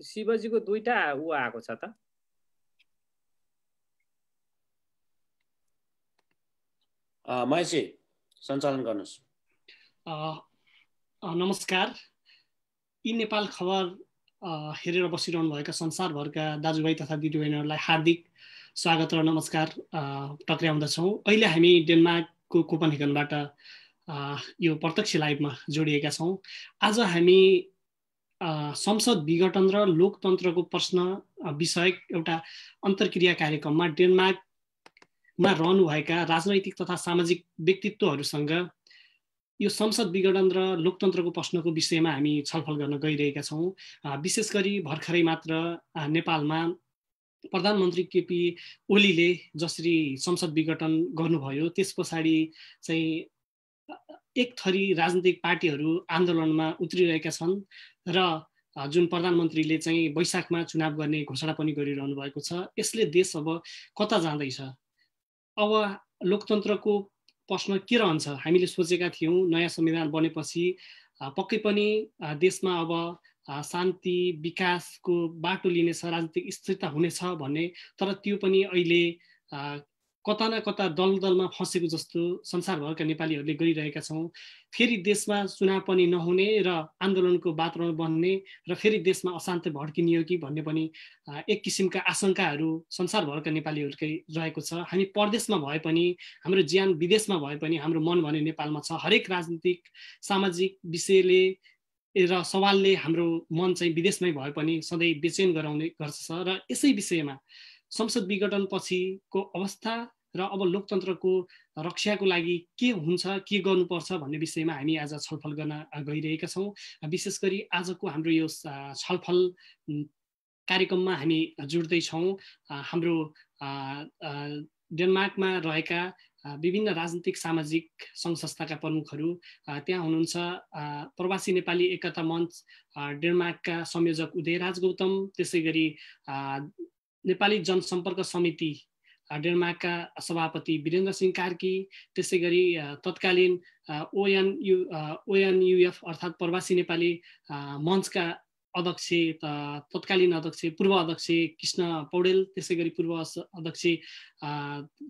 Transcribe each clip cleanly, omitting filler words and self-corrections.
शिवजीको दुईटा ऊ आएको छ त। महेशजी सञ्चालन गर्नुहोस्। नमस्कार। यी नेपाल खबर हेरेर बसिरहनु भएका संसारभरका दाजुभाइ तथा दिदीबहिनीहरूलाई हार्दिक स्वागत र नमस्कार टक्र्याउँदछौँ। अहिले हामी डेनमार्कको कोपनहेगनबाट यो प्रत्यक्ष लाइभमा जोडिएका छौँ। आज हामी संसद विघटन र लोकतन्त्रको प्रश्न विषयक एउटा अन्तर्क्रिया कार्यक्रममा डेनमार्कमा रहनुभएका राजनैतिक तथा सामाजिक व्यक्तित्वहरूसँग यो संसद विघटन र लोकतन्त्रको प्रश्नको विषयमा हामी छलफल गर्न गइरहेका छौँ। विशेष गरी भर्खरै मात्र नेपालमा प्रधानमन्त्री केपी ओलीले जसरी संसद विघटन गर्नुभयो, त्यस पछाडि चाहिँ एक थरी राजनीतिक पार्टीहरू आन्दोलनमा उत्रिरहेका छन् र जुन प्रधानमन्त्रीले चाहिँ वैशाखमा चुनाव गर्ने घोषणा पनि गरिरहनु भएको छ। यसले देश अब कता जाँदैछ? अब लोकतन्त्रको प्रश्न के रहन्छ? हामीले सोचेका थियौँ नयाँ संविधान बनेपछि पक्कै पनि देशमा अब शान्ति विकासको बाटो लिनेछ, राजनीतिक स्थिरता हुनेछ भन्ने, तर त्यो पनि अहिले कता न कता दलदलमा फँसेको जस्तो संसारभरका नेपालीहरूले गरिरहेका छौँ। फेरि देशमा चुनाव पनि नहुने र आन्दोलनको वातावरण बन्ने र फेरि देशमा अशान्ति भड्किने हो कि भन्ने पनि एक किसिमका आशंकाहरू संसारभरका नेपालीहरूकै रहेको छ। हामी परदेशमा भए पनि, हाम्रो ज्यान विदेशमा भए पनि हाम्रो मन भने नेपालमा छ। हरेक राजनीतिक सामाजिक विषयले र सवालले हाम्रो मन चाहिँ विदेशमै भए पनि सधैँ बेचैन गराउने गर्छ र यसै विषयमा संसद विघटन पछिको अवस्था र अब लोकतन्त्रको रक्षाको लागि के हुन्छ, के गर्नुपर्छ भन्ने विषयमा हामी आज छलफल गर्न गइरहेका छौँ। विशेष गरी आजको हाम्रो यो छलफल कार्यक्रममा हामी जुट्दैछौँ हाम्रो डेनमार्कमा रहेका विभिन्न राजनीतिक सामाजिक सङ्घ संस्थाका प्रमुखहरू। त्यहाँ हुनुहुन्छ प्रवासी नेपाली एकता मञ्च डेनमार्कका संयोजक उदयराज गौतम, त्यसै गरी नेपाली जनसम्पर्क समिति डेनमार्कका सभापति वीरेन्द्र सिंह कार्की, त्यसै गरी तत्कालीन ओएनयुएफ अर्थात् प्रवासी नेपाली मञ्चका अध्यक्ष तत्कालीन अध्यक्ष पूर्व अध्यक्ष कृष्ण पौडेल, त्यसै गरी पूर्व अध्यक्ष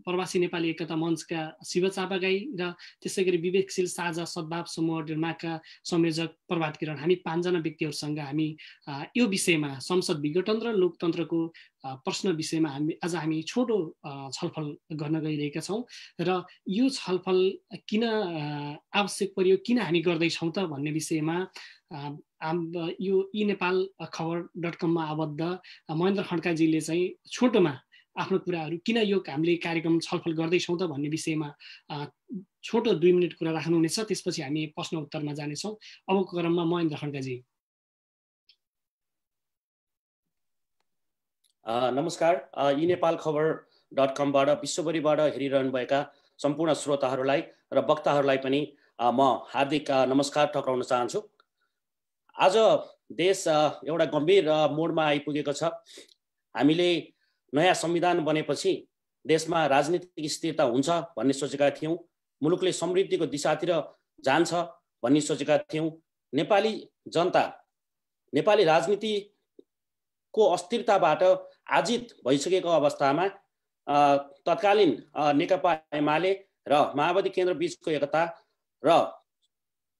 प्रवासी नेपाली एकता मञ्चका शिव चापागाई र त्यसै गरी विवेकशील साझा सद्भाव समूह डेनमार्कका संयोजक प्रभात किरण। हामी पाँचजना व्यक्तिहरूसँग हामी यो विषयमा संसद विघटन र लोकतन्त्रको प्रश्न विषयमा आज हामी छोटो छलफल गर्न गइरहेका छौँ। र यो छलफल किन आवश्यक पर्यो, किन हामी गर्दैछौँ त भन्ने विषयमा यो नेपाल खबर.com-मा आबद्ध महेन्द्र खड्काजीले चाहिँ छोटोमा आफ्नो कुराहरू, किन यो हामीले कार्यक्रम छलफल गर्दैछौँ त भन्ने विषयमा छोटो 2 मिनट कुरा राख्नुहुनेछ। त्यसपछि हामी प्रश्न उत्तरमा जानेछौँ। अबको क्रममा महेन्द्र खड्काजी। नमस्कार। यी नेपाल खबर.com-बाट विश्वभरिबाट हेरिरहनुभएका सम्पूर्ण श्रोताहरूलाई र वक्ताहरूलाई पनि म हार्दिक नमस्कार टक्राउन चाहन्छु। आज देश एउटा गम्भीर मोडमा आइपुगेको छ। हामीले नयाँ संविधान बनेपछि देशमा राजनीतिक स्थिरता हुन्छ भन्ने सोचेका थियौँ, मुलुकले समृद्धिको दिशातिर जान्छ भन्ने सोचेका थियौँ। नेपाली जनता नेपाली राजनीतिको अस्थिरताबाट आजित भइसकेको अवस्थामा तत्कालीन नेकपा एमाले र माओवादी केन्द्र बीचको एकता र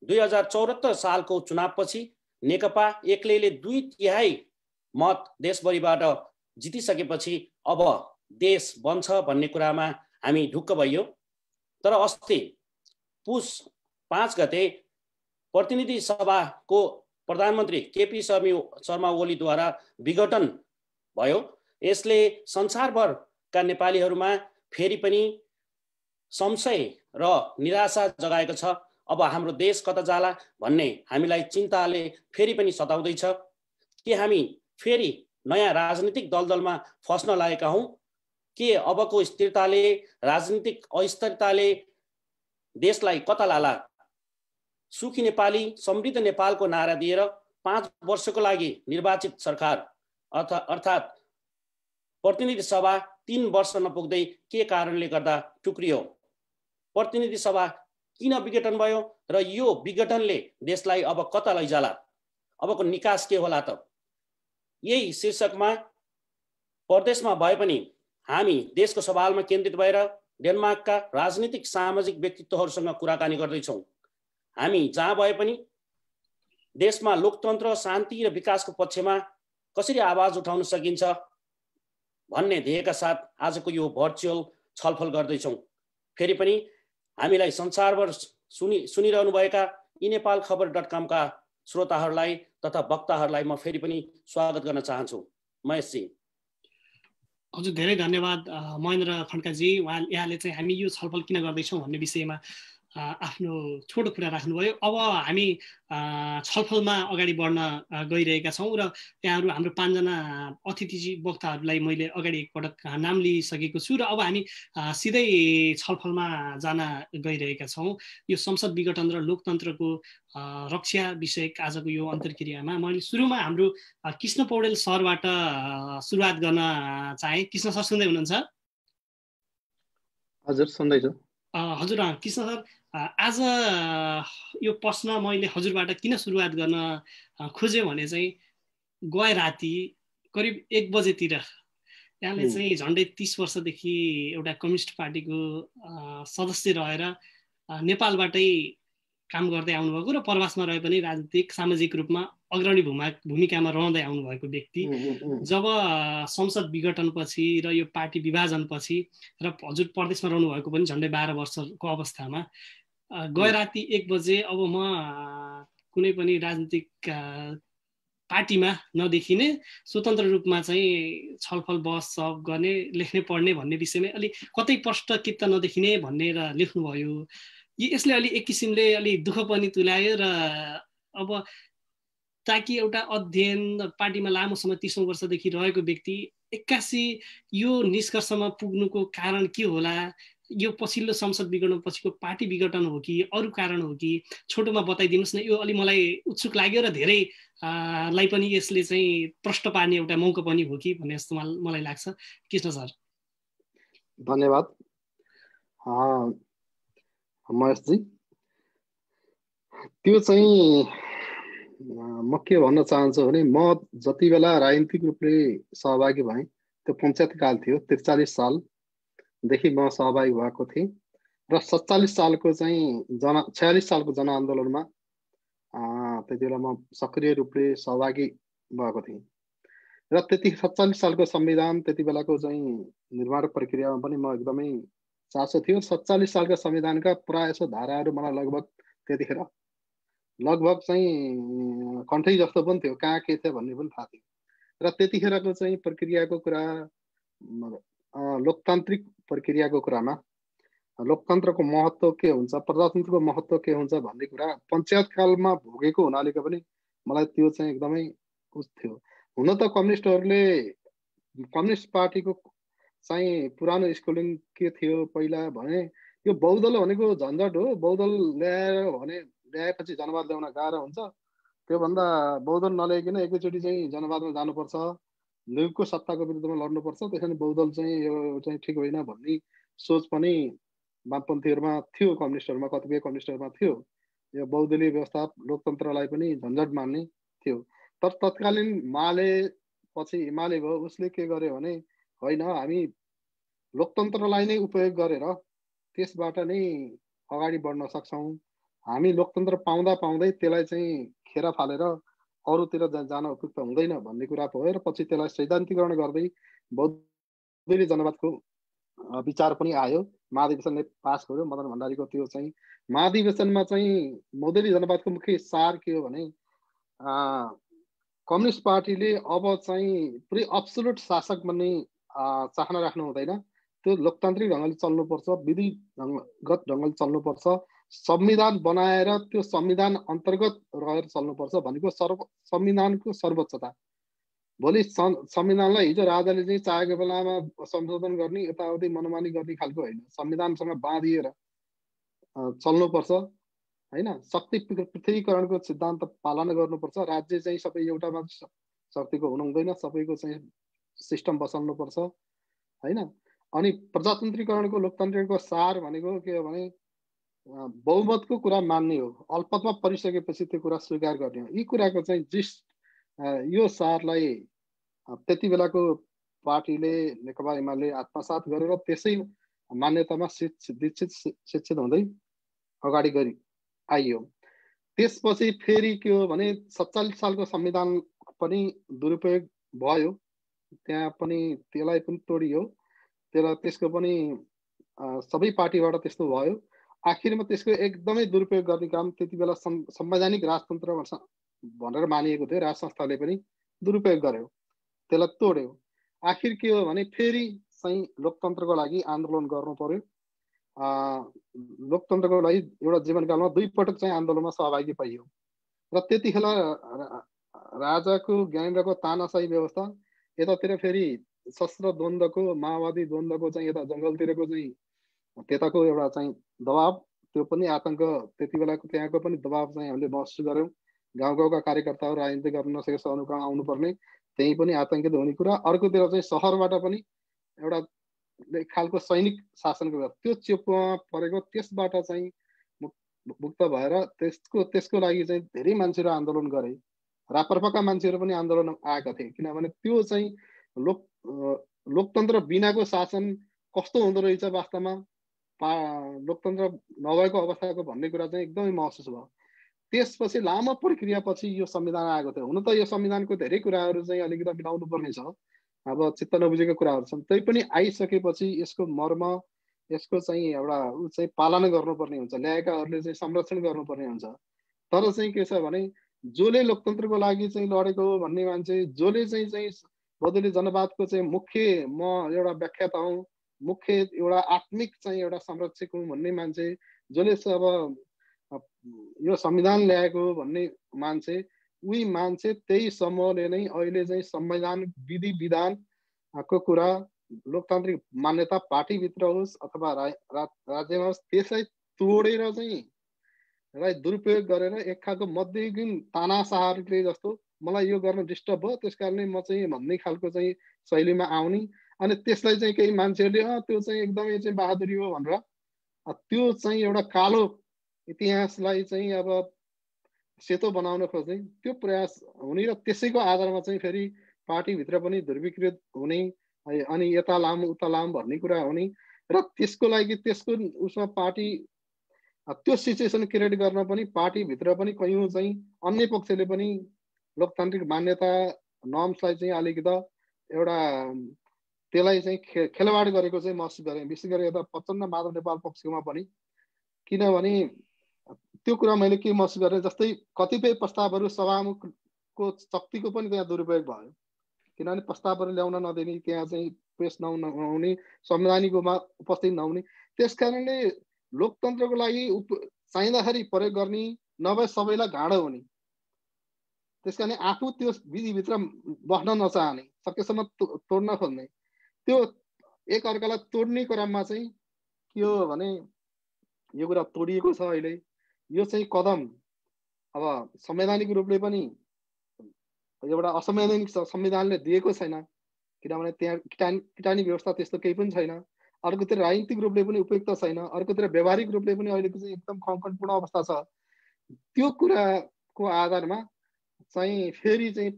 2074 सालको चुनावपछि नेकपा एक्लैले 2/3 मत देशभरिबाट जितिसकेपछि अब देश बन्छ भन्ने कुरामा हामी ढुक्क भइयो। तर अस्ति पुस 5 गते प्रतिनिधि सभाको प्रधानमन्त्री केपी शर्मा ओलीद्वारा विघटन भयो। यसले संसारभरका नेपालीहरूमा फेरि पनि संशय र निराशा जगाएको छ। अब हाम्रो देश कता जाला भन्ने हामीलाई चिन्ताले फेरि पनि सताउँदैछ। के हामी फेरि नयाँ राजनीतिक दलदलमा फस्न लागेका हौँ? के अबको स्थिरताले, राजनीतिक अस्थिरताले देशलाई कता लाला? सुखी नेपाली समृद्ध नेपालको नारा दिएर 5 वर्षको लागि निर्वाचित सरकार अर्थात् प्रतिनिधि सभा 3 वर्ष नपुग्दै के कारणले गर्दा टुक्रियो? प्रतिनिधि सभा किन विघटन भयो र यो विघटनले देशलाई अब कता लैजाला? अबको निकास के होला त? यही शीर्षकमा परदेशमा भए पनि हामी देशको सवालमा केन्द्रित भएर डेनमार्कका राजनीतिक सामाजिक व्यक्तित्वहरूसँग कुराकानी गर्दैछौँ। हामी जहाँ भए पनि देशमा लोकतन्त्र, शान्ति र विकासको पक्षमा कसरी आवाज उठाउन सकिन्छ भन्ने ध्येयका साथ आजको यो भर्चुअल छलफल गर्दैछौँ। फेरि पनि हामीलाई संसारभर सुनिरहनुभएका इनेपालखबर.com का श्रोताहरूलाई तथा वक्ताहरूलाई म फेरि पनि स्वागत गर्न चाहन्छु। महेशजी। हजुर, धेरै धन्यवाद महेन्द्र खड्काजी। यहाँले चाहिँ हामी यो छलफल किन गर्दैछौँ भन्ने विषयमा आफ्नो छोटो कुरा राख्नुभयो। अब हामी छलफलमा अगाडि बढ्न गइरहेका छौँ र यहाँहरू हाम्रो 5 जना अतिथि वक्ताहरूलाई मैले अगाडि एकपटक नाम लिइसकेको छु र अब हामी सिधै छलफलमा जान गइरहेका छौँ। यो संसद विघटन र लोकतन्त्रको रक्षा विषयक आजको यो अन्तर्क्रियामा मैले सुरुमा हाम्रो कृष्ण पौडेल सरबाट सुरुवात गर्न चाहे। कृष्ण सर सुन्दै हुनुहुन्छ? हजुर, सुन्दैछु। हजुर, कृष्ण सर, आज यो प्रश्न मैले हजुरबाट किन सुरुवात गर्न खोजेँ भने चाहिँ गए राति करिब 1 बजेतिर यहाँले चाहिँ झन्डै 30 वर्षदेखि एउटा कम्युनिस्ट पार्टीको सदस्य रहेर नेपालबाटै काम गर्दै आउनुभएको र प्रवासमा रहे पनि राजनीतिक सामाजिक रूपमा अग्रणी भूमिकामा रहँदै आउनुभएको व्यक्ति जब संसद विघटनपछि र यो पार्टी विभाजनपछि र हजुर प्रदेशमा रहनुभएको पनि झन्डै 12 वर्षको अवस्थामा गए राति 1 बजे अब म कुनै पनि राजनीतिक पार्टीमा नदेखिने स्वतन्त्र रूपमा चाहिँ छलफल बहस गर्ने, लेख्ने, पढ्ने भन्ने विषयमा अलि कतै प्रष्ट कित्त नदेखिने भनेर लेख्नुभयो। यसले अलि एक किसिमले अलि दुःख पनि तुल्यायो र अब ताकि एउटा अध्ययन पार्टीमा लामो समय 30 वर्षदेखि रहेको व्यक्ति एक्कासी यो निष्कर्षमा पुग्नुको कारण के होला, यो पछिल्लो संसद विघटन पछिको पार्टी विघटन हो कि अरू कारण हो कि छोटोमा बताइदिनुहोस् न। यो अलि मलाई उत्सुक लाग्यो र धेरै लाई पनि यसले चाहिँ प्रश्न पार्ने एउटा मौका पनि हो कि भन्ने जस्तो मलाई लाग्छ। कृष्ण सर। धन्यवाद महेशजी। त्यो चाहिँ म के भन्न चाहन्छु भने म जति बेला राजनीतिक रूपले सहभागी भएँ त्यो पञ्चायतकाल थियो। 43 सालदेखि म सहभागी भएको थिएँ र 47 सालको चाहिँ 46 सालको जनआन्दोलनमा त्यति बेला म सक्रिय रूपले सहभागी भएको थिएँ र त्यति 47 सालको संविधान त्यति बेलाको चाहिँ निर्माण प्रक्रियामा पनि म एकदमै चासो थियो। 47 सालका संविधानका प्राय जसो धाराहरू मलाई लगभग त्यतिखेर चाहिँ कन्ठै जस्तो पनि थियो, कहाँ के थियो भन्ने पनि थाहा थियो र त्यतिखेरको चाहिँ प्रक्रियाको कुरा, लोकतान्त्रिक प्रक्रियाको कुरामा लोकतन्त्रको महत्त्व के हुन्छ, प्रजातन्त्रको महत्त्व के हुन्छ भन्ने कुरा पञ्चायतकालमा भोगेको हुनाले पनि मलाई त्यो चाहिँ एकदमै उस थियो। हुन त कम्युनिस्टहरूले कम्युनिस्ट पार्टीको चाहिँ पुरानो स्कुलिङ के थियो पहिला भने यो बहुदल भनेको झन्झट हो। बहुदल ल्याएपछि जनवाद ल्याउन गाह्रो हुन्छ। त्योभन्दा बहुदल नल्याइकन एकैचोटि चाहिँ जनवादमा जानुपर्छ, लिगको सत्ताको विरुद्धमा लड्नुपर्छ। त्यसैले बहुदल चाहिँ यो चाहिँ ठिक होइन भन्ने सोच पनि वामपन्थीहरूमा थियो, कम्युनिस्टहरूमा, कतिपय कम्युनिस्टहरूमा थियो। यो बहुदलीय व्यवस्था लोकतन्त्रलाई पनि झन्झट मान्ने थियो। तर तत्कालीन माले पछि एमाले भयो, उसले के गर्यो भने होइन, हामी लोकतन्त्रलाई नै उपयोग गरेर त्यसबाट नै अगाडि बढ्न सक्छौँ। हामी लोकतन्त्र पाउँदा पाउँदै त्यसलाई चाहिँ खेर फालेर अरूतिर जान उपयुक्त हुँदैन भन्ने कुरा भयो र पछि त्यसलाई सैद्धान्तिकरण गर्दै बहुदलीय जनवादको विचार पनि आयो। महाधिवेशनले पास गर्यो मदन भण्डारीको। त्यो चाहिँ महाधिवेशनमा चाहिँ बहुदलीय जनवादको मुख्य सार के हो भने कम्युनिस्ट पार्टीले अब चाहिँ पुरै अब्सोल्युट शासक बन्ने चाहना राख्नु हुँदैन। त्यो लोकतान्त्रिक ढङ्गले चल्नुपर्छ, विधिगत ढङ्गले चल्नुपर्छ, संविधान बनाएर त्यो संविधान अन्तर्गत रहेर चल्नुपर्छ भनेको संविधानको सर्वोच्चता। भोलि संविधानलाई हिजो राजाले चाहिँ चाहेको बेलामा संशोधन गर्ने, यताउति मनमानी गर्ने खालको होइन, संविधानसँग बाँधिएर चल्नुपर्छ होइन। शक्ति पृथ्वीकरणको सिद्धान्त पालना गर्नुपर्छ। राज्य चाहिँ सबै एउटा मात्र शक्तिको हुनु हुँदैन, सबैको चाहिँ सिस्टम बसाल्नुपर्छ होइन। अनि प्रजातन्त्रीकरणको लोकतन्त्रको सार भनेको के हो भने बहुमतको कुरा मान्ने हो, अल्पमतमा परिसकेपछि त्यो कुरा स्वीकार गर्ने हो। यी कुराको चाहिँ यो सारलाई त्यति बेलाको पार्टीले नेकपा एमाले आत्मसात गरेर त्यसै मान्यतामा शिक्षित हुँदै अगाडि गरी आइयो। त्यसपछि फेरि के हो भने 47 सालको संविधान पनि दुरुपयोग भयो, त्यहाँ पनि त्यसलाई पनि तोडियो, त्यसको पनि सबै पार्टीबाट त्यस्तो भयो। आखिरमा त्यसको एकदमै दुरुपयोग गर्ने काम त्यति बेला संवैधानिक राजतन्त्र भनेर मानिएको थियो, राज संस्थाले पनि दुरुपयोग गर्यो, त्यसलाई तोड्यो। आखिर के हो भने फेरि चाहिँ लोकतन्त्रको लागि आन्दोलन गर्नु पर्यो। लोकतन्त्रको लागि एउटा जीवनकालमा 2 पटक चाहिँ आन्दोलनमा सहभागी पाइयो र त्यतिखेर राजाको ज्ञानेन्द्रको तानाशाही व्यवस्था, यतातिर फेरि सशस्त्र द्वन्द्वको माओवादी द्वन्द्वको चाहिँ यता जङ्गलतिरको चाहिँ त्यताको एउटा चाहिँ दबाब, त्यो पनि आतंक त्यति बेलाको त्यहाँको पनि दबाब चाहिँ हामीले महसुस गऱ्यौँ। गाउँ गाउँका कार्यकर्ताहरू राजनीति गर्न नसकेसम्म कहाँ आउनुपर्ने, त्यही पनि आतंकित हुने कुरा। अर्कोतिर चाहिँ सहरबाट पनि एउटा खालको सैनिक शासनको व्यवस्था, त्यो चेपमा परेको, त्यसबाट चाहिँ मुक्त भएर त्यसको लागि चाहिँ धेरै मान्छेहरू आन्दोलन गरे। राप्रपाका मान्छेहरू पनि आन्दोलन आएका थिए, किनभने त्यो चाहिँ लोकतन्त्र बिनाको शासन कस्तो हुँदो रहेछ वास्तवमा, लोकतन्त्र नभएको अवस्थाको भन्ने कुरा चाहिँ एकदमै महसुस भयो। त्यसपछि लामो प्रक्रियापछि यो संविधान आएको थियो। हुन त यो संविधानको धेरै कुराहरू चाहिँ अलिकति मिलाउनु पर्ने छ, अब चित्त नबुझेको कुराहरू छन्, तैपनि आइसकेपछि यसको मर्म, यसको चाहिँ एउटा चाहिँ पालना गर्नुपर्ने हुन्छ, ल्याएकाहरूले चाहिँ संरक्षण गर्नुपर्ने हुन्छ। तर चाहिँ के छ भने जसले लोकतन्त्रको लागि चाहिँ लडेको भन्ने मान्छे, जसले चाहिँ बदली जनवादको चाहिँ मुख्य म एउटा व्याख्याता हुँ, मुख्य एउटा आत्मिक चाहिँ एउटा संरक्षक हुँ भन्ने मान्छे, जसले अब यो संविधान ल्याएको भन्ने मान्छे, उही मान्छे त्यही समूहले नै अहिले चाहिँ संविधान विधि विधानको कुरा, लोकतान्त्रिक मान्यता पार्टीभित्र होस् अथवा राज्यमा होस्, त्यसलाई तोडेर चाहिँ यसलाई दुरुपयोग गरेर एक खालको मध्ययुगीन तानाशाहले जस्तो मलाई यो गर्न डिस्टर्ब भयो, त्यस कारणले म चाहिँ भन्ने खालको चाहिँ शैलीमा आउने, अनि त्यसलाई चाहिँ केही मान्छेहरूले त्यो चाहिँ एकदमै चाहिँ बहादुरी हो भनेर त्यो चाहिँ एउटा कालो इतिहासलाई चाहिँ अब सेतो बनाउन खोज्ने त्यो प्रयास हुने र त्यसैको आधारमा चाहिँ फेरि पार्टीभित्र पनि ध्रुवीकृत हुने, अनि यता लाम उता लाम भन्ने कुरा हुने र त्यसको लागि त्यसको उसमा पार्टी त्यो सिचुएसन क्रिएट गर्न पनि पार्टीभित्र पनि कयौँ चाहिँ अन्य पक्षले पनि लोकतान्त्रिक मान्यता नर्म्सलाई चाहिँ अलिकति एउटा त्यसलाई चाहिँ खेलवाड गरेको चाहिँ महसुस गरेँ, विशेष गरी यता प्रचण्ड माधव नेपाल पक्षमा पनि। किनभने त्यो कुरा मैले के महसुस गरेँ, जस्तै कतिपय प्रस्तावहरू सभामुखको शक्तिको पनि त्यहाँ दुरुपयोग भयो, किनभने प्रस्तावहरू ल्याउन नदिने, त्यहाँ चाहिँ पेश नहुने, संवैधानिकमा उपस्थित नहुने, त्यस कारणले लोकतन्त्रको लागि चाहिँदाखेरि प्रयोग गर्ने, नभए सबैलाई गाँडो हुने, त्यस कारण आफू त्यो विधिभित्र बस्न नचाहने, सकेसम्म तोड्न खोज्ने, त्यो एक अर्कालाई तोड्ने क्रममा चाहिँ के हो भने यो कुरा तोडिएको छ। अहिले यो चाहिँ कदम अब संवैधानिक रूपले पनि एउटा असंवैधानिक संविधानले दिएको छैन, किनभने त्यहाँ किटानी व्यवस्था त्यस्तो केही पनि छैन। अर्कोतिर राजनीतिक रूपले पनि उपयुक्त छैन, अर्कोतिर व्यावहारिक रूपले पनि अहिलेको चाहिँ एकदम कङ्कटपूर्ण अवस्था छ। त्यो कुराको आधारमा चाहिँ फेरि चाहिँ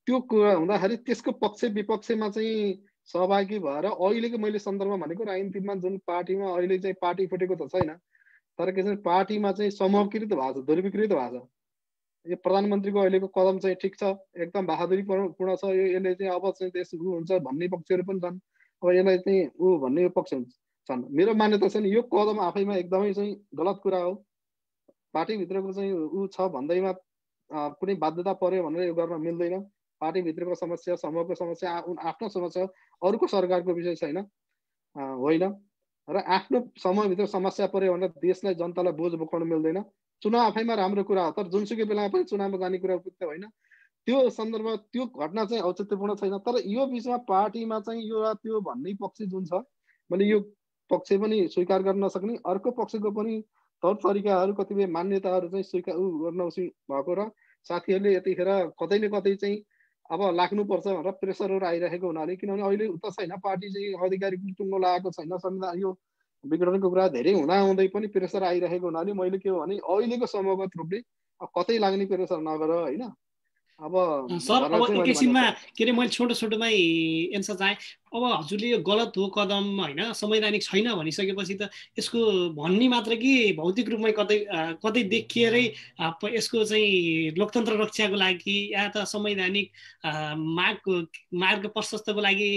त्यो कुरा हुँदाखेरि त्यसको पक्ष विपक्षमा चाहिँ सहभागी भएर अहिलेको मैले सन्दर्भ भनेको राजनीतिमा जुन पार्टीमा अहिले चाहिँ पार्टी फुटेको त छैन, तर के छ पार्टीमा चाहिँ समूहकृत भएको छ, ध्रुवीकृत भएको छ। यो प्रधानमन्त्रीको अहिलेको कदम चाहिँ ठिक छ, एकदम बहादुरीपूर्ण छ, यसले चाहिँ अब चाहिँ देश ऊ हुन्छ भन्ने पक्षहरू पनि छन्, अब यसलाई चाहिँ ऊ भन्ने पक्ष छन्। मेरो मान्यता छ नि यो कदम आफैमा एकदमै चाहिँ गलत कुरा हो। पार्टीभित्रको चाहिँ ऊ छ भन्दैमा कुनै बाध्यता पर्यो भनेर यो गर्न मिल्दैन। पार्टीभित्रको समस्या, समूहको समस्या, आफ्नो समस्या, अरूको सरकारको विषय छैन, होइन। र आफ्नो समूहभित्र समस्या पर्यो भनेर देशलाई, जनतालाई बोझ बोकाउनु मिल्दैन। चुनाव आफैमा राम्रो कुरा हो, तर जुनसुकै बेलामा पनि चुनावमा जाने कुरा उपयुक्त होइन। त्यो सन्दर्भ, त्यो घटना चाहिँ औचित्यपूर्ण छैन। तर यो बिचमा पार्टीमा चाहिँ यो त्यो भन्ने पक्ष जुन छ, मैले यो पक्ष पनि स्वीकार गर्न नसक्ने, अर्को पक्षको पनि तौर तरिकाहरू, कतिपय मान्यताहरू चाहिँ स्वीकार गर्न भएको र साथीहरूले यतिखेर कतै न कतै चाहिँ अब लाग्नुपर्छ भनेर प्रेसरहरू आइरहेको हुनाले, किनभने अहिले उता छैन, पार्टी चाहिँ आधिकारिक टुङ्गो लागेको छैन, संविधान यो विघटनको कुरा धेरै हुँदै पनि प्रेसर आइरहेको हुनाले मैले के हो भने अहिलेको समूहगत रूपले कतै लाग्ने प्रेसर नगर, होइन। अब सर भर्ना अब चाहिँ मैले एकैछिनमा भने के अरे मैले छोटोमै एन्सर चाहेँ। अब हजुरले यो गलत हो कदम होइन संवैधानिक छैन भनिसकेपछि त यसको भन्ने मात्र कि भौतिक रूपमै कतै कतै देखिएरै यसको चाहिँ लोकतन्त्र रक्षाको लागि या त संवैधानिक मार्ग प्रशस्तको लागि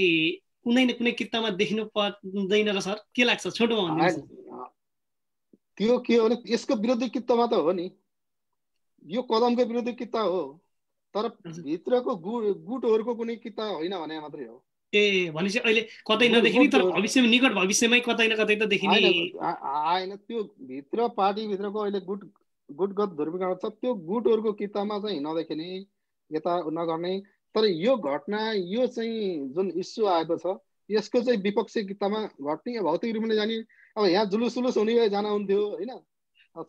कुनै न कुनै किताबमा देखिनु पर्दैन र सर के लाग्छ छोटोमा भनिदिनु सर। त्यो के हो भने यसको विरोधी किताबमा त हो नि, यो कदमको विरोधी किताब हो, तर भित्रको गुटहरूको कुनै किताब होइन भने मात्रै हो। ए भनेपछि अहिले कतै नदेखिने तर भविष्यमा निकट भविष्यमै कतै न कतै त देखिने होइन। त्यो भित्र पार्टीभित्रको अहिले गुटगत ध्रुवीकरण छ, त्यो गुटहरूको किताबमा चाहिँ नदेखिने, यता नगर्ने। तर यो घटना यो चाहिँ जुन इस्यु आएको छ यसको चाहिँ विपक्षी किताबमा घट्ने भौतिक रूपले जाने। अब यहाँ जुलुस हुने भए जान हुन्थ्यो होइन,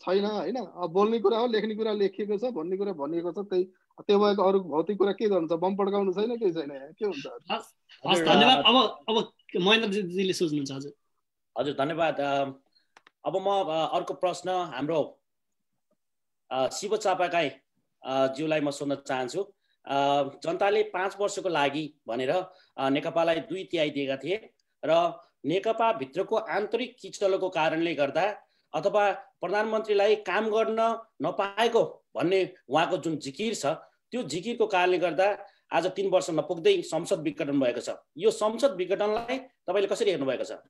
छैन होइन। अब बोल्ने कुरा हो, लेख्ने कुरा लेखिएको छ, भन्ने कुरा भनिएको छ, त्यही त्यो भएको अरू भौतिक कुरा के गर्नु छ? बम पड्काउनु छैन, केही छैन, के हुन्छ? हस् धन्यवाद। अब महेन्द्रजीले सोच्नुहुन्छ। हजुर हजुर धन्यवाद। अब म अर्को प्रश्न हाम्रो शिव चापागाई ज्यूलाई म सोध्न चाहन्छु। जनताले 5 वर्षको लागि भनेर नेकपालाई 2/3 दिएका थिए र नेकपा भित्रको आन्तरिक किचलोको कारणले गर्दा अथवा प्रधानमन्त्रीलाई काम गर्न नपाएको भन्ने उहाँको जुन जिकिर छ त्यो जिकिरको कारणले गर्दा आज 3 वर्ष नपुग्दै संसद विघटन भएको छ। यो संसद विघटनलाई तपाईले कसरी हेर्नु भएको छ?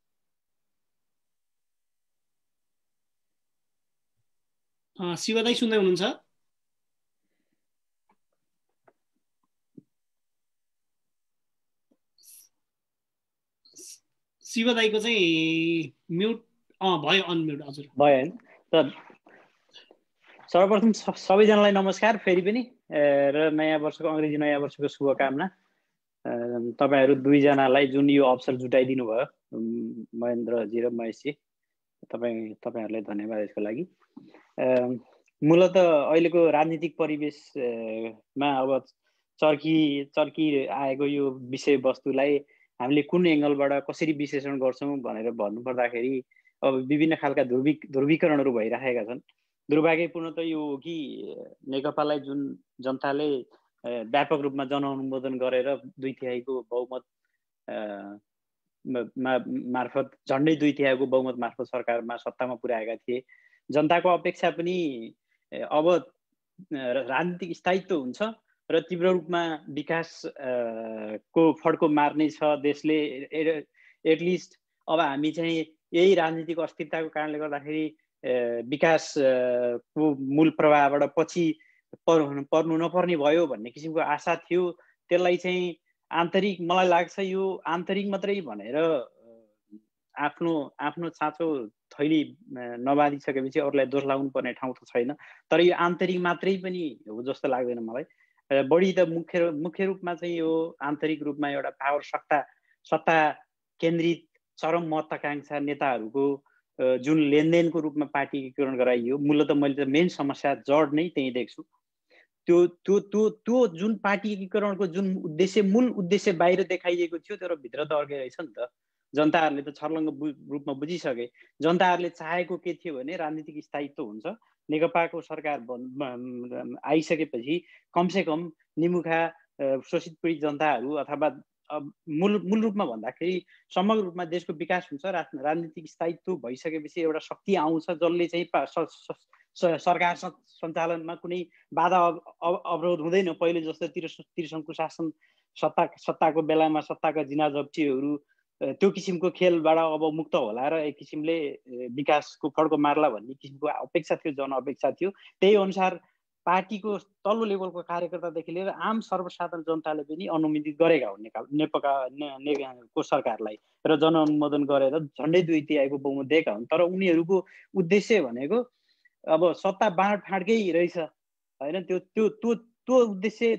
शिवदाई सुन्दै हुनुहुन्छ? शिवदाईको चाहिँ म्युट भयो, अनम्युट। हजुर भयो हैन त। सर्वप्रथम सबैजनालाई नमस्कार फेरि पनि, र नयाँ वर्षको अङ्ग्रेजी नयाँ वर्षको शुभकामना। तपाईहरु दुईजनालाई जुन यो अवसर जुटाइदिनु भयो, महेन्द्रजी र महेशजी, तपाईहरुलाई धन्यवाद यसको लागि। मूलत अहिलेको राजनीतिक परिवेशमा अब चर्की आएको यो विषयवस्तुलाई हामीले कुन एंगलबाट कसरी विश्लेषण गर्छौं भनेर भन्नुपर्दाखेरि अब विभिन्न खालका ध्रुवीकरणहरू भइरहेका छन्। दुर्भाग्यपूर्ण त यो हो कि नेकपालाई जुन जनताले व्यापक रूपमा जनअनुमोदन गरेर 2/3 बहुमत मार्फत झन्डै 2/3 बहुमत मार्फत सरकारमा सत्तामा पुर्याएका थिए। जनताको अपेक्षा पनि अब राजनीतिक स्थायित्व हुन्छ र तीव्र रूपमा विकास को फड्को मार्ने छ देशले। एटलिस्ट अब हामी चाहिँ यही राजनीतिक अस्थिरताको कारणले गर्दाखेरि विकास को मूल प्रवाहबाट पछि पर्नु नपर्ने भयो भन्ने किसिमको आशा थियो। त्यसलाई चाहिँ आन्तरिक, मलाई लाग्छ यो आन्तरिक मात्रै भनेर आफ्नो साँचो थैली नबाँधिसकेपछि अरूलाई दोष लाग्नु पर्ने ठाउँ त छैन। तर यो आन्तरिक मात्रै पनि हो जस्तो लाग्दैन मलाई। बढी त मुख्य रूपमा चाहिँ यो आन्तरिक रूपमा एउटा पावर सत्ता केन्द्रित चरम महत्वाकांक्षा नेताहरूको जुन लेनदेनको रूपमा पार्टी एकीकरण गराइयो, मूलत मैले त मेन समस्या जड नै त्यही देख्छु। त्यो जुन पार्टी एकीकरणको जुन मूल उद्देश्य बाहिर देखाइएको थियो तर भित्र त अर्कै रहेछ नि त। जनताहरूले त छर्लङ्ग रूपमा बुझिसके। जनताहरूले चाहेको के थियो भने राजनीतिक स्थायित्व हुन्छ। नेकपाको सरकार आइसकेपछि कमसेकम निमुखा शोषित पीडित जनताहरू अथवा मूल रूपमा भन्दाखेरि समग्र रूपमा देशको विकास हुन्छ। राजनीतिक स्थायित्व भइसकेपछि एउटा शक्ति आउँछ जसले चाहिँ सरकार सञ्चालनमा कुनै बाधा अवरोध हुँदैन। पहिले जस्तो त्रिशङ्कु शासन सत्ताको बेलामा सत्ताका जिनाजप्चीहरू त्यो किसिमको खेलबाट अब मुक्त होला र एक किसिमले विकासको फड्को मार्ला भन्ने किसिमको अपेक्षा थियो, जनअपेक्षा थियो। त्यही अनुसार पार्टीको तल्लो लेभलको कार्यकर्तादेखि लिएर आम सर्वसाधारण जनताले पनि अनुमोदित गरेका हुन् नेकपाको सरकारलाई र जनअनुमोदन गरेर झन्डै 2/3 बहुमत दिएका हुन्। तर उनीहरूको उद्देश्य भनेको अब सत्ता बाँडफाँडकै रहेछ हैन। त्यो उद्देश्य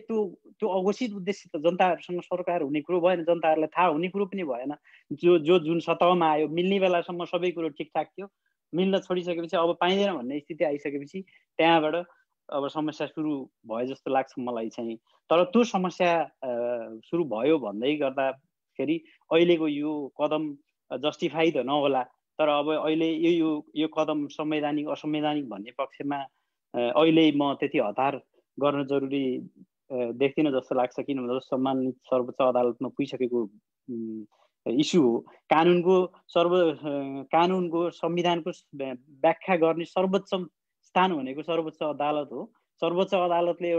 त्यो अघोषित उद्देश्य त जनताहरूसँग सरकार हुने कुरो भएन, जनताहरूलाई थाहा हुने कुरो पनि भएन। जुन सतहमा आयो मिल्ने बेलासम्म सबै कुरो ठिकठाक थियो, मिल्न छोडिसकेपछि अब पाइँदैन भन्ने स्थिति आइसकेपछि त्यहाँबाट अब समस्या सुरु भयो जस्तो लाग्छ मलाई चाहिँ। तर त्यो समस्या सुरु भयो भन्दै गर्दाखेरि अहिलेको यो कदम जस्टिफाई त नहोला, तर अब अहिले यो कदम संवैधानिक असंवैधानिक भन्ने पक्षमा अहिले म त्यति हतार गर्न जरुरी देख्दिनँ जस्तो लाग्छ, किन भन्दा सम्मानित सर्वोच्च अदालतमा पुगिसकेको इस्यु हो। कानुनको संविधानको व्याख्या गर्ने सर्वोच्च स्थान भनेको सर्वोच्च अदालत हो। सर्वोच्च अदालतले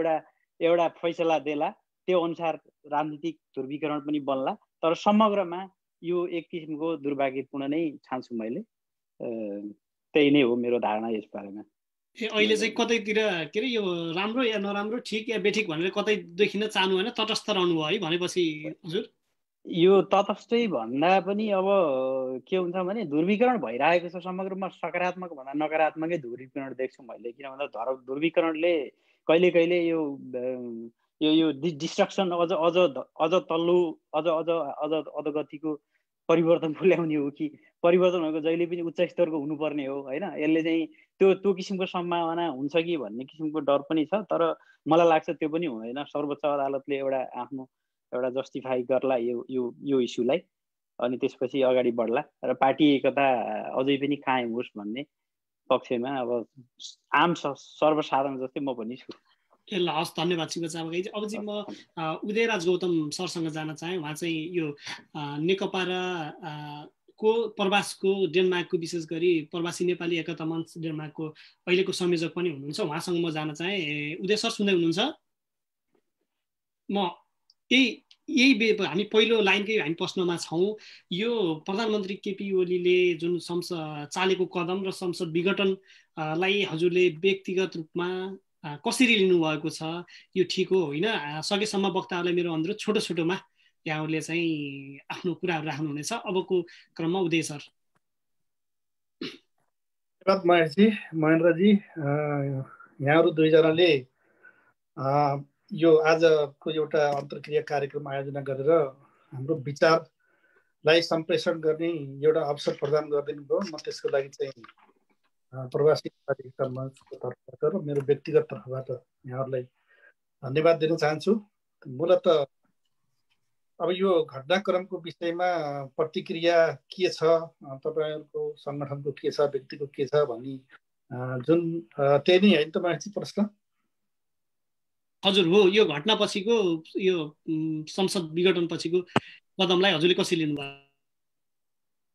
एउटा फैसला देला, त्यो अनुसार राजनीतिक ध्रुवीकरण पनि बन्ला। तर समग्रमा यो एक किसिमको दुर्भाग्यपूर्ण नै ठान्छु मैले। त्यही नै हो मेरो धारणा यस बारेमा। अहिले चाहिँ कतैतिर के अरे यो राम्रो या नराम्रो, ठिक या बेठिक भनेर कतै देखिन चाहनु होइन, तटस्थ रहनु भयो है भनेपछि हजुर? यो तटस्थै भन्दा पनि अब के हुन्छ भने ध्रुवीकरण भइरहेको छ समग्रमा। सकारात्मक भन्दा नकारात्मकै ध्रुवीकरण देख्छु मैले। किन भन्दा ध्रुवीकरणले कहिले कहिले यो डिस्ट्रक्सन अझ तल्लो अझ अधोगतिको परिवर्तन ल्याउने हो कि परिवर्तन भएको जहिले पनि उच्च स्तरको हुनुपर्ने हो होइन। यसले चाहिँ त्यो किसिमको सम्भावना हुन्छ कि भन्ने किसिमको डर पनि छ। तर मलाई लाग्छ त्यो पनि हुँदैन। सर्वोच्च अदालतले एउटा जस्टिफाई गर्ला यो इस्युलाई, अनि त्यसपछि अगाडि बढ्ला र पार्टी एकता अझै पनि कायम होस् भन्ने पक्षमा अब आम सर्वसाधारण जस्तै म पनि छु। ए ल हस्, धन्यवाद शिव चापागाई। अब चाहिँ म उदयराज गौतम सरसँग जान चाहेँ। उहाँ चाहिँ यो नेकपा र को प्रवासको डेनमार्कको विशेष गरी प्रवासी नेपाली एकता मञ्च डेनमार्कको अहिलेको संयोजक पनि हुनुहुन्छ। उहाँसँग म जान चाहेँ। उदय सर सुन्दै हुनुहुन्छ? म यही हामी पहिलो लाइनकै हामी प्रश्नमा छौँ। यो प्रधानमन्त्री केपी ओलीले जुन चालेको कदम र संसद विघटनलाई हजुरले व्यक्तिगत रूपमा कसरी लिनुभएको छ? यो ठिक हो होइन? सकेसम्म वक्ताहरूलाई मेरो अनुरोध छोटोमा यहाँहरूले चाहिँ आफ्नो कुराहरू राख्नुहुनेछ। अबको क्रममा उदय सर। धन्यवाद महेन्द्रजी। यहाँहरू दुईजनाले यो आजको एउटा अन्तर्क्रिया कार्यक्रम आयोजना गरेर हाम्रो विचारलाई सम्प्रेषण गर्ने एउटा अवसर प्रदान गरिदिनु भयो। म त्यसको लागि चाहिँ प्रवासी एकता मञ्चको तर्फबाट र मेरो व्यक्तिगत तर्फबाट यहाँहरूलाई धन्यवाद दिन चाहन्छु। मूलत अब यो घटनाक्रमको विषयमा प्रतिक्रिया के छ, तपाईँहरूको सङ्गठनको के छ, व्यक्तिको के छ भन्ने जुन त्यही नै होइन तपाईँ प्रश्न? हजुर हो। यो घटनापछिको यो संसद विघटन पछिको कदमलाई हजुरले कसरी लिनुभयो?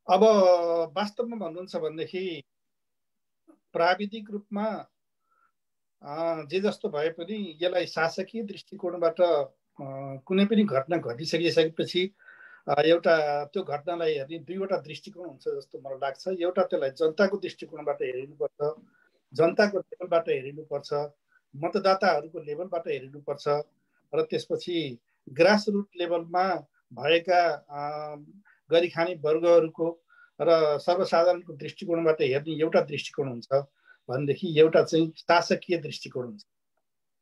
अब वास्तवमा भन्नुहुन्छ भनेदेखि प्राविधिक रूपमा जे जस्तो भए पनि यसलाई शासकीय दृष्टिकोणबाट कुनै पनि घटना घटिसकेपछि एउटा त्यो घटनालाई हेर्ने दुईवटा दृष्टिकोण हुन्छ जस्तो मलाई लाग्छ। एउटा त्यसलाई जनताको दृष्टिकोणबाट हेरिनुपर्छ, जनताको लेभलबाट हेरिनुपर्छ, मतदाताहरूको लेभलबाट हेरिनुपर्छ र त्यसपछि ग्रासरुट लेभलमा भएका गरिखाने वर्गहरूको र सर्वसाधारणको दृष्टिकोणबाट हेर्ने एउटा दृष्टिकोण हुन्छ भनेदेखि एउटा चाहिँ शासकीय दृष्टिकोण हुन्छ।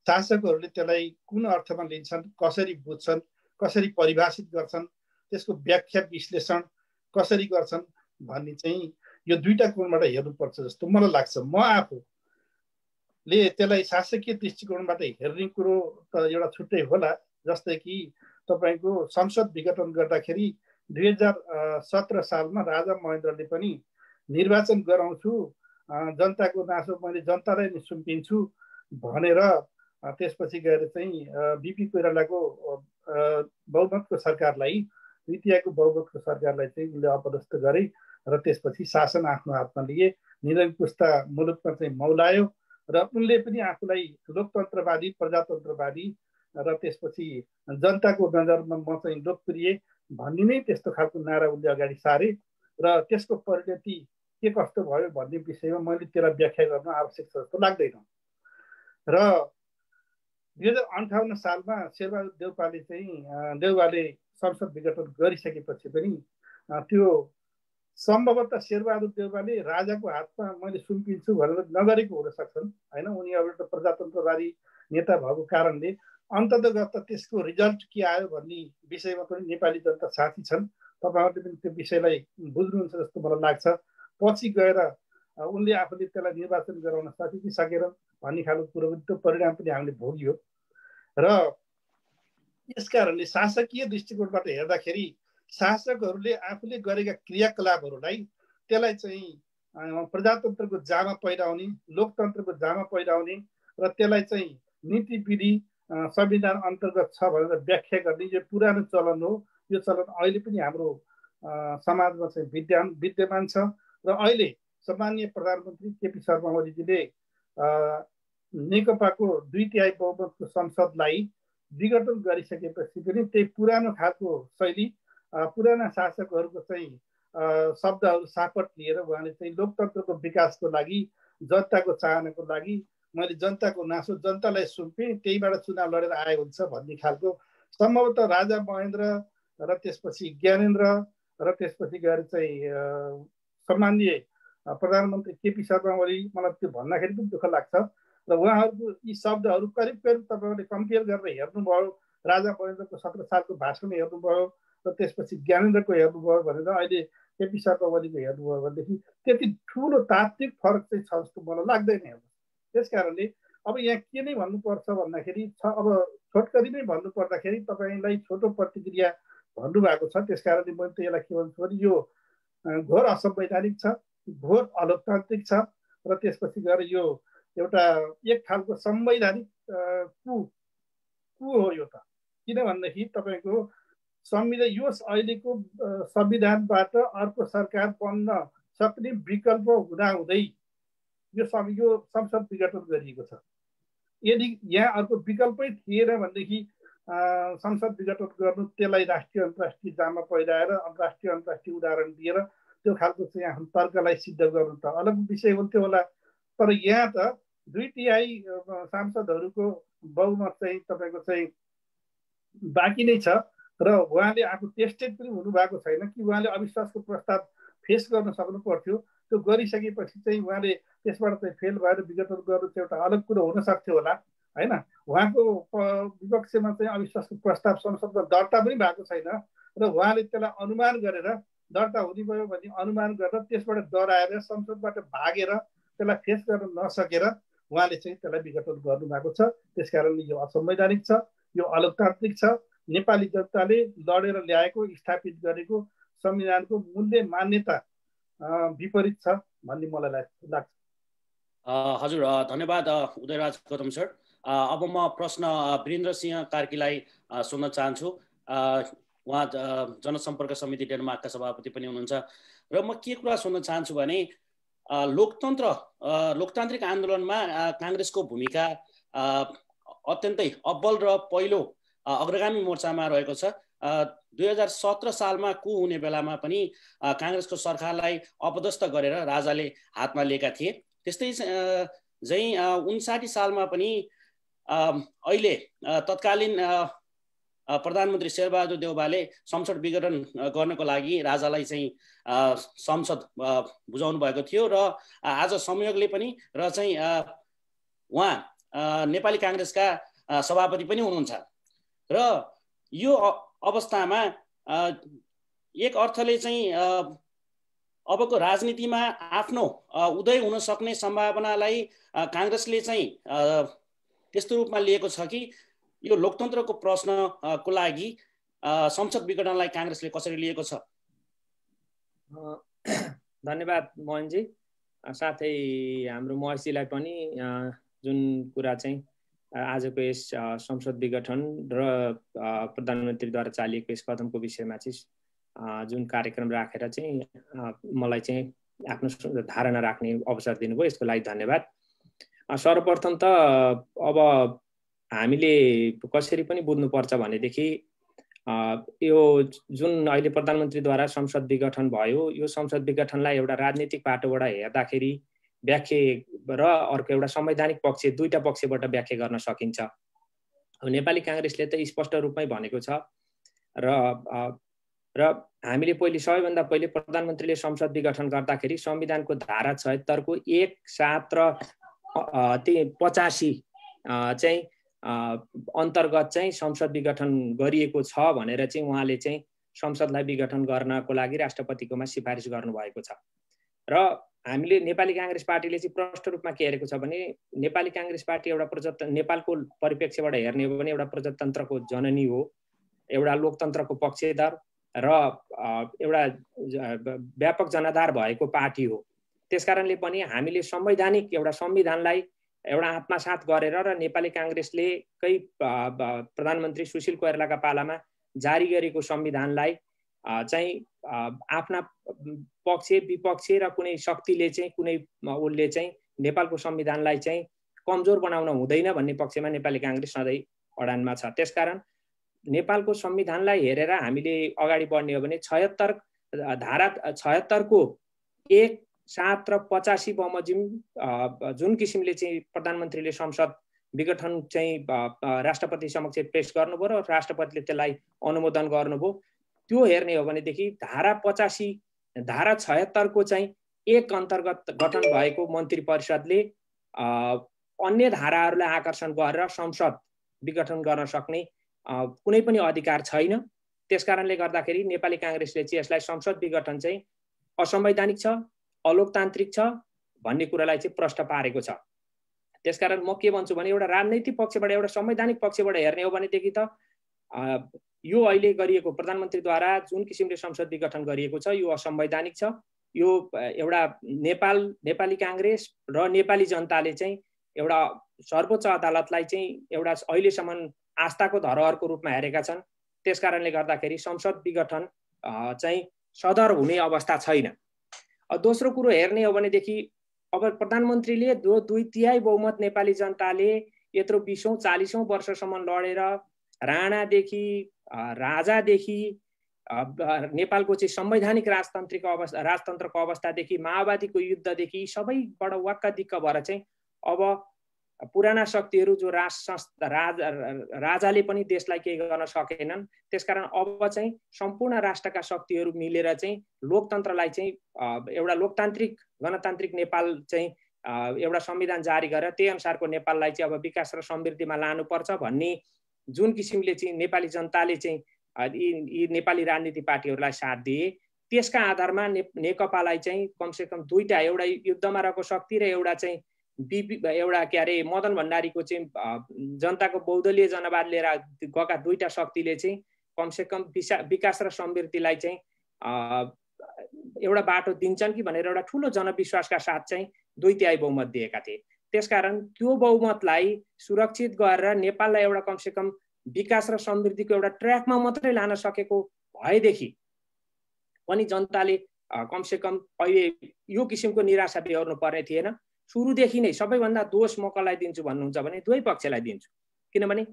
शासकहरूले त्यसलाई कुन अर्थमा लिन्छन्, कसरी बुझ्छन्, कसरी परिभाषित गर्छन्, त्यसको व्याख्या विश्लेषण कसरी गर्छन् भन्ने चाहिँ यो दुईटा कोणबाट हेर्नुपर्छ जस्तो मलाई लाग्छ। म आफूले त्यसलाई शासकीय दृष्टिकोणबाट हेर्ने कुरो त एउटा छुट्टै होला। जस्तै कि तपाईँको संसद विघटन गर्दाखेरि 2017 सालमा राजा महेन्द्रले पनि निर्वाचन गराउँछु, जनताको नासो मैले जनतालाई नै सुम्पिन्छु भनेर त्यसपछि गएर चाहिँ बिपी कोइरालाको बहुमतको सरकारलाई, द्वितीयको बहुमतको सरकारलाई चाहिँ उनले अपदस्थ गरे र त्यसपछि शासन आफ्नो हातमा लिए, निरङ्कुशता मुलुकमा चाहिँ मौलायो र उनले पनि आफूलाई लोकतन्त्रवादी, प्रजातन्त्रवादी र त्यसपछि जनताको नजरमा म चाहिँ लोकप्रिय भन्ने नै त्यस्तो खालको नारा उनले अगाडि सारे र त्यसको परिणति के कस्तो भयो भन्ने विषयमा मैले त्यसलाई व्याख्या गर्न आवश्यक छ जस्तो लाग्दैन। र 2058 सालमा शेरबहादुर देउवाले संसद विघटन गरिसकेपछि पनि त्यो सम्भवतः शेरबहादुर देउवाले राजाको हातमा मैले सुम्पिन्छु भनेर नगरेको हुन सक्छन् होइन। उनी अब एउटा प्रजातन्त्रवादी नेता भएको कारणले अन्ततगत त्यसको रिजल्ट के आयो भन्ने विषयमा पनि नेपाली जनता साथी छन्। तपाईँहरूले पनि त्यो विषयलाई बुझ्नुहुन्छ जस्तो मलाई लाग्छ। पछि गएर उनले आफूले त्यसलाई निर्वाचन गराउन सके कि सकेनन् भन्ने खालको कुरो पनि त्यो परिणाम पनि हामीले भोगियो र यस कारणले शासकीय दृष्टिकोणबाट हेर्दाखेरि शासकहरूले आफूले गरेका क्रियाकलापहरूलाई त्यसलाई चाहिँ प्रजातन्त्रको जामा पहिराउने, लोकतन्त्रको जामा पहिराउने र त्यसलाई चाहिँ नीति विधि संविधान अन्तर्गत छ भनेर व्याख्या गर्ने यो पुरानो चलन हो। यो चलन अहिले पनि हाम्रो समाजमा चाहिँ विद्यमान छ र अहिले सम्माननीय प्रधानमन्त्री केपी शर्मा ओलीजीले नेकपाको 2/3 बहुमतको संसदलाई विघटन गरिसकेपछि पनि त्यही पुरानो खालको शैली, पुराना शासकहरूको चाहिँ शब्दहरू सापट लिएर उहाँले चाहिँ लोकतन्त्रको विकासको लागि, जनताको चाहनाको लागि मैले जनताको नासो जनतालाई सुम्पेँ, त्यहीबाट चुनाव लडेर आए हुन्छ भन्ने खालको सम्भवतः राजा महेन्द्र र त्यसपछि ज्ञानेन्द्र र त्यसपछि गएर चाहिँ सम्माननीय प्रधानमन्त्री केपी शर्मा ओली, मलाई त्यो भन्दाखेरि पनि दुःख लाग्छ र उहाँहरूको यी शब्दहरू करिब तपाईँहरूले कम्पेयर गरेर हेर्नुभयो, राजा महेन्द्रको 17 सालको भाषण हेर्नुभयो र त्यसपछि ज्ञानेन्द्रको हेर्नुभयो भनेर अहिले केपी शर्मा ओलीको हेर्नुभयो भनेदेखि त्यति ठुलो तात्विक फरक चाहिँ छ जस्तो मलाई लाग्दैन। त्यस कारणले अब यहाँ के नै भन्नुपर्छ भन्दाखेरि अब छोटकरी नै भन्नुपर्दाखेरि तपाईँलाई छोटो प्रतिक्रिया भन्नुभएको छ। त्यस कारणले मैले त यसलाई के भन्छु भने यो घोर असंवैधानिक छ, घोर अलोकतान्त्रिक छ र त्यसपछि गएर यो एउटा एक खालको संवैधानिक कु हो यो त। किनभनेदेखि तपाईँको संविधान यो अहिलेको संविधानबाट अर्को सरकार बन्न सक्ने विकल्प हुँदाहुँदै यो संसद विघटन गरिएको छ। यदि यहाँ अर्को विकल्पै थिएन भनेदेखि संसद विघटन गर्नु, त्यसलाई राष्ट्रिय अन्तर्राष्ट्रिय जामा पहिराएर अन्तर्राष्ट्रिय अन्तर्राष्ट्रिय उदाहरण दिएर त्यो खालको चाहिँ आफ्नो तर्कलाई सिद्ध गर्नु त अलग विषय हुन्थ्यो होला। तर यहाँ त 2/3 सांसदहरूको बहुमत चाहिँ तपाईँको चाहिँ बाँकी नै छ र उहाँले आफू टेस्टेड पनि हुनुभएको छैन कि उहाँले अविश्वासको प्रस्ताव फेस गर्न सक्नु पर्थ्यो। त्यो गरिसकेपछि चाहिँ उहाँले त्यसबाट चाहिँ फेल भएर विघटन गर्नु चाहिँ एउटा अलग कुरो हुन सक्थ्यो होला, होइन। उहाँको विपक्षमा चाहिँ अविश्वासको प्रस्ताव संसदमा दर्ता पनि भएको छैन र उहाँले त्यसलाई अनुमान गरेर दर्ता हुने भयो भने अनुमान गरेर त्यसबाट डराएर संसदबाट भागेर त्यसलाई फेस गर्न नसकेर उहाँले चाहिँ त्यसलाई विघटन गर्नुभएको छ। त्यस कारणले यो असंवैधानिक छ, यो अलोकतान्त्रिक छ। नेपाली जनताले लडेर ल्याएको, स्थापित गरेको संविधानको मूल्य मान्यता विपरीत छ भन्ने मलाई लाग्छ। हजुर, धन्यवाद उदयराज गौतम सर। अब म प्रश्न वीरेन्द्र सिंह कार्कीलाई सोध्न चाहन्छु। उहाँ जनसम्पर्क समिति डेनमार्कका सभापति पनि हुनुहुन्छ र म के कुरा सोध्न चाहन्छु भने लोकतान्त्रिक आन्दोलनमा काङ्ग्रेसको भूमिका अत्यन्तै अब्बल र पहिलो अग्रगामी मोर्चामा रहेको छ। 2017 सालमा कु हुने बेलामा पनि काङ्ग्रेसको सरकारलाई अपदस्थ गरेर राजाले हातमा लिएका थिए। त्यस्तै चाहिँ 59 सालमा पनि अहिले तत्कालीन प्रधानमन्त्री शेरबहादुर देउवाले संसद विघटन गर्नको लागि राजालाई चाहिँ संसद बुझाउनु भएको थियो र आज संयोगले पनि र चाहिँ उहाँ नेपाली काङ्ग्रेसका सभापति पनि हुनुहुन्छ र यो अवस्थामा एक अर्थले चाहिँ अबको राजनीतिमा आफ्नो उदय हुन सक्ने सम्भावनालाई काङ्ग्रेसले चाहिँ त्यस्तो रूपमा लिएको छ कि यो लोकतन्त्रको प्रश्नको लागि संसद विघटनलाई काङ्ग्रेसले कसरी लिएको छ? धन्यवाद मोहनजी। साथै हाम्रो महर्षिलाई पनि जुन कुरा चाहिँ आजको यस संसद विघटन र प्रधानमन्त्रीद्वारा चालिएको यस कदमको विषयमा चाहिँ जुन कार्यक्रम राखेर चाहिँ मलाई चाहिँ आफ्नो धारणा राख्ने अवसर दिनुभयो, यसको लागि धन्यवाद। सर्वप्रथम त अब हामीले कसरी पनि बुझ्नुपर्छ भनेदेखि यो जुन अहिले प्रधानमन्त्रीद्वारा संसद विघटन भयो, यो संसद विघटनलाई एउटा राजनीतिक पाटोबाट हेर्दाखेरि व्याख्या र अर्को एउटा संवैधानिक पक्ष, दुईटा पक्षबाट व्याख्या गर्न सकिन्छ। नेपाली काङ्ग्रेसले त स्पष्ट रूपमै भनेको छ र हामीले पहिले सबैभन्दा पहिले प्रधानमन्त्रीले संसद विघटन गर्दाखेरि संविधानको धारा 76 को 1, 7 र 85 चाहिँ अन्तर्गत चाहिँ संसद विघटन गरिएको छ भनेर चाहिँ उहाँले चाहिँ संसदलाई विघटन गर्नको लागि राष्ट्रपतिकोमा सिफारिस गर्नुभएको छ। र हामीले नेपाली काङ्ग्रेस पार्टीले चाहिँ प्रष्ट रूपमा के हेरेको छ भने नेपाली काङ्ग्रेस पार्टी एउटा नेपालको परिप्रेक्ष्यबाट हेर्ने हो भने एउटा प्रजातन्त्रको जननी हो, एउटा लोकतन्त्रको पक्षधर र एउटा व्यापक जनाधार भएको पार्टी हो। त्यसकारणले पनि हामीले संवैधानिक एउटा संविधानलाई एउटा आत्मसात गरेर र नेपाली काङ्ग्रेसले प्रधानमन्त्री सुशील कोइरालाका पालामा जारी गरेको संविधानलाई चाहिँ आफ्ना पक्ष विपक्ष र कुनै शक्तिले चाहिँ कुनै उसले चाहिँ नेपालको संविधानलाई चाहिँ कमजोर बनाउन हुँदैन भन्ने पक्षमा नेपाली काङ्ग्रेस सधैँ अडानमा छ। त्यसकारण नेपालको संविधानलाई हेरेर हामीले अगाडि बढ्ने हो भने धारा 76 को 1, 7 र 85 बमोजिम जुन किसिमले चाहिँ प्रधानमन्त्रीले संसद विघटन चाहिँ राष्ट्रपति समक्ष पेश गर्नुभयो र राष्ट्रपतिले त्यसलाई अनुमोदन गर्नुभयो, त्यो हेर्ने हो भनेदेखि धारा 76 को चाहिँ 1 अन्तर्गत गठन भएको मन्त्री परिषदले अन्य धाराहरूलाई आकर्षण गरेर संसद विघटन गर्न सक्ने कुनै पनि अधिकार छैन। त्यसकारणले गर्दाखेरि नेपाली काङ्ग्रेसले चाहिँ यसलाई संसद विघटन चाहिँ असंवैधानिक छ, अलोकतान्त्रिक छ भन्ने कुरालाई चाहिँ प्रश्न पारेको छ। त्यसकारण म के भन्छु भने एउटा राजनैतिक पक्षबाट एउटा संवैधानिक पक्षबाट हेर्ने हो भनेदेखि त यो अहिले गरिएको प्रधानमन्त्रीद्वारा जुन किसिमले संसद विघटन गरिएको छ यो असंवैधानिक छ। यो एउटा नेपाली काङ्ग्रेस र नेपाली जनताले चाहिँ एउटा सर्वोच्च अदालतलाई चाहिँ एउटा अहिलेसम्म आस्थाको धरोहरको रूपमा हेरेका छन्। त्यसकारणले गर्दाखेरि संसद विघटन चाहिँ सदर हुने अवस्था छैन। दोस्रो कुरो हेर्ने हो भनेदेखि अब प्रधानमन्त्रीले 2/3 बहुमत नेपाली जनताले यत्रो 20औं 40औं वर्षसम्म लडेर राणादेखि राजादेखि नेपालको चाहिँ संवैधानिक राजतन्त्रको अवस्थादेखि माओवादीको युद्धदेखि सबैबाट वाक्क दिक्क भएर चाहिँ अब पुराना शक्तिहरू जो राजाले पनि देशलाई केही गर्न सकेनन्। त्यसकारण अब चाहिँ सम्पूर्ण राष्ट्रका शक्तिहरू मिलेर चाहिँ लोकतन्त्रलाई चाहिँ एउटा लोकतान्त्रिक गणतान्त्रिक नेपाल चाहिँ एउटा संविधान जारी गरेर त्यही अनुसारको नेपाललाई चाहिँ अब विकास र समृद्धिमा लानुपर्छ भन्ने जुन किसिमले चाहिँ नेपाली जनताले चाहिँ यी नेपाली राजनीतिक पार्टीहरूलाई साथ दिए, त्यसका आधारमा नेकपालाई चाहिँ कमसेकम दुईटा, एउटा युद्धमा रहेको शक्ति र एउटा चाहिँ एउटा के अरे मदन भण्डारीको चाहिँ जनताको बहुदलीय जनवाद लिएर गएका दुईटा शक्तिले चाहिँ कमसेकम विकास र समृद्धिलाई चाहिँ एउटा बाटो दिन्छन् कि भनेर एउटा ठुलो जनविश्वासका साथ चाहिँ 2/3 बहुमत दिएका थिए। त्यसकारण त्यो बहुमतलाई सुरक्षित गरेर नेपाललाई एउटा कमसेकम विकास र समृद्धिको एउटा ट्र्याकमा मात्रै लान सकेको भएदेखि पनि जनताले कमसेकम अहिले यो किसिमको निराशा बेहोर्नु पर्ने थिएन। सुरुदेखि नै सबैभन्दा दोष म कसलाई दिन्छु भन्नुहुन्छ भने दुवै पक्षलाई दिन्छु। किनभने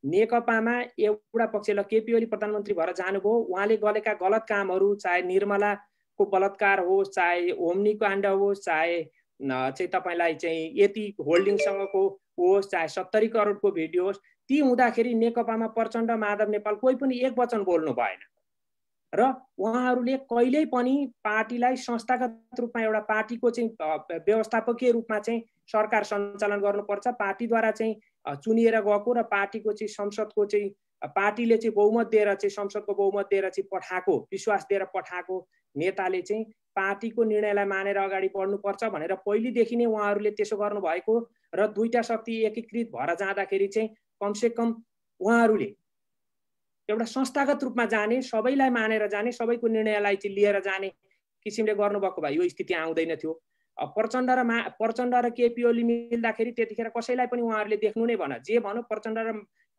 नेकपामा एउटा पक्षलाई केपी ओली प्रधानमन्त्री भएर जानुभयो, उहाँले गरेका गलत कामहरू चाहे निर्मलाको बलात्कार होस्, चाहे ओम्नी काण्ड होस्, चाहे चाहिँ तपाईलाई चाहिँ यति होल्डिङसँगको होस्, चाहे 70 करोडको भिडियो होस्, ती हुँदाखेरि नेकपामा प्रचण्ड माधव नेपाल कोही पनि एक वचन बोल्नु भएन र उहाँहरूले कहिल्यै पनि पार्टीलाई संस्थागत रूपमा एउटा पार्टीको चाहिँ व्यवस्थापकीय रूपमा चाहिँ सरकार सञ्चालन गर्नुपर्छ, पार्टीद्वारा चाहिँ चुनिएर गएको र पार्टीको चाहिँ संसदको चाहिँ पार्टीले चाहिँ बहुमत दिएर चाहिँ संसदको बहुमत दिएर चाहिँ पठाएको, विश्वास दिएर पठाएको नेताले चाहिँ पार्टीको निर्णयलाई मानेर अगाडि बढ्नुपर्छ भनेर पहिलेदेखि नै उहाँहरूले त्यसो गर्नुभएको र दुईटा शक्ति एकीकृत भएर जाँदाखेरि चाहिँ कमसेकम उहाँहरूले एउटा संस्थागत रूपमा जाने, सबैलाई मानेर जाने, सबैको निर्णयलाई चाहिँ लिएर जाने किसिमले गर्नुभएको भए यो स्थिति आउँदैन थियो। प्रचण्ड र केपी ओली मिल्दाखेरि त्यतिखेर कसैलाई पनि उहाँहरूले देख्नु नै भन, जे भनौँ प्रचण्ड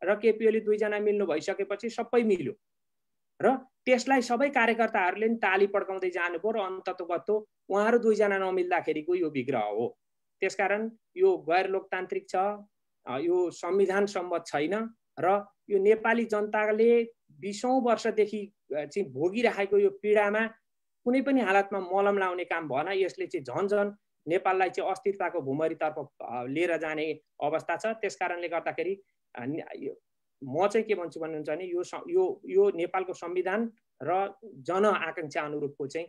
र केपी ओली दुईजना मिल्नु भइसकेपछि सबै मिल्यो र त्यसलाई सबै कार्यकर्ताहरूले नि ताली पड्काउँदै जानुभयो र अन्ततोगत्तो उहाँहरू दुईजना नमिल्दाखेरिको यो विग्रह हो। त्यसकारण यो गैर लोकतान्त्रिक छ, यो संविधान सम्मत छैन र यो नेपाली जनताले 20औं वर्षदेखि चाहिँ भोगिरहेको यो पीडामा कुनै पनि हालतमा मलम लाउने काम भएन। यसले चाहिँ झन् नेपाललाई चाहिँ अस्थिरताको भुमरीतर्फ लिएर जाने अवस्था छ। त्यसकारणले गर्दाखेरि म चाहिँ के भन्छु भन्नुहुन्छ भने यो नेपालको संविधान र जनआकांक्षा अनुरूपको चाहिँ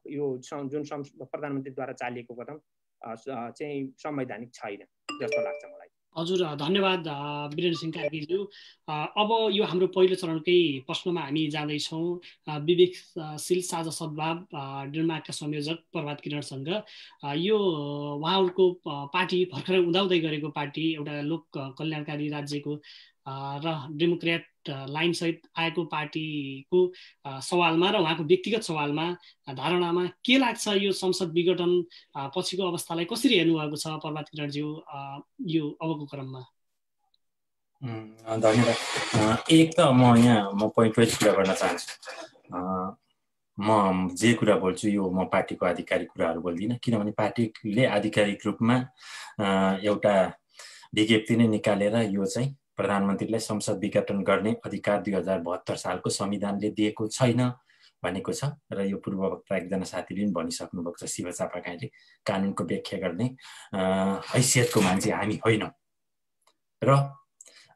यो जुन प्रधानमन्त्रीद्वारा चालिएको कदम चाहिँ संवैधानिक छैन जस्तो लाग्छ मलाई। हजुर, धन्यवाद वीरेन्द्र सिंह कार्कीज्यू। अब यो हाम्रो पहिलो चरणकै प्रश्नमा हामी जाँदैछौँ विवेकशील साझा सद्भाव डेनमार्कका संयोजक प्रभात किरणसँग। यो उहाँहरूको पार्टी भर्खरै उदाउँदै गरेको पार्टी, एउटा लोक कल्याणकारी राज्यको र डेमोक्रेट लाइनसहित आएको पार्टीको सवालमा र उहाँको व्यक्तिगत सवालमा धारणामा के लाग्छ यो संसद विघटन पछिको अवस्थालाई कसरी हेर्नुभएको छ प्रभात किरणज्यू यो अबको क्रममा? धन्यवाद। एक त म पोइन्ट कुरा गर्न चाहन्छु। म जे कुरा बोल्छु यो म पार्टीको आधिकारिक कुराहरू बोल्दिनँ, किनभने पार्टीले आधिकारिक रूपमा एउटा विज्ञप्ति नै निकालेर यो चाहिँ प्रधानमन्त्रीलाई संसद विघटन गर्ने अधिकार 2072 सालको संविधानले दिएको छैन भनेको छ र यो पूर्व वक्ता एकजना साथीले पनि भनिसक्नु भएको छ, शिव चापागाईले कानुनको व्याख्या गर्ने हैसियतको मान्छे हामी होइनौँ। र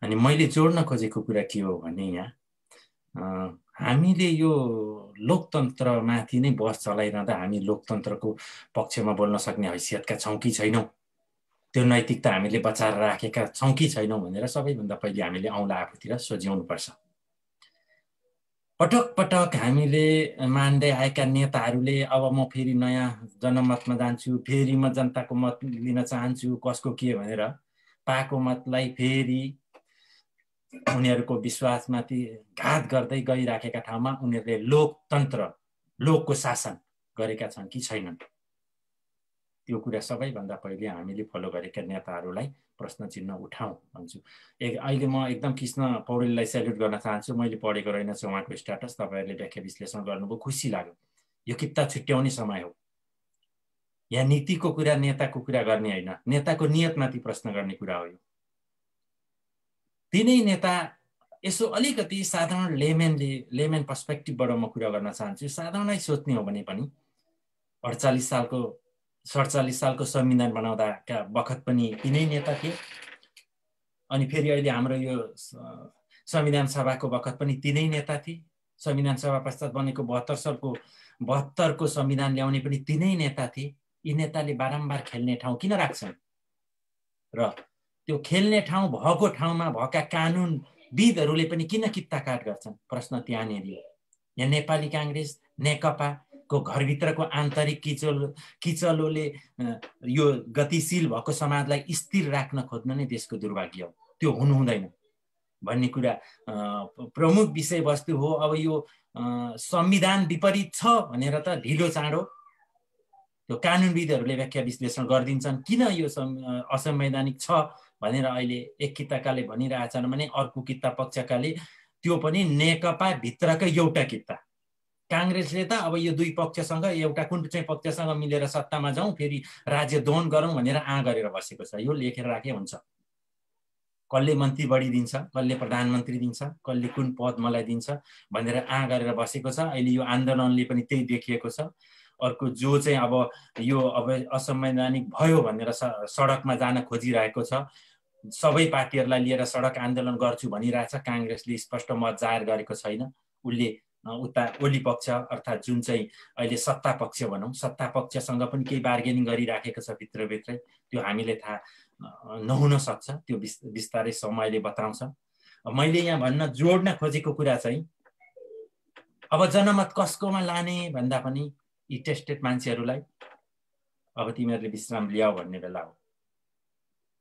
अनि मैले जोड्न खोजेको कुरा के हो भने यहाँ हामीले यो लोकतन्त्रमाथि नै बहस चलाइरहँदा हामी लोकतन्त्रको पक्षमा बोल्न सक्ने हैसियतका छौँ कि छैनौँ, त्यो नैतिकता हामीले बचाएर राखेका छौँ कि छैनौँ भनेर सबैभन्दा पहिले हामीले औँला आफूतिर सोझ्याउनुपर्छ। पटक पटक हामीले मान्दै आएका नेताहरूले अब म फेरि नयाँ जनमतमा जान्छु, फेरि म जनताको मत लिन चाहन्छु, कसको के भनेर पाएको मतलाई फेरि उनीहरूको विश्वासमाथि घात गर्दै गइराखेका ठाउँमा उनीहरूले लोकतन्त्र, लोकको शासन गरेका छन् कि छैनन्, त्यो कुरा सबैभन्दा पहिले हामीले फलो गरेका नेताहरूलाई प्रश्न चिन्ह उठाउँ भन्छु। अहिले म एकदम कृष्ण पौडेललाई सेल्युट गर्न चाहन्छु। मैले पढेको रहेनछु उहाँको स्ट्याटस, तपाईँहरूले व्याख्या विश्लेषण गर्नुभयो, खुसी लाग्यो। यो किता छुट्याउने समय हो। यहाँ नीतिको कुरा, नेताको कुरा गर्ने होइन, नेताको नियतमाथि प्रश्न गर्ने कुरा हो। यो तिनै नेता यसो अलिकति साधारण लेमेन पर्सपेक्टिभबाट म कुरा गर्न चाहन्छु। साधारणै सोच्ने हो भने पनि 47 सालको संविधान बनाउँदाका बखत पनि तिनै नेता थिए, अनि फेरि अहिले हाम्रो यो संविधान सभाको बखत पनि तिनै नेता थिए। संविधान सभा पश्चात बनेको 72 को संविधान ल्याउने पनि तिनै नेता थिए। यी नेताले बारम्बार खेल्ने ठाउँ किन राख्छन् र त्यो खेल्ने ठाउँ भएको ठाउँमा भएका कानुनविदहरूले पनि किन कित्ताकाट गर्छन्? प्रश्न त्यहाँनिर हो। यहाँ नेपाली काङ्ग्रेस नेकपाको घरभित्रको आन्तरिक किचलोले यो गतिशील भएको समाजलाई स्थिर राख्न खोज्नु नै देशको दुर्भाग्य हो। त्यो हुनु हुँदैन भन्ने कुरा प्रमुख विषयवस्तु हो। अब यो संविधान विपरीत छ भनेर त ढिलो चाँडो त्यो कानुनविदहरूले व्याख्या विश्लेषण गरिदिन्छन् किन यो असंवैधानिक छ भनेर अहिले एक किताकाले भनिरहेछन् भने अर्को किता पक्षकाले त्यो पनि नेकपा भित्रकै एउटा किता। काङ्ग्रेसले त अब यो दुई पक्षसँग एउटा कुन चाहिँ पक्षसँग मिलेर सत्तामा जाउँ, फेरि राज्य दोहन गरौँ भनेर गरेर बसेको छ। यो लेखेर राखे हुन्छ। कसले मन्त्री बढी दिन्छ, कसले प्रधानमन्त्री दिन्छ, कसले कुन पद मलाई दिन्छ भनेर गरेर बसेको छ। अहिले यो आन्दोलनले पनि त्यही देखिएको छ। अर्को जो चाहिँ अब यो असंवैधानिक भयो भनेर सडकमा जान खोजिरहेको छ, सबै पार्टीहरूलाई लिएर सडक आन्दोलन गर्छु भनिरहेछ। काङ्ग्रेसले स्पष्ट मत जाहेर गरेको छैन। उसले उता ओली पक्ष अर्थात् जुन चाहिँ अहिले सत्ता पक्ष भनौँ, सत्ता पक्षसँग पनि केही बार्गेनिङ गरिराखेको छ भित्रभित्रै। त्यो हामीले थाहा नहुन सक्छ, त्यो बिस्तारै समयले बताउँछ। मैले यहाँ भन्न जोड्न खोजेको कुरा चाहिँ अब जनमत कसकोमा लाने भन्दा पनि यी टेस्टेड मान्छेहरूलाई अब तिमीहरूले विश्राम ल्याऊ भन्ने बेला हो।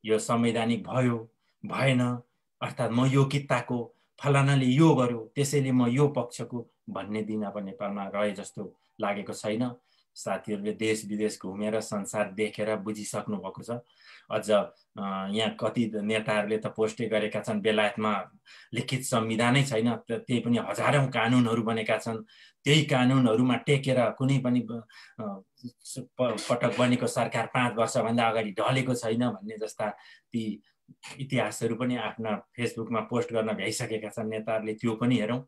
यो संवैधानिक भयो भएन, अर्थात् म यो किताको फलानाले यो गर्यो त्यसैले म यो पक्षको भन्ने दिन अब नेपालमा रहे जस्तो लागेको छैन। साथीहरूले देश विदेश घुमेर संसार देखेर बुझिसक्नु भएको छ। अझ यहाँ कति नेताहरूले त पोस्टै गरेका छन् बेलायतमा लिखित संविधानै छैन, त्यही पनि हजारौं कानुनहरू बनेका छन्। त्यही कानुनहरूमा टेकेर कुनै पनि पटक बनेको सरकार 5 वर्षभन्दा अगाडि ढलेको छैन भन्ने जस्ता ती इतिहासहरू पनि आफ्ना फेसबुकमा पोस्ट गर्न भ्याइसकेका छन् नेताहरूले। त्यो पनि हेरौँ।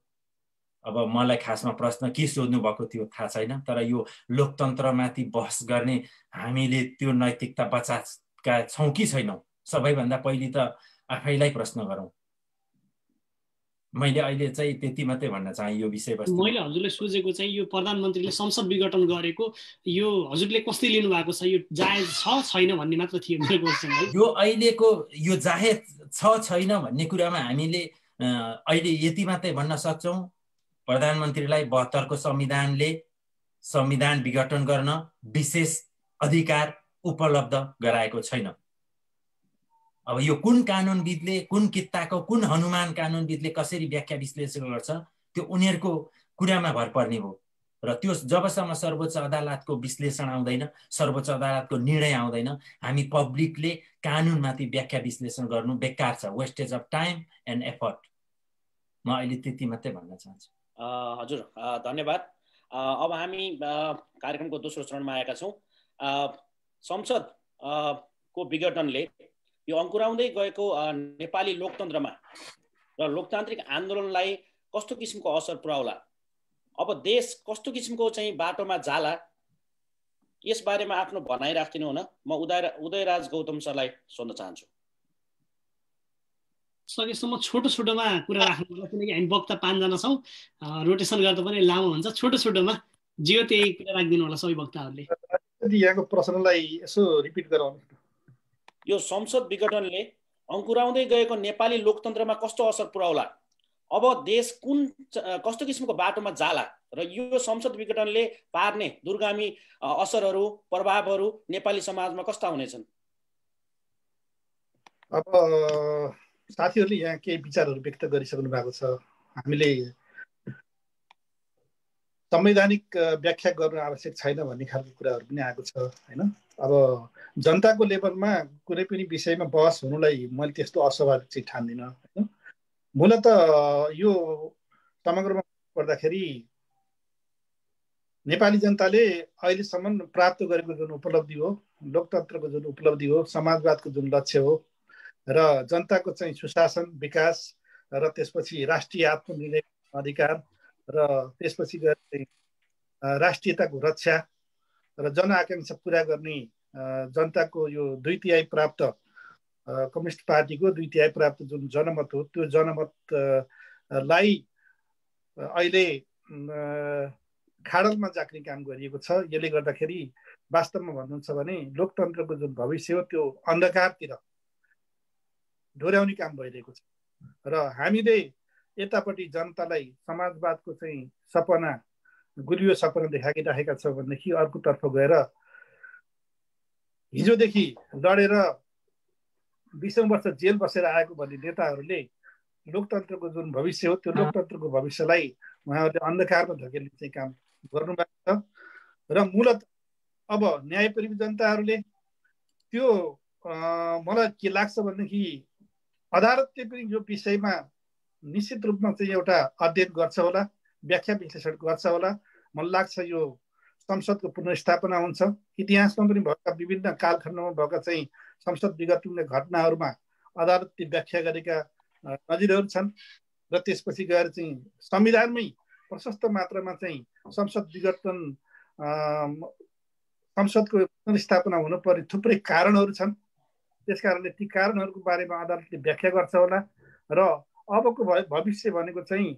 अब मलाई खासमा प्रश्न के सोध्नु भएको थियो थाहा छैन, तर यो लोकतन्त्रमाथि बहस गर्ने हामीले त्यो नैतिकता बचाएका छौँ कि छैनौँ, सबैभन्दा पहिले त आफैलाई प्रश्न गरौँ। मैले अहिले चाहिँ त्यति मात्रै भन्न चाहे यो विषयवस्तु। मैले हजुरले सोचेको चाहिँ यो प्रधानमन्त्रीले संसद विघटन गरेको यो हजुरले कसरी लिनु भएको छ, यो जायज छ छैन भन्ने मात्र थियो मेरो क्वेशन। यो अहिलेको यो जायज छ छैन भन्ने कुरामा हामीले अहिले यति मात्रै भन्न सक्छौँ, प्रधानमन्त्रीलाई 72 को संविधानले संविधान विघटन गर्न विशेष अधिकार उपलब्ध गराएको छैन। अब यो कुन कानुनविदले, कुन कित्ताको कुन हनुमान कानुनविदले कसरी व्याख्या विश्लेषण गर्छ त्यो उनीहरूको कुरामा भर पर्ने हो। र त्यो जबसम्म सर्वोच्च अदालतको विश्लेषण आउँदैन, सर्वोच्च अदालतको निर्णय आउँदैन, हामी पब्लिकले कानुनमाथि व्याख्या विश्लेषण गर्नु बेकार छ, wastage of time and effort. म अहिले त्यति मात्रै भन्न चाहन्छु। हजुर धन्यवाद। अब हामी कार्यक्रमको दोस्रो चरणमा आएका छौँ। संसद को विघटनले यो अङ्कुराउँदै गएको नेपाली लोकतन्त्रमा र लोकतान्त्रिक आन्दोलनलाई कस्तो किसिमको असर पुर्याउला, अब देश कस्तो किसिमको चाहिँ बाटोमा जाला, यस बारेमा आफ्नो भनाइ राखिदिनु हुन म उदयराज गौतम सरलाई सोध्न चाहन्छु। सकेसम्म छोटो छोटोमा कुरा राख्नु होला, किनकि हामी वक्ता 5 जना छौँ, रोटेसन गर्दा पनि लामो हुन्छ। छोटो छोटोमा जियो त्यही कुरा राखिदिनु होला सबै वक्ताहरूले। यहाँको प्रश्नलाई यसो रिपिट गराउनु। यो संसद विघटनले अङ्कुराउँदै गएको नेपाली लोकतन्त्रमा कस्तो असर पुर्याउला, अब देश कस्तो किसिमको बाटोमा जाला र यो संसद विघटनले पार्ने दूरगामी असरहरू, प्रभावहरू नेपाली समाजमा कस्ता हुनेछन्? अब साथीहरूले यहाँ केही विचारहरू व्यक्त गरिसक्नु भएको छ। हामीले संवैधानिक व्याख्या गर्नु आवश्यक छैन भन्ने खालको कुराहरू पनि आएको छ होइन। अब जनताको लेभलमा कुनै पनि विषयमा बहस हुनुलाई मैले त्यस्तो अस्वाभाविक चाहिँ ठान्दिनँ होइन। मूलत यो समग्रमा पर्दाखेरि नेपाली जनताले अहिलेसम्म प्राप्त गरेको जुन उपलब्धि हो, लोकतन्त्रको जुन उपलब्धि हो, समाजवादको जुन लक्ष्य हो र जनताको चाहिँ सुशासन, विकास र त्यसपछि राष्ट्रिय आत्मनिर्णय अधिकार र त्यसपछि गएर चाहिँ राष्ट्रियताको रक्षा र जनआकाङ्क्षा पुरा गर्ने जनताको यो 2/3 प्राप्त कम्युनिस्ट पार्टीको 2/3 प्राप्त जुन जनमत हो, त्यो जनमतलाई अहिले खाडलमा जाक्ने काम गरिएको छ। यसले गर्दाखेरि वास्तवमा भन्नुहुन्छ भने लोकतन्त्रको जुन भविष्य हो त्यो अन्धकारतिर डोर्याउने काम भइरहेको छ र हामीले यतापट्टि जनतालाई समाजवादको चाहिँ सपना, गुलियो सपना देखाइराखेका छौँ भनेदेखि अर्कोतर्फ गएर हिजोदेखि लडेर 20औं वर्ष जेल बसेर आएको भन्ने नेताहरूले लोकतन्त्रको जुन भविष्य हो त्यो लोकतन्त्रको भविष्यलाई उहाँहरूले अन्धकारमा धकेल्ने चाहिँ काम गर्नुभएको छ र मूलत अब न्यायप्रेमी जनताहरूले त्यो मलाई के लाग्छ भनेदेखि अदालतले पनि यो विषयमा निश्चित रूपमा चाहिँ एउटा अध्ययन गर्छ होला, व्याख्या विश्लेषण गर्छ होला। मलाई लाग्छ यो संसदको पुनर्स्थापना हुन्छ। इतिहासमा पनि भएका विभिन्न कालखण्डमा भएका चाहिँ संसद विघटनका घटनाहरूमा अदालतले व्याख्या गरेका नजिरहरू छन् र त्यसपछि गएर चाहिँ संविधानमै प्रशस्त मात्रामा चाहिँ संसद विघटन, संसदको पुनर्स्थापना हुनुपर्ने थुप्रै कारणहरू छन्। त्यस कारणले ती कारणहरूको बारेमा अदालतले व्याख्या गर्छ होला र अबको भविष्य भनेको चाहिँ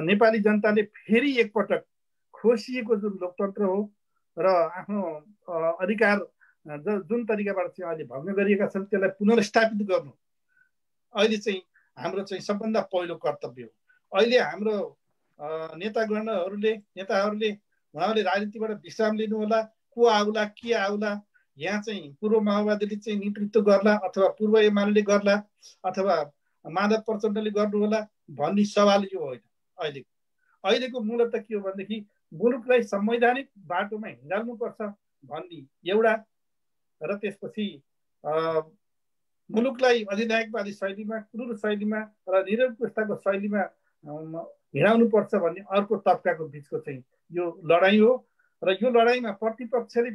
नेपाली जनताले फेरि एकपटक खोसिएको जुन लोकतन्त्र हो र आफ्नो अधिकार जुन तरिकाबाट चाहिँ अहिले भङ्ग गरिएका छन् त्यसलाई पुनर्स्थापित गर्नु अहिले चाहिँ हाम्रो चाहिँ सबभन्दा पहिलो कर्तव्य हो। अहिले हाम्रो नेताहरूले उहाँहरूले राजनीतिबाट विश्राम लिनु होला। को आउला, के आउला, यहाँ चाहिँ पूर्व माओवादीले चाहिँ नेतृत्व गर्ला अथवा पूर्व एमाले गर्ला अथवा माधव प्रचण्डले गर्नु होला भन्ने सवाल यो होइन। अहिलेको मूलत के हो भनेदेखि मुलुकलाई संवैधानिक बाटोमा हिँडाल्नुपर्छ भन्ने एउटा र त्यसपछि मुलुकलाई अधिनायकवादी शैलीमा, क्रूर शैलीमा र निरङ्कुशताको शैलीमा हिँडाउनुपर्छ भन्ने अर्को तबकाको बिचको चाहिँ यो लडाइँ हो र यो लडाइँमा प्रतिपक्षले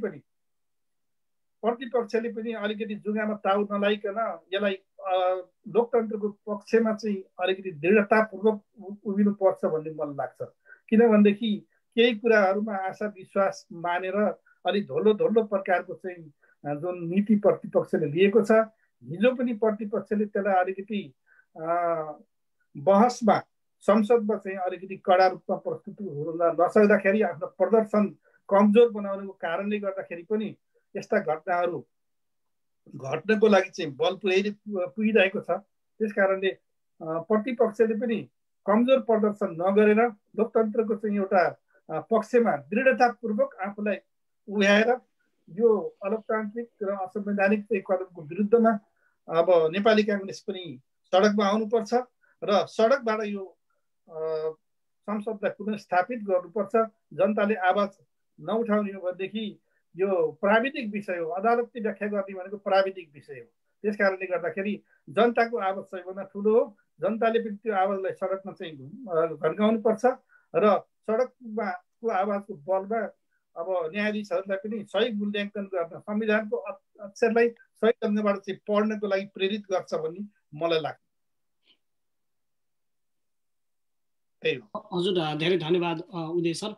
पनि अलिकति जुगामा ताउ नलाइकन यसलाई लोकतन्त्रको पक्षमा चाहिँ अलिकति दृढतापूर्वक उभिनुपर्छ भन्ने मलाई लाग्छ। किनभनेदेखि केही कुराहरूमा आशा विश्वास मानेर अलिक धोलो प्रकारको चाहिँ जुन नीति प्रतिपक्षले लिएको छ, हिजो पनि प्रतिपक्षले त्यसलाई अलिकति बहसमा संसदमा चाहिँ अलिकति कडा रूपमा प्रस्तुत हुन नसक्दाखेरि आफ्नो प्रदर्शन कमजोर बनाउनुको कारणले गर्दाखेरि पनि यस्ता घटनाहरू घट्नको लागि चाहिँ बल पुगिरहेको छ। त्यस कारणले प्रतिपक्षले पनि कमजोर प्रदर्शन नगरेर लोकतन्त्रको चाहिँ एउटा पक्षमा दृढतापूर्वक आफूलाई उभ्याएर यो अलोकतान्त्रिक र असंवैधानिक चाहिँ कदमको विरुद्धमा अब नेपाली काङ्ग्रेस पनि सडकमा आउनुपर्छ र सडकबाट यो संसदलाई पुनर्स्थापित गर्नुपर्छ। जनताले आवाज नउठाउने हो भनेदेखि यो प्राविधिक विषय हो, अदालतले व्याख्या गर्ने भनेको प्राविधिक विषय हो। त्यस कारणले गर्दाखेरि जनताको आवाज सबैभन्दा ठुलो हो। जनताले पनि त्यो आवाजलाई सडकमा चाहिँ घन्काउनुपर्छ र सडकमा को आवाजको बलमा अब न्यायाधीशहरूलाई पनि सही मूल्याङ्कन गर्न, संविधानको अक्षरलाई सही ढङ्गबाट चाहिँ पढ्नको लागि प्रेरित गर्छ भन्ने मलाई लाग्छ। हजुर, धेरै धन्यवाद उदय सर।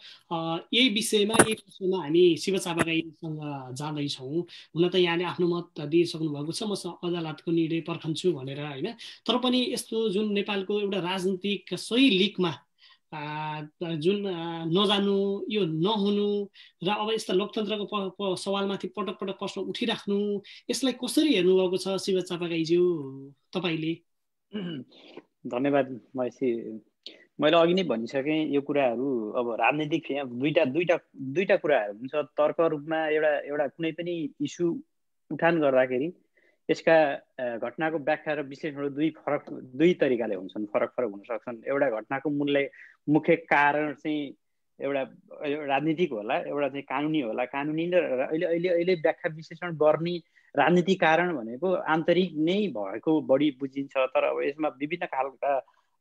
यही विषयमा हामी शिव चापागाईसँग जाँदैछौँ। हुन त यहाँले आफ्नो मत दिइसक्नु भएको छ, म अदालतको निर्णय पर्खन्छु भनेर, होइन? तर पनि यस्तो जुन नेपालको एउटा राजनीतिक सही लिकमा जुन नजानु, यो नहुनु र अब यस्ता लोकतन्त्रको सवालमाथि पटक पटक प्रश्न उठिराख्नु, यसलाई कसरी हेर्नुभएको छ शिव चापागाईज्यू तपाईँले? धन्यवाद महेशजी। मैले अघि नै भनिसकेँ, यो कुराहरू अब राजनीतिक दुईटा कुराहरू हुन्छ। तर्क रूपमा एउटा कुनै पनि इस्यु उठान गर्दाखेरि यसका घटनाको व्याख्या र विश्लेषण दुई तरिकाले हुन्छन्, फरक हुन सक्छन्। एउटा घटनाको मुख्य कारण चाहिँ एउटा राजनीतिक होला, एउटा चाहिँ कानुनी होला। कानुनी र अहिले व्याख्या विश्लेषण गर्ने राजनीतिक कारण भनेको आन्तरिक नै भएको बढी बुझिन्छ। तर अब यसमा विभिन्न खालका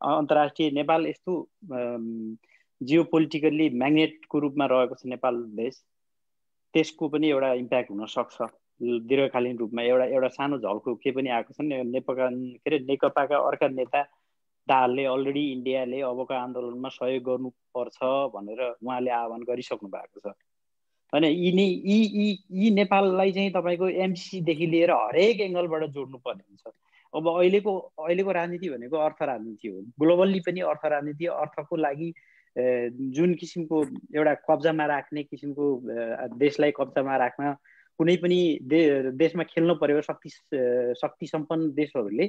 अन्तर्राष्ट्रिय, नेपाल यस्तो जियोपोलिटिकल्ली म्याग्नेटको रूपमा रहेको छ नेपाल देश, त्यसको पनि एउटा इम्प्याक्ट हुनसक्छ दीर्घकालीन रूपमा। एउटा सानो झल्को के पनि आएको छ, नेकपाका अर्का नेता दाहालले अलरेडी इन्डियाले अबको आन्दोलनमा सहयोग गर्नुपर्छ भनेर उहाँले आह्वान गरिसक्नु भएको छ। होइन, यी नेपाललाई चाहिँ तपाईँको एमसिसीदेखि लिएर हरेक एङ्गलबाट जोड्नुपर्ने हुन्छ। अब अहिलेको राजनीति भनेको अर्थ राजनीति हो, ग्लोबल्ली पनि अर्थ राजनीति। अर्थको लागि जुन किसिमको एउटा कब्जामा राख्ने किसिमको देशलाई कब्जामा राख्न कुनै पनि देशमा खेल्नु परेको शक्ति सम्पन्न देशहरूले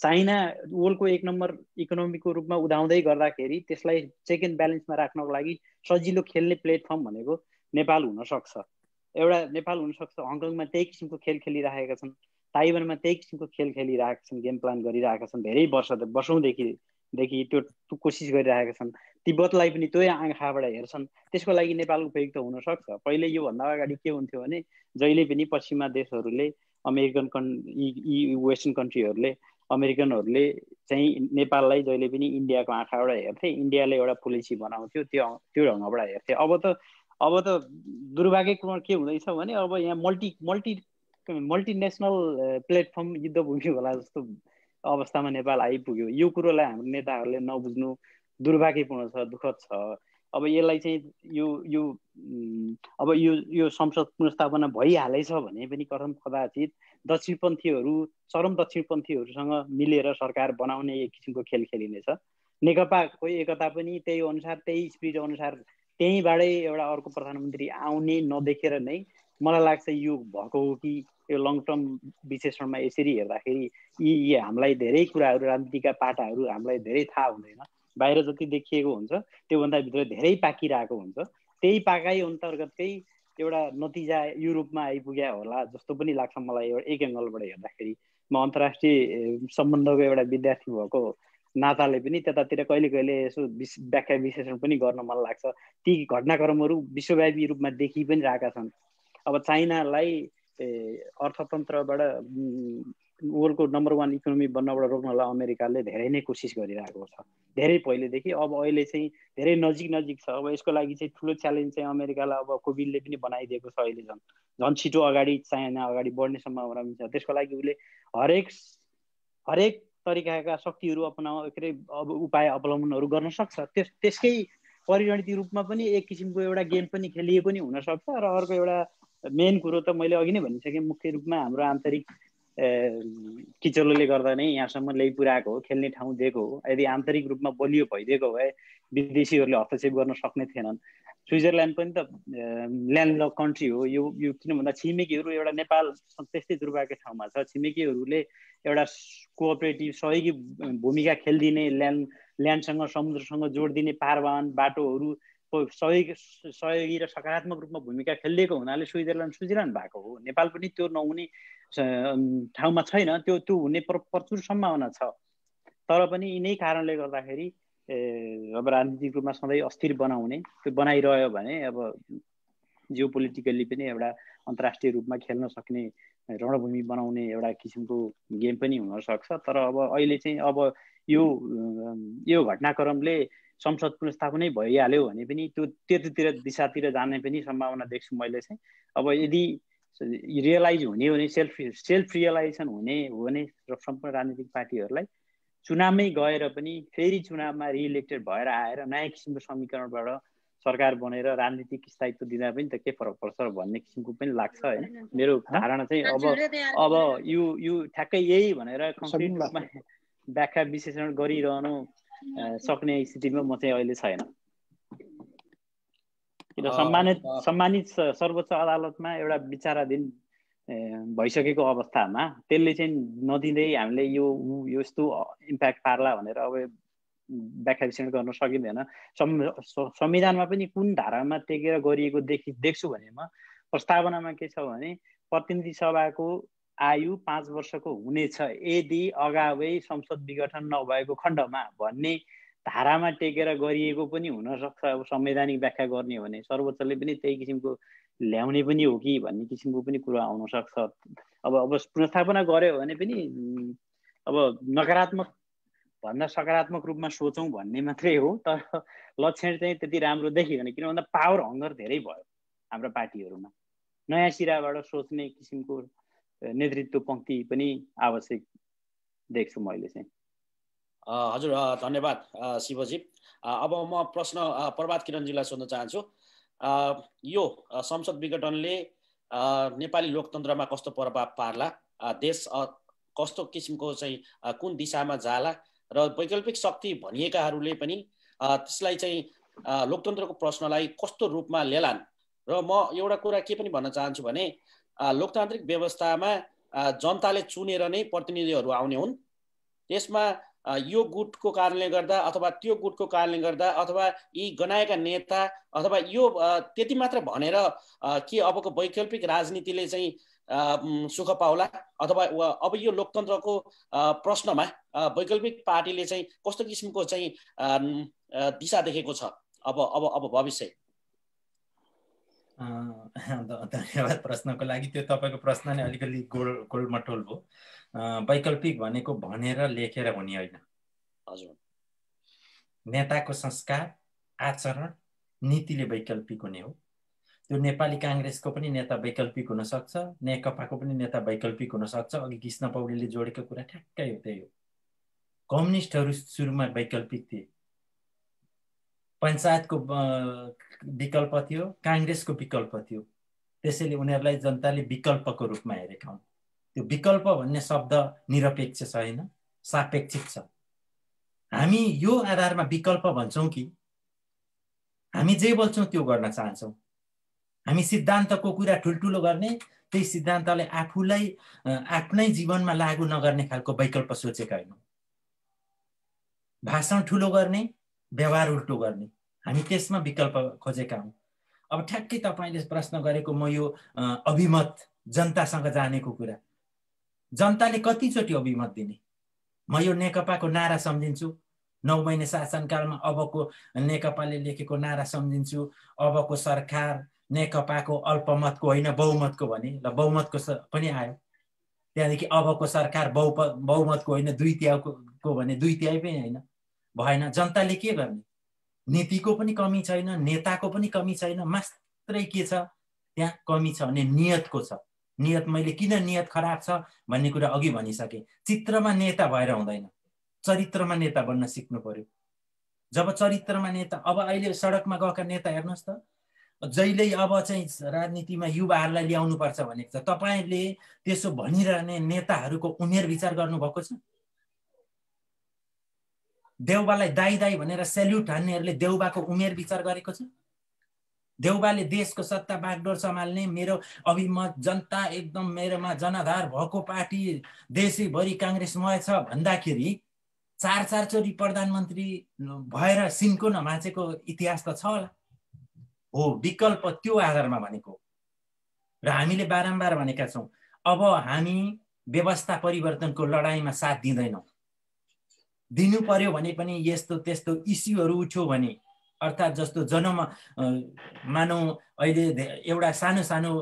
चाइना वर्ल्डको 1 नम्बर इकोनोमीको रूपमा उदाउँदै गर्दाखेरि त्यसलाई चेक एन्ड ब्यालेन्समा राख्नको लागि सजिलो खेल्ने प्लेटफर्म भनेको नेपाल हुनसक्छ। नेपाल हुनसक्छ। हङकङमा त्यही किसिमको खेल खेलिरहेका छन्, ताइवानमा त्यही किसिमको खेल खेलिरहेका छन्, गेम प्लान गरिरहेका छन्, धेरै वर्षौँदेखि त्यो कोसिस गरिरहेका छन्। तिब्बतलाई पनि त्यही आँखाबाट हेर्छन्। त्यसको लागि नेपाल उपयुक्त हुनसक्छ। पहिले योभन्दा अगाडि के हुन्थ्यो भने जहिले पनि पश्चिमा देशहरूले, वेस्टर्न कन्ट्रीहरूले, अमेरिकनहरूले चाहिँ नेपाललाई जहिले पनि इन्डियाको आँखाबाट हेर्थे। इन्डियाले एउटा पोलिसी बनाउँथ्यो, त्यो ढङ्गबाट हेर्थे। अब त दुर्भाग्यपूर्ण के हुँदैछ भने अब यहाँ मल्टिनेसनल प्लेटफर्म युद्धभूमि होला जस्तो अवस्थामा नेपाल आइपुग्यो। यो कुरोलाई हाम्रो नेताहरूले नबुझ्नु दुर्भाग्यपूर्ण छ, दुःखद छ। अब यसलाई चाहिँ यो संसद पुनर्स्थापना भइहालेछ भने पनि कदाचित चरम दक्षिणपन्थीहरूसँग मिलेर सरकार बनाउने एक किसिमको खेल खेलिनेछ। नेकपाको एकता पनि त्यही अनुसार, त्यही स्पिरिट अनुसार त्यहीँबाटै एउटा अर्को प्रधानमन्त्री आउने नदेखेर नै मलाई लाग्छ यो भएको हो कि यो लङ टर्म विश्लेषणमा यसरी हेर्दाखेरि यी हामीलाई धेरै कुराहरू, राजनीतिका पाटाहरू हामीलाई धेरै थाहा हुँदैन। बाहिर जति देखिएको हुन्छ त्योभन्दा भित्र धेरै पाकिरहेको हुन्छ। त्यही पाकाइ अन्तर्गतकै एउटा नतिजा युरोपमा आइपुग्या होला जस्तो पनि लाग्छ मलाई। एक एङ्गलबाट हेर्दाखेरि म अन्तर्राष्ट्रिय सम्बन्धको एउटा विद्यार्थी भएको नाताले पनि त्यतातिर कहिले कहिले यसो व्याख्या विश्लेषण पनि गर्न मन लाग्छ। ती घटनाक्रमहरू विश्वव्यापी रूपमा देखि पनि रहेका छन्। अब चाइनालाई अर्थतन्त्रबाट वर्ल्डको नम्बर 1 इकोनोमी बन्नबाट रोक्नलाई अमेरिकाले धेरै नै कोसिस गरिरहेको छ, धेरै पहिलेदेखि। अब अहिले चाहिँ धेरै नजिक छ। अब यसको लागि चाहिँ ठुलो च्यालेन्ज चाहिँ अमेरिकालाई अब कोभिडले पनि बनाइदिएको छ। अहिले झन् छिटो अगाडि चाइना अगाडि बढ्ने सम्भावना पनि छ। त्यसको लागि उसले हरेक तरिकाका शक्तिहरू अब उपाय अवलम्बनहरू गर्न सक्छ। त्यसकै परिणति रूपमा पनि एक किसिमको एउटा गेम पनि खेलिएको नि हुनसक्छ। र अर्को एउटा मेन कुरो त मैले अघि नै भनिसकेँ, मुख्य रूपमा हाम्रो आन्तरिक किचलोले गर्दा नै यहाँसम्म ल्याइपुर्याएको हो, खेल्ने ठाउँ दिएको हो। यदि आन्तरिक रूपमा बलियो भइदिएको भए विदेशीहरूले हस्तक्षेप गर्न सक्ने थिएनन्। स्विजरल्यान्ड पनि त ल्यान्डलक कन्ट्री हो। यो किन भन्दा छिमेकीहरू एउटा नेपाल त्यस्तै दुर्भाग्य ठाउँमा छ। छिमेकीहरूले एउटा कोअपरेटिभ सहयोगी भूमिका खेलिदिने, ल्यान्डसँग समुद्रसँग जोडिदिने पारवाहन बाटोहरू सहयोगी र सकारात्मक रूपमा भूमिका खेलिदिएको हुनाले स्विजरल्यान्ड भएको हो। नेपाल पनि त्यो नहुने ठाउँमा छैन, त्यो हुने प्रचुर सम्भावना छ। तर पनि यिनै कारणले गर्दाखेरि अब राजनीतिक रूपमा सधैँ अस्थिर बनाउने, त्यो बनाइरह्यो भने अब जियो पोलिटिकल्ली पनि एउटा अन्तर्राष्ट्रिय रूपमा खेल्न सक्ने रणभूमि बनाउने एउटा किसिमको गेम पनि हुनसक्छ। तर अब अहिले चाहिँ अब यो घटनाक्रमले संसद पुनर्स्थापनै भइहाल्यो भने पनि त्यो त्यतातिर दिशातिर जाने पनि सम्भावना देख्छु मैले चाहिँ। अब यदि रियलाइज हुने हो भने सेल्फ रियलाइजेसन हुने हो भने सम्पूर्ण राजनीतिक पार्टीहरूलाई चुनावमै गएर पनि फेरि चुनावमा रिइलेक्टेड भएर आएर नयाँ किसिमको समीकरणबाट सरकार बनेर राजनीतिक स्थायित्व दिँदा पनि त के फरक पर्छ भन्ने किसिमको पनि लाग्छ होइन। मेरो धारणा चाहिँ अब यो ठ्याक्कै यही भनेर कम्प्लिट रूपमा व्याख्या विश्लेषण गरिरहनु सक्ने स्थितिमा म चाहिँ अहिले छैन। किन सम्मानित सर्वोच्च अदालतमा एउटा विचाराधीन भइसकेको अवस्थामा त्यसले चाहिँ नदिँदै हामीले यो यस्तो इम्प्याक्ट पार्ला भनेर अब व्याख्या विश्लेषण गर्न सकिँदैन। संविधानमा पनि कुन धारामा टेकेर गरिएको देख्छु भने म प्रस्तावनामा के छ भने प्रतिनिधि सभाको आयु 5 वर्षको हुनेछ यदि अगावै संसद विघटन नभएको खण्डमा भन्ने धारामा टेकेर गरिएको पनि हुनसक्छ। अब संवैधानिक व्याख्या गर्ने हो भने सर्वोच्चले पनि त्यही किसिमको ल्याउने पनि हो कि भन्ने किसिमको पनि कुरा आउन सक्छ। अब पुनर्स्थापना गर्यो भने पनि अब नकारात्मक भन्दा सकारात्मक रूपमा सोचौँ भन्ने मात्रै हो। तर लक्षण चाहिँ त्यति राम्रो देखिँदैन, किन भन्दा पावर हङ्गर धेरै भयो हाम्रो पार्टीहरूमा। नयाँ सिराबाट सोच्ने किसिमको नेतृत्व पङ्क्ति पनि आवश्यक देख्छु मैले चाहिँ। हजुर धन्यवाद शिवजी। अब म प्रश्न प्रभात किरणजीलाई सोध्न चाहन्छु। यो संसद विघटनले नेपाली लोकतन्त्रमा कस्तो प्रभाव पार्ला, देश कस्तो किसिमको चाहिँ कुन दिशामा जाला र वैकल्पिक शक्ति भनिएकाहरूले पनि त्यसलाई चाहिँ लोकतन्त्रको प्रश्नलाई कस्तो रूपमा लेलान्। र म एउटा कुरा के पनि भन्न चाहन्छु भने लोकतान्त्रिक व्यवस्थामा जनताले चुनेर नै प्रतिनिधिहरू आउने हुन्। त्यसमा यो गुटको कारणले गर्दा अथवा त्यो गुटको कारणले गर्दा अथवा यी गनाएका नेता अथवा यो त्यति मात्र भनेर के अबको वैकल्पिक राजनीतिले चाहिँ सुख पाउला अथवा अब यो लोकतन्त्रको प्रश्नमा वैकल्पिक पार्टीले चाहिँ कस्तो किसिमको चाहिँ दिशा देखेको छ अब भविष्य? धन्यवाद प्रश्नको लागि। त्यो तपाईँको प्रश्न नै अलिकति गोलमटोल भयो। वैकल्पिक भनेको भनेर लेखेर हुने होइन। हजुर, नेताको संस्कार आचरण नीतिले वैकल्पिक हुने हो। त्यो नेपाली काङ्ग्रेसको पनि नेता वैकल्पिक हुन सक्छ, नेकपाको पनि नेता वैकल्पिक हुन सक्छ। अघि कृष्ण पौडेलले जोडेको कुरा ठ्याक्कै हो, त्यही हो। कम्युनिस्टहरू सुरुमा वैकल्पिक थिए, पञ्चायतको विकल्प थियो, काङ्ग्रेसको विकल्प थियो। त्यसैले उनीहरूलाई जनताले विकल्पको रूपमा हेरेका हुन्। त्यो विकल्प भन्ने शब्द निरपेक्ष छैन, सापेक्षिक छ। हामी यो आधारमा विकल्प भन्छौँ कि हामी जे बोल्छौँ त्यो गर्न चाहन्छौँ। हामी सिद्धान्तको कुरा ठुल्ठुलो गर्ने, त्यही सिद्धान्तले आफूलाई आफ्नै जीवनमा लागू नगर्ने खालको वैकल्प सोचेका होइनौँ। भाषण ठुलो गर्ने, व्यवहार उल्टो गर्ने, हामी त्यसमा विकल्प खोजेका हौँ। अब ठ्याक्कै तपाईँले प्रश्न गरेको म यो अभिमत जनतासँग जानेको कुरा, जनताले कतिचोटि अभिमत दिने? म यो नेकपाको नारा सम्झिन्छु, 9 महिने शासनकालमा अबको नेकपाले लेखेको नारा सम्झिन्छु। अबको सरकार नेकपाको अल्पमतको होइन बहुमतको भने, ल बहुमतको पनि आयो। त्यहाँदेखि अबको सरकार बहुमतको होइन 2 तिहाईको भने 2 तिहाई पनि होइन, भएन। जनताले के गर्ने? नीतिको पनि कमी छैन, नेताको पनि कमी छैन, मात्रै के छ त्यहाँ कमी छ भने नियतको छ। नियत, मैले किन नियत खराब छ भन्ने कुरा अघि भनिसकेँ। चित्रमा नेता भएर हुँदैन, चरित्रमा नेता बन्न सिक्नु पर्यो। जब चरित्रमा नेता, अब अहिले सडकमा गएका नेता हेर्नुहोस् त, जहिले अब चाहिँ राजनीतिमा युवाहरूलाई ल्याउनु पर्छ भनेको छ। तपाईँले त्यसो भनिरहने नेताहरूको उमेर विचार गर्नुभएको छ? देउबालाई दाई दाई भनेर सेल्युट हान्नेहरूले देउबाको उमेर विचार गरेको छ? देउबाले देशको सत्ता बागडोर सम्हाल्ने, मेरो अभिमत जनता एकदम मेरोमा जनाधार भएको पार्टी देशैभरि काङ्ग्रेसमय छ भन्दाखेरि 4 चोटि प्रधानमन्त्री भएर सिन्को नभाँचेको इतिहास त छ होला। हो, विकल्प त्यो आधारमा भनेको। र हामीले बारम्बार भनेका छौँ, अब हामी व्यवस्था परिवर्तनको लडाईँमा साथ दिँदैनौँ। दिनु पर्यो भने पनि यस्तो त्यस्तो इस्युहरू उठ्यो भने, अर्थात् जस्तो मानौ अहिले एउटा सानो सानो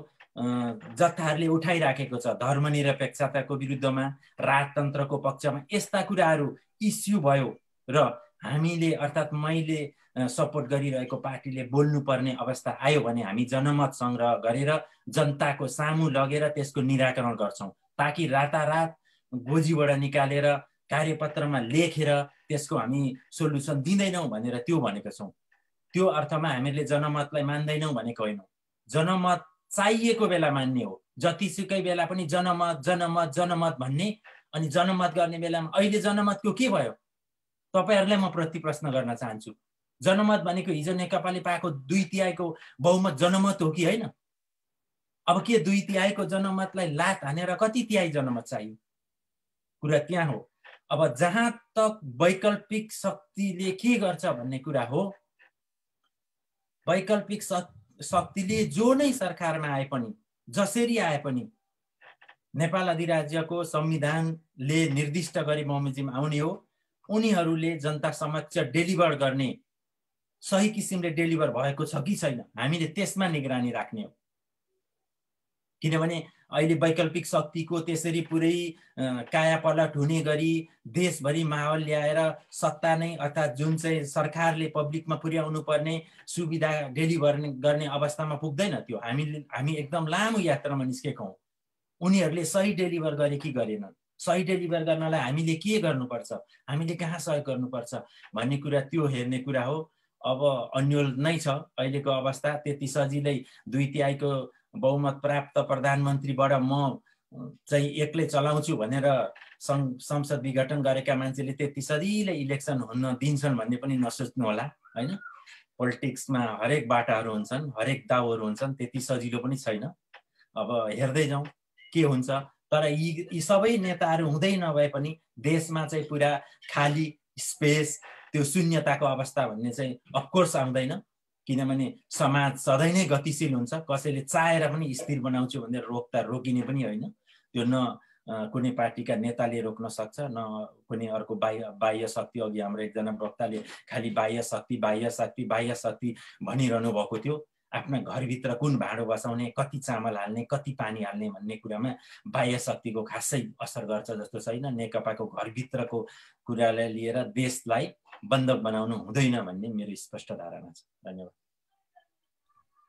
जत्थाहरूले उठाइराखेको छ धर्मनिरपेक्षताको विरुद्धमा, राजतन्त्रको पक्षमा, यस्ता कुराहरू इस्यु भयो र हामीले अर्थात् मैले सपोर्ट गरिरहेको पार्टीले बोल्नुपर्ने अवस्था आयो भने हामी जनमत सङ्ग्रह गरेर जनताको सामु लगेर त्यसको निराकरण गर्छौँ, ताकि रातारात गोजीबाट निकालेर कार्यपत्रमा लेखेर त्यसको हामी सोल्युसन दिँदैनौँ भनेर त्यो भनेको छौँ। त्यो अर्थमा हामीले जनमतलाई मान्दैनौँ भनेको होइनौँ। जनमत चाहिएको बेला मान्ने हो, जतिसुकै बेला पनि जनमत जनमत जनमत भन्ने, अनि जनमत गर्ने बेलामा अहिले जनमतको के भयो तपाईहरुलाई म प्रति प्रश्न गर्न चाहन्छु। जनमत भनेको हिजो नेकपाले पाएको 2/3 बहुमत जनमत हो कि होइन? अब के 2/3 जनमतलाई लात हानेर कति तिहाई जनमत चाहियो? कुरा त्यहाँ हो। अब जहाँ तक वैकल्पिक शक्तिले के गर्छ भन्ने कुरा हो, वैकल्पिक शक्तिले जो नै सरकारमा आए पनि, जसरी आए पनि, नेपाल अधिराज्यको संविधानले निर्दिष्ट गरी बमोजिम आउने हो, उनीहरूले जनता समक्ष डेलिभर गर्ने सही किसिमले डेलिभर भएको छ कि छैन, हामीले त्यसमा निगरानी राख्ने हो। किनभने अहिले वैकल्पिक शक्तिको त्यसरी पुरै कायापलट हुने गरी देशभरि माहौल ल्याएर सत्ता नै अर्थात् जुन चाहिँ सरकारले पब्लिकमा पुर्याउनु पर्ने सुविधा डेलिभर गर्ने अवस्थामा पुग्दैन। त्यो हामी एकदम लामो यात्रामा निस्केका हौं। उनीहरूले सही डेलिभर गरे कि गरेनन्, सही डेलिभर गर्नलाई हामीले के गर्नुपर्छ, हामीले कहाँ सहयोग गर्नुपर्छ भन्ने कुरा त्यो हेर्ने कुरा हो। अब अन्यल नै छ अहिलेको अवस्था। त्यति सजिलै 2/3 बहुमत प्राप्त प्रधानमन्त्रीबाट म चाहिँ एक्लै चलाउँछु भनेर संसद विघटन गरेका मान्छेले त्यति सजिलै इलेक्सन हुन दिन्छन् भन्ने पनि नसोच्नु होला हैन। पोलिटिक्समा हरेक बाटाहरू हुन्छन्, हरेक दाउहरू हुन्छन्, त्यति सजिलो पनि छैन। अब हेर्दै जाउँ के हुन्छ। तर यी सबै नेताहरू हुँदै नभए पनि देशमा चाहिँ पुरा खाली स्पेस, त्यो शून्यताको अवस्था भन्ने चाहिँ अफकोर्स आउँदैन। किनभने समाज सधैँ नै गतिशील हुन्छ। कसैले चाहेर पनि स्थिर बनाउँछु भनेर रोकिने पनि होइन। त्यो न कुनै पार्टीका नेताले रोक्न सक्छ, न कुनै अर्को बाह्य शक्ति। अघि हाम्रो एकजना वक्ताले खालि बाह्य शक्ति भनिरहनु भएको थियो। आफ्ना घरभित्र कुन भाँडो बसाउने, कति चामल हाल्ने, कति पानी हाल्ने भन्ने कुरामा बाह्य शक्तिको खासै असर गर्छ जस्तो छैन। नेकपाको घरभित्रको कुरालाई लिएर देशलाई बन्धक बनाउनु हुँदैन भन्ने मेरो स्पष्ट धारणा छ। धन्यवाद।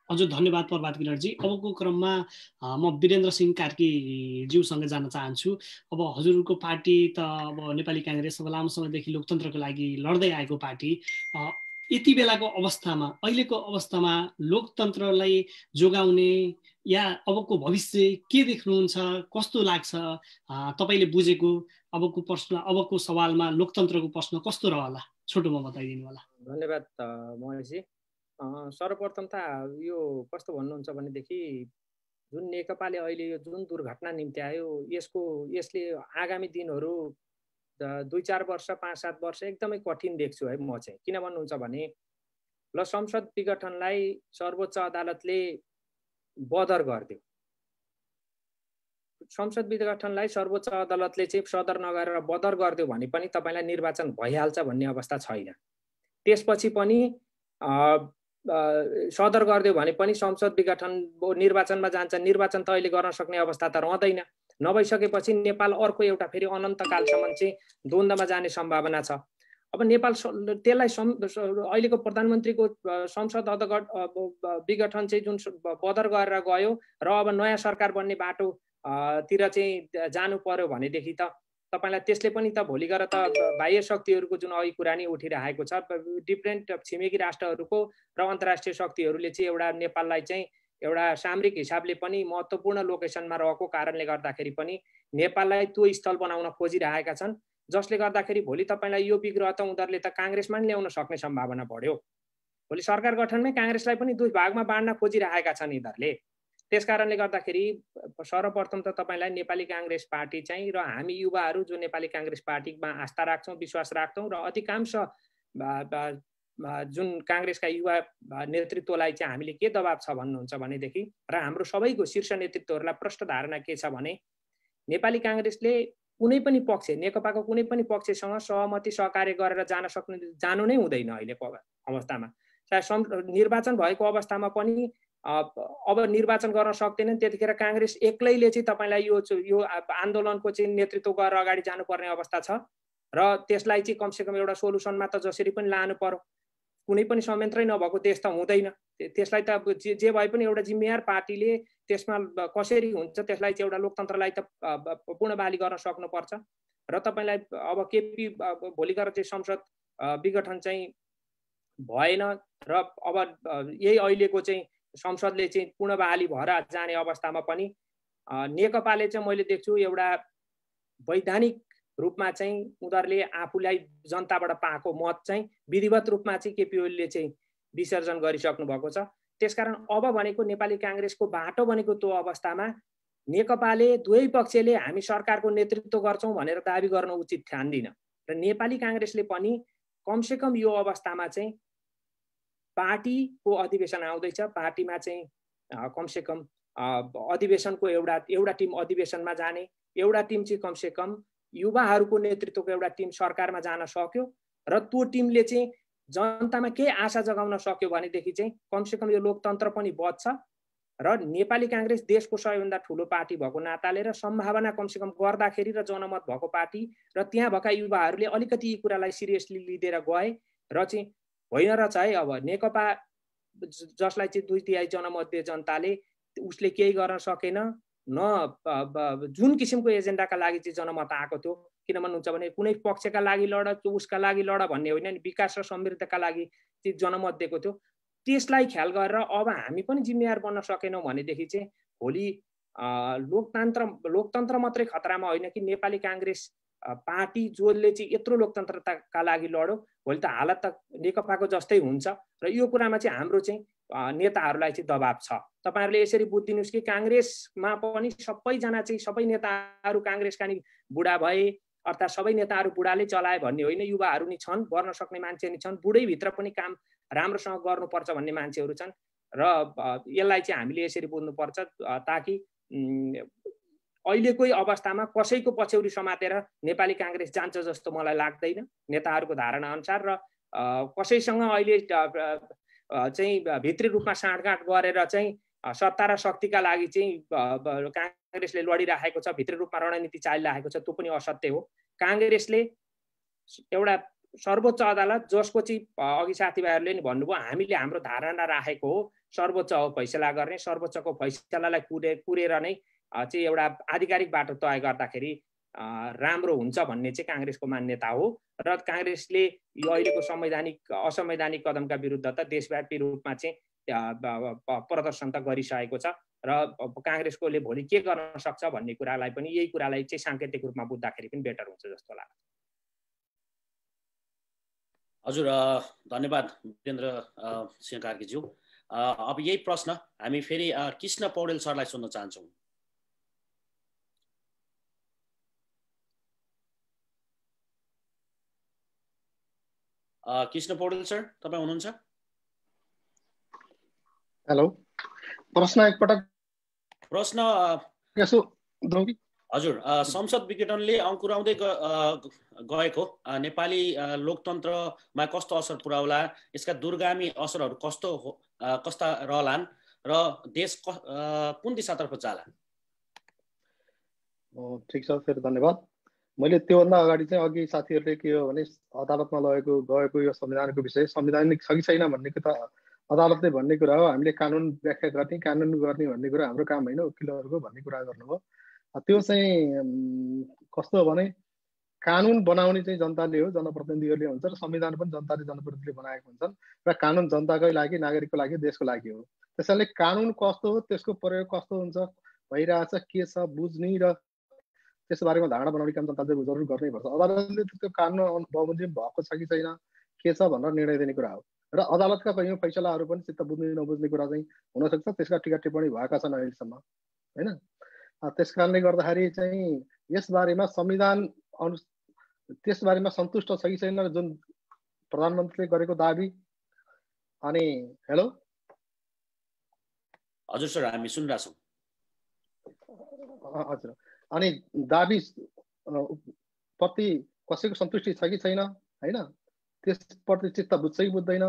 हजुर धन्यवाद प्रभात किरणजी। अबको क्रममा म वीरेन्द्र सिंह कार्कीज्यूसँग जान चाहन्छु। अब हजुरको पार्टी त अब नेपाली कांग्रेस अब लामो समयदेखि लोकतन्त्रको लागि लड्दै आएको पार्टी, यति बेलाको अवस्थामा, अहिलेको अवस्थामा लोकतन्त्रलाई जोगाउने या अबको भविष्य के देख्नुहुन्छ, कस्तो लाग्छ तपाईले बुझेको? अबको सवालमा लोकतन्त्रको प्रश्न कस्तो रहला, छोटोमा बताइदिनु होला। धन्यवाद महेशजी। सर्वप्रथम त यो कस्तो भन्नुहुन्छ भनेदेखि जुन नेकपाले अहिले यो जुन दुर्घटना निम्ति आयो, यसले आगामी दिनहरू 2-4 वर्ष 5-7 वर्ष एकदमै कठिन देख्छु है म चाहिँ। किन भन्नुहुन्छ भने ल संसद विघटनलाई सर्वोच्च अदालतले बदर गरिदियो। संसद विघटनलाई सर्वोच्च अदालतले चाहिँ सदर नगरेर बदर गरिदियो भने पनि तपाईलाई निर्वाचन भइहाल्छ भन्ने अवस्था छैन। त्यसपछि पनि सदर गरिदियो भने पनि संसद विघटन निर्वाचनमा जान्छ। निर्वाचन त अहिले गर्न सक्ने अवस्था त रहँदैन। नभइसकेपछि नेपाल अर्को एउटा फेरि अनन्तकालसम्म चाहिँ द्वन्द्वमा जाने सम्भावना छ। अब नेपाल त्यसलाई अहिलेको प्रधानमन्त्रीको संसद विघटन चाहिँ जुन बदर गरेर गयो र अब नयाँ सरकार बन्ने बाटो तिर चाहिँ जानु पर्यो भनेदेखि त तपाईलाई त्यसले पनि त भोलि गएर त बाह्य शक्तिहरूको जुन अघि कुरा नि उठिरहेको छ, डिफ्रेन्ट छिमेकी राष्ट्रहरूको र अन्तर्राष्ट्रिय शक्तिहरूले चाहिँ एउटा नेपाललाई चाहिँ एउटा सामरिक हिसाबले पनि महत्त्वपूर्ण लोकेसनमा रहेको कारणले गर्दाखेरि पनि नेपाललाई त्यो स्थल बनाउन खोजिरहेका छन्। जसले गर्दाखेरि भोलि तपाईलाई यो विग्रह त उनीहरूले त काङ्ग्रेसमा नि ल्याउन सक्ने सम्भावना बढ्यो। भोलि सरकार गठनमै काङ्ग्रेसलाई पनि दुई भागमा बाँड्न खोजिरहेका छन् यिनीहरूले। त्यसकारणले गर्दाखेरि सर्वप्रथम त तपाईलाई नेपाली काङ्ग्रेस पार्टी चाहिँ र हामी युवाहरू जो नेपाली काङ्ग्रेस पार्टीमा आस्था राख्छौँ, विश्वास राख्छौँ र अधिकांश जुन काङ्ग्रेसका युवा नेतृत्वलाई चाहिँ हामीले के दबाब छ भन्नुहुन्छ भनेदेखि र हाम्रो सबैको शीर्ष नेतृत्वहरूलाई प्रष्ट धारणा के छ भने नेपाली काङ्ग्रेसले कुनै पनि पक्ष नेकपाको कुनै पनि पक्षसँग सहमति सहकार्य गरेर जानु नै हुँदैन अहिलेको अवस्थामा। निर्वाचन भएको अवस्थामा पनि अब निर्वाचन गर्न सक्दैनन्, त्यतिखेर काङ्ग्रेस एक्लैले चाहिँ तपाईँलाई यो आन्दोलनको चाहिँ नेतृत्व गरेर अगाडि जानुपर्ने अवस्था छ र त्यसलाई चाहिँ कमसेकम एउटा सोलुसनमा त जसरी पनि लानु पर्यो। कुनै पनि संयन्त्रै नभएको देश त हुँदैन, त्यसलाई त जे भए पनि एउटा जिम्मेवार पार्टीले त्यसमा कसरी हुन्छ त्यसलाई चाहिँ एउटा लोकतन्त्रलाई त पूर्ण बहाली गर्न सक्नुपर्छ। र तपाईँलाई अब केपी भोलि गएर चाहिँ संसद विघटन चाहिँ भएन र अब यही अहिलेको चाहिँ संसदले चाहिँ पूर्ण बहाली भएर जाने अवस्थामा पनि नेकपाले चाहिँ मैले देख्छु एउटा वैधानिक रूपमा चाहिँ उनीहरूले आफूलाई जनताबाट पाएको मत चाहिँ विधिवत रूपमा चाहिँ केपी ओलीले चाहिँ विसर्जन गरिसक्नु भएको छ। त्यसकारण अब भनेको नेपाली काङ्ग्रेसको बाटो भनेको त्यो अवस्थामा नेकपाले दुवै पक्षले हामी सरकारको नेतृत्व गर्छौँ भनेर दाबी गर्न उचित ठान्दिन र नेपाली काङ्ग्रेसले पनि कमसेकम यो अवस्थामा चाहिँ पार्टीको अधिवेशन आउँदैछ, पार्टीमा चाहिँ कमसेकम अधिवेशनको एउटा टिम अधिवेशनमा जाने, एउटा टिम चाहिँ कमसेकम युवाहरूको नेतृत्वको एउटा टिम सरकारमा जान सक्यो र त्यो टिमले चाहिँ जनतामा के आशा जगाउन सक्यो भनेदेखि चाहिँ कमसेकम यो लोकतन्त्र पनि बच्छ र नेपाली काङ्ग्रेस देशको सबैभन्दा ठुलो पार्टी भएको नाताले र सम्भावना कमसेकम गर्दाखेरि र जनमत भएको पार्टी र त्यहाँ भएका युवाहरूले अलिकति यी कुरालाई सिरियसली लिँदेर गए र चाहिँ होइन रहेछ है अब नेकपा जसलाई चाहिँ 2/3 जनमत दिए जनताले उसले केही गर्न सकेन न जुन किसिमको एजेन्डाका लागि चाहिँ जनमत आएको थियो। किन भन्नुहुन्छ भने कुनै पक्षका लागि लड उसका लागि लड भन्ने होइन नि, विकास र समृद्धिका लागि चाहिँ जनमत दिएको थियो। त्यसलाई ख्याल गरेर अब हामी पनि जिम्मेवार बन्न सकेनौँ भनेदेखि चाहिँ भोलि लोकतन्त्र मात्रै खतरामा होइन कि नेपाली काङ्ग्रेस पार्टी जसले चाहिँ यत्रो लोकतन्त्रका लागि लड्यो भोलि त हालत त नेकपाको जस्तै हुन्छ र यो कुरामा चाहिँ हाम्रो चाहिँ नेताहरूलाई चाहिँ दबाब छ। तपाईँहरूले यसरी बुझिदिनुहोस् कि काङ्ग्रेसमा पनि सबैजना चाहिँ सबै नेताहरू काङ्ग्रेसका नि बुढा भए अर्थात् सबै नेताहरू बुढाले चलाए भन्ने होइन, युवाहरू नि छन्, गर्न सक्ने मान्छे नि छन्, बुढैभित्र पनि काम राम्रोसँग गर्नुपर्छ भन्ने मान्छेहरू छन् र यसलाई चाहिँ हामीले यसरी बुझ्नुपर्छ ताकि अहिलेकै अवस्थामा कसैको पछ्यौरी समातेर नेपाली काङ्ग्रेस जान्छ जस्तो मलाई लाग्दैन नेताहरूको धारणा अनुसार र कसैसँग अहिले चाहिँ भित्री रूपमा साँठगाँठ गरेर चाहिँ सत्ता र शक्तिका लागि चाहिँ काङ्ग्रेसले लडिराखेको छ, भित्री रूपमा रणनीति चालिरहेको छ, त्यो पनि असत्य हो। काङ्ग्रेसले एउटा सर्वोच्च अदालत जसको चाहिँ अघि साथीभाइहरूले नि भन्नुभयो हामीले हाम्रो धारणा राखेको हो सर्वोच्च हो फैसला गर्ने, सर्वोच्चको फैसलालाई कुरेर नै चाहिँ एउटा आधिकारिक बाटो तय गर्दाखेरि राम्रो हुन्छ भन्ने चाहिँ काङ्ग्रेसको मान्यता हो र काङ्ग्रेसले यो अहिलेको असंवैधानिक कदमका विरुद्ध त देशव्यापी रूपमा चाहिँ प्रदर्शन त गरिसकेको छ र काङ्ग्रेसकोले भोलि के गर्न सक्छ भन्ने कुरालाई पनि यही कुरालाई चाहिँ साङ्केतिक रूपमा बुझ्दाखेरि पनि बेटर हुन्छ जस्तो लाग्छ। हजुर धन्यवाद वीरेन्द्र सिंह कार्कीज्यू। अब यही प्रश्न हामी फेरि कृष्ण पौडेल सरलाई सोध्न चाहन्छौँ। कृष्ण पौडेल सर तपाईँ हुनुहुन्छ? हेलो, प्रश्न एकपटक हजुर संसद विघटनले अङ्कुराउँदै गएको नेपाली लोकतन्त्रमा कस्तो असर पुर्याउला, यसका दूरगामी असरहरू कस्ता रहलान् र देश कुन दिशातर्फ जाला? ठिक छ, फेरि धन्यवाद। मैले त्योभन्दा अगाडि चाहिँ अघि साथीहरूले के हो भने अदालतमा गएको यो संविधानको विषय संवैधानिक छ कि छैन भन्ने त अदालतले भन्ने कुरा हो, हामीले कानुन व्याख्या गर्ने कानुन गर्ने भन्ने कुरा हाम्रो काम होइन, वकिलहरूको भन्ने कुरा गर्नुभयो। त्यो चाहिँ कस्तो हो भने कानुन बनाउने चाहिँ जनताले हो, जनप्रतिनिधिहरूले हुन्छ र संविधान पनि जनताले जनप्रतिनिधिले बनाएको हुन्छन् र कानुन जनताकै लागि, नागरिकको लागि, देशको लागि हो। त्यसैले कानुन कस्तो हो, त्यसको प्रयोग कस्तो हुन्छ, भइरहेछ के छ बुझ्ने र त्यसको बारेमा धारणा बनाउने काम जनताले जरुर गर्नैपर्छ। अदालतले त्यो कानुन बमोजिम भएको छ कि छैन के छ भनेर निर्णय दिने कुरा हो र अदालतका कयौँ फैसलाहरू पनि चित्त बुझ्ने नबुझ्ने कुरा चाहिँ हुनसक्छ, त्यसका टिका टिप्पणी भएका छन् अहिलेसम्म होइन। त्यस कारणले गर्दाखेरि चाहिँ यसबारेमा त्यसबारेमा सन्तुष्ट छ कि छैन, जुन प्रधानमन्त्रीले गरेको दाबी अनि हेलो हजुर सर हामी सुनिरहेछौँ। हजुर, अनि दाबी प्रति कसैको सन्तुष्टि छ कि छैन होइन, त्यसप्रति चित्त बुझ्छ कि बुझ्दैन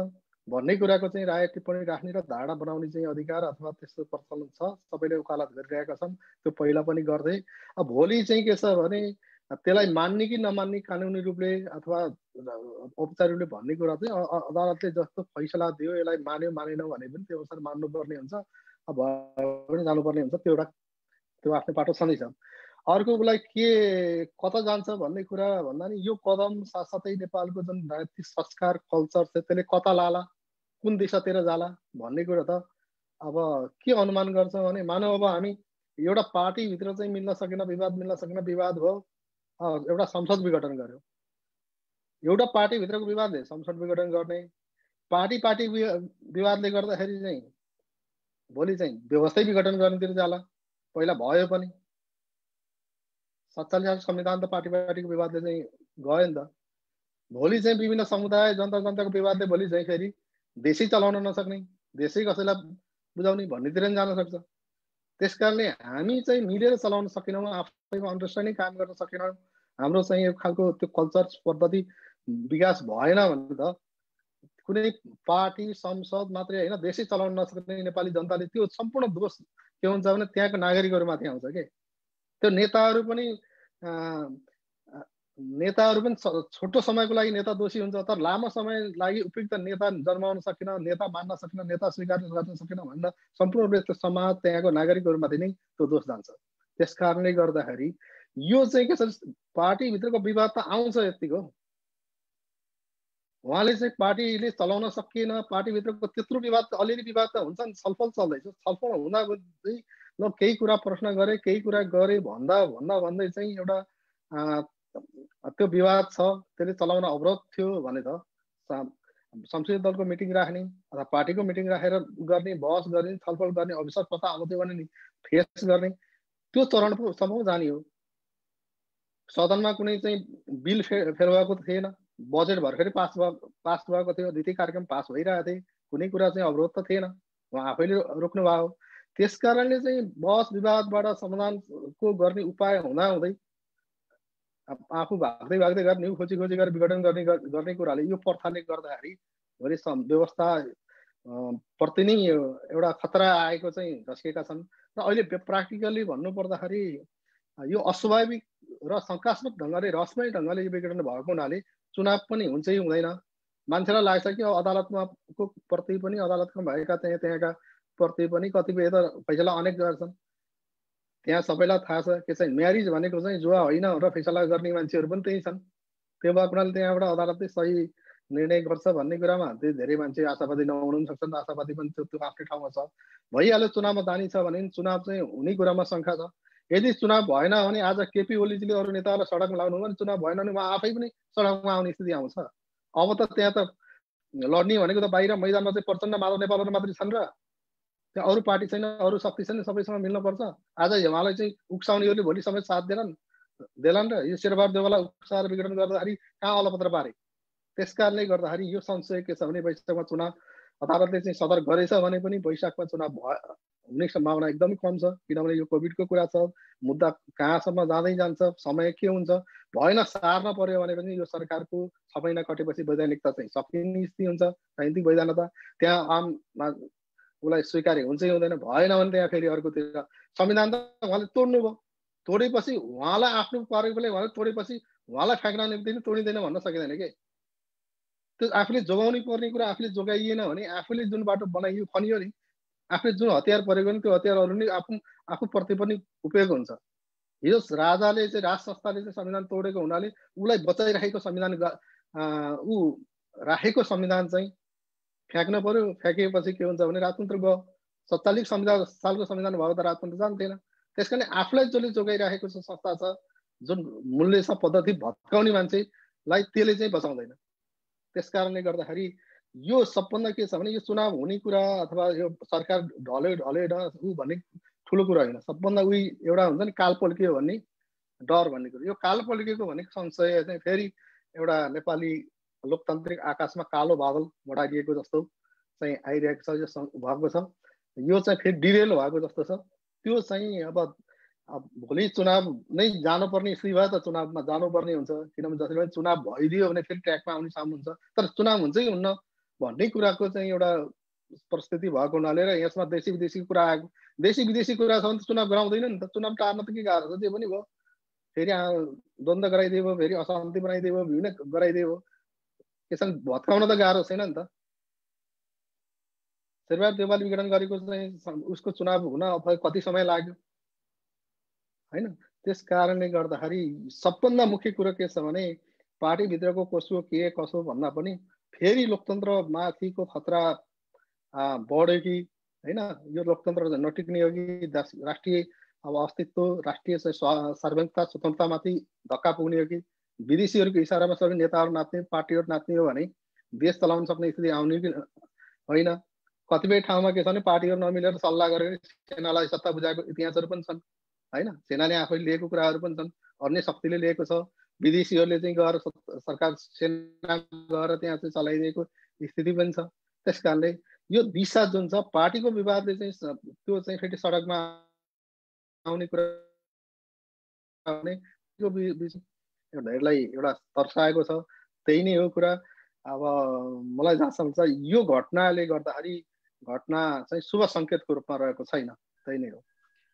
भन्ने कुराको चाहिँ राय टिप्पणी राख्ने र धारणा बनाउने चाहिँ अधिकार अथवा त्यस्तो प्रचलन छ, सबैले वकालत गरिरहेका छन्। त्यो पहिला पनि गर्थे। अब भोलि चाहिँ के छ भने त्यसलाई मान्ने कि नमान्ने कानुनी रूपले अथवा औपचारिक रूपले भन्ने कुरा चाहिँ अदालतले जस्तो फैसला दियो यसलाई मान्यो मानेन भने पनि त्यो अनुसार मान्नुपर्ने हुन्छ, अब पनि जानुपर्ने हुन्छ। त्यो आफ्नो बाटो छँदैछ। अर्कोलाई के कता जान्छ भन्ने कुरा भन्दा नि यो कदम साथसाथै नेपालको जुन राजनीतिक संस्कार कल्चर छ त्यसले कता लाला, कुन दिशातिर जाला भन्ने कुरा त अब के अनुमान गर्छ भने मानव अब हामी एउटा पार्टीभित्र चाहिँ मिल्न सकेन, विवाद मिल्न सकेन, विवाद भयो, एउटा संसद विघटन गर्यो। एउटा पार्टीभित्रको विवादले संसद विघटन गर्ने, पार्टी विवादले गर्दाखेरि चाहिँ भोलि चाहिँ व्यवस्थै विघटन गर्नेतिर जाला। पहिला भयो पनि 47 साल संविधान त पार्टीको विवादले चाहिँ गयो नि त। भोलि चाहिँ विभिन्न समुदाय जनताको विवादले भोलि चाहिँ फेरि देशै चलाउन नसक्ने, देशै कसैलाई बुझाउने भन्नेतिर पनि जान सक्छ। त्यस कारणले हामी चाहिँ मिलेर चलाउन सकेनौँ, आफैमा अन्डरस्ट्यान्डिङ काम गर्न सकेनौँ, हाम्रो चाहिँ यो खालको त्यो कल्चर पद्धति विकास भएन भने त कुनै पार्टी संसद मात्रै होइन देशै चलाउन नसक्ने नेपाली जनताले त्यो सम्पूर्ण दोष के हुन्छ भने त्यहाँको नागरिकहरूमाथि आउँछ के। त्यो नेताहरू पनि छोटो समयको लागि नेता दोषी हुन्छ, तर लामो समय लागि उपयुक्त नेता जन्माउन सकेन, नेता मान्न सकेन, नेता स्वीकार गर्न सकेन भनेर सम्पूर्ण रूपले त्यो समाज त्यहाँको नागरिकहरूमाथि नै त्यो दोष जान्छ। त्यस कारणले गर्दाखेरि यो चाहिँ के छ, पार्टीभित्रको विवाद त आउँछ यतिको, उहाँले चाहिँ पार्टीले चलाउन सकिएन, पार्टीभित्रको त्यत्रो विवाद अलिअलि विवाद त हुन्छ नि, छलफल चल्दैछ, छलफल हुँदा न केही कुरा प्रश्न गरे केही कुरा गरे भन्दै चाहिँ एउटा त्यो विवाद छ त्यसले चलाउन अवरोध थियो भने त संसदीय दलको मिटिङ राख्ने अथवा पार्टीको मिटिङ राखेर गर्ने, बहस गर्ने, छलफल गर्ने अवसर कता आउँथ्यो भने नि फेस गर्ने त्यो चरणसम्म जाने हो। सदनमा कुनै चाहिँ बिल फेर भएको थिएन, बजेट भर्खरै पास भएको थियो, नीति कार्यक्रम पास भइरहेको थिए, कुनै कुरा चाहिँ अवरोध त थिएन, उहाँ आफैले रोक्नु भयो। त्यस कारणले चाहिँ बहस विवादबाट समाधानको गर्ने उपाय हुँदाहुँदै आफू भाग्दै गरेर न्यु खोजी गरेर विघटन गर्ने कुराले यो प्रथाले गर्दाखेरि भोलि व्यवस्था प्रति नै एउटा खतरा आएको चाहिँ झस्केका छन्। र अहिले प्र्याक्टिकली भन्नुपर्दाखेरि यो अस्वाभाविक र शङ्कास्पद ढङ्गले रहस्यमय ढङ्गले यो विघटन भएको हुनाले चुनाव पनि हुन्छ कि हुँदैन। मान्छेलाई लाग्छ कि अदालतमा को प्रति पनि अदालतमा भएका त्यहाँका प्रति पनि कतिपय त फैसला अनेक गर्छन्, त्यहाँ सबैलाई थाहा छ के चाहिँ म्यारिज भनेको चाहिँ जुवा होइन र फैसला गर्ने मान्छेहरू पनि त्यही छन्। त्यो भएको हुनाले त्यहाँबाट अदालतले सही निर्णय गर्छ भन्ने कुरामा धेरै मान्छे आशावादी नहुनु पनि सक्छन्, आशावादी पनि त्यो आफ्नै ठाउँमा छ। भइहाल्यो चुनावमा जाने छ भने चुनाव चाहिँ हुने कुरामा शङ्का छ। यदि चुनाव भएन भने आज केपी ओलीजीले अरू नेताहरूलाई सडकमा लाउनु भने चुनाव भएन भने उहाँ आफै पनि सडकमा आउने स्थिति आउँछ। अब त त्यहाँ त लड्ने भनेको त बाहिर मैदानमा चाहिँ प्रचण्ड माधव नेपालहरू मात्रै छन् र त्यहाँ अरू पार्टी छैन, अरू शक्ति छैन, सबैसँग मिल्नुपर्छ। आज उहाँलाई चाहिँ उक्साउनेहरूले भोलि समेत साथ देलान् र यो शेरबहादुर देउवालाई उक्साएर विघटन गर्दाखेरि कहाँ अलपत्र पारे। त्यस कारणले गर्दाखेरि यो संशय के छ भने वैशाखमा चुनाव अदालतले चाहिँ सदर गरेछ भने पनि वैशाखमा चुनाव हुने सम्भावना एकदमै कम छ, किनभने यो कोभिडको कुरा छ, मुद्दा कहाँसम्म जाँदै जान्छ, समय के हुन्छ, भएन सार्न पर्यो भने पनि यो सरकारको 6 महिना कटेपछि वैधानिकता चाहिँ सकिने स्थिति हुन्छ, राजनीतिक वैधानिकता त्यहाँ आम उसलाई स्वीकार्य हुन्छ कि हुँदैन, भएन भने त्यहाँ फेरि अर्कोतिर संविधान त उहाँले तोड्नुभयो, तोडेपछि उहाँलाई आफ्नो पारेकोले उहाँले तोडेपछि उहाँलाई फ्याँक्न निम्ति तोडिँदैन भन्न सकिँदैन के। त्यो आफूले जोगाउनु पर्ने कुरा आफूले जोगाइएन भने आफूले जुन बाटो बनाइयो खनियो नि, आफूले जुन हतियार परेको नि त्यो हतियारहरू नि आफूप्रति पनि उपयोग हुन्छ। हिजो राजाले चाहिँ राज संस्थाले चाहिँ संविधान तोडेको हुनाले उसलाई बचाइराखेको संविधान ऊ राखेको संविधान चाहिँ फ्याँक्न पर्यो। फ्याँकिएपछि के हुन्छ भने राजतन्त्र गयो। 47 सालको संविधान भएको त राजतन्त्र जान्थेन। त्यस कारण आफूलाई जसले जोगाइराखेको संस्था छ, जुन मूल्य छ, पद्धति भत्काउने मान्छेलाई त्यसले चाहिँ बचाउँदैन। त्यस कारणले गर्दाखेरि यो सबभन्दा के छ भने यो चुनाव हुने कुरा अथवा यो सरकार ढले ऊ भन्ने ठुलो कुरा होइन। सबभन्दा उही एउटा हुन्छ नि काल पल्कियो भन्ने डर भन्ने कुरो। यो काल पल्किएको भनेको संशय चाहिँ फेरि एउटा नेपाली लोकतान्त्रिक आकाशमा कालो बादल मडारिएको जस्तो चाहिँ आइरहेको छ, यो भएको छ, यो चाहिँ फेरि डिरेल भएको जस्तो छ। त्यो चाहिँ अब भोलि चुनाव नै जानुपर्ने स्थिति भयो त चुनावमा जानुपर्ने हुन्छ, किनभने जसरी पनि चुनाव भइदियो भने फेरि ट्र्याकमा आउने सम्म हुन्छ। तर चुनाव हुन्छै हुन्न भन्ने कुराको चाहिँ एउटा परिस्थिति भएको हुनाले र यसमा देशी विदेशी कुरा आएको, देशी विदेशी कुरा छ भने त चुनाव गराउँदैन नि त। चुनाव टार्न त के गाह्रो छ, जे पनि भयो, फेरि द्वन्द्व गराइदियो भयो, फेरि अशान्ति बनाइदियो भयो, विभिन्न गराइदियो भयो, त्यसमा भत्काउन त गाह्रो छैन नि त। शेरबहादुर देउवाले विघटन गरेको चाहिँ उसको चुनाव हुन कति समय लाग्यो होइन। त्यस कारणले गर्दाखेरि सबभन्दा मुख्य कुरो के छ भने पार्टीभित्रको कसो के कसो भन्दा पनि फेरि लोकतन्त्रमाथिको खतरा बढ्यो कि होइन, यो लोकतन्त्र नटिक्ने हो कि राष्ट्रिय अब अस्तित्व, राष्ट्रिय सार्वभौमिकता स्वतन्त्रतामाथि धक्का पुग्ने हो कि विदेशीहरूको इसारामा सबै नेताहरू नाच्ने, पार्टीहरू नाच्ने हो भने देश चलाउन सक्ने स्थिति आउने कि होइन। कतिपय ठाउँमा के छ भने पार्टीहरू नमिलेर सल्लाह गरेर सेनालाई सत्ता बुझाएको इतिहासहरू पनि छन् होइन। सेनाले आफैले लिएको कुराहरू पनि छन्, अन्य शक्तिले लिएको छ, विदेशीहरूले चाहिँ गएर सरकार सेना गएर त्यहाँ चाहिँ चलाइदिएको स्थिति पनि छ। त्यस कारणले यो दिशा जुन छ पार्टीको विवादले चाहिँ त्यो चाहिँ फेरि सडकमा आउने कुरा धेरैलाई एउटा तर्साएको छ, त्यही नै हो कुरा। अब मलाई जहाँसम्म छ यो घटनाले गर्दाखेरि घटना चाहिँ शुभ सङ्केतको रूपमा रहेको छैन, त्यही नै हो।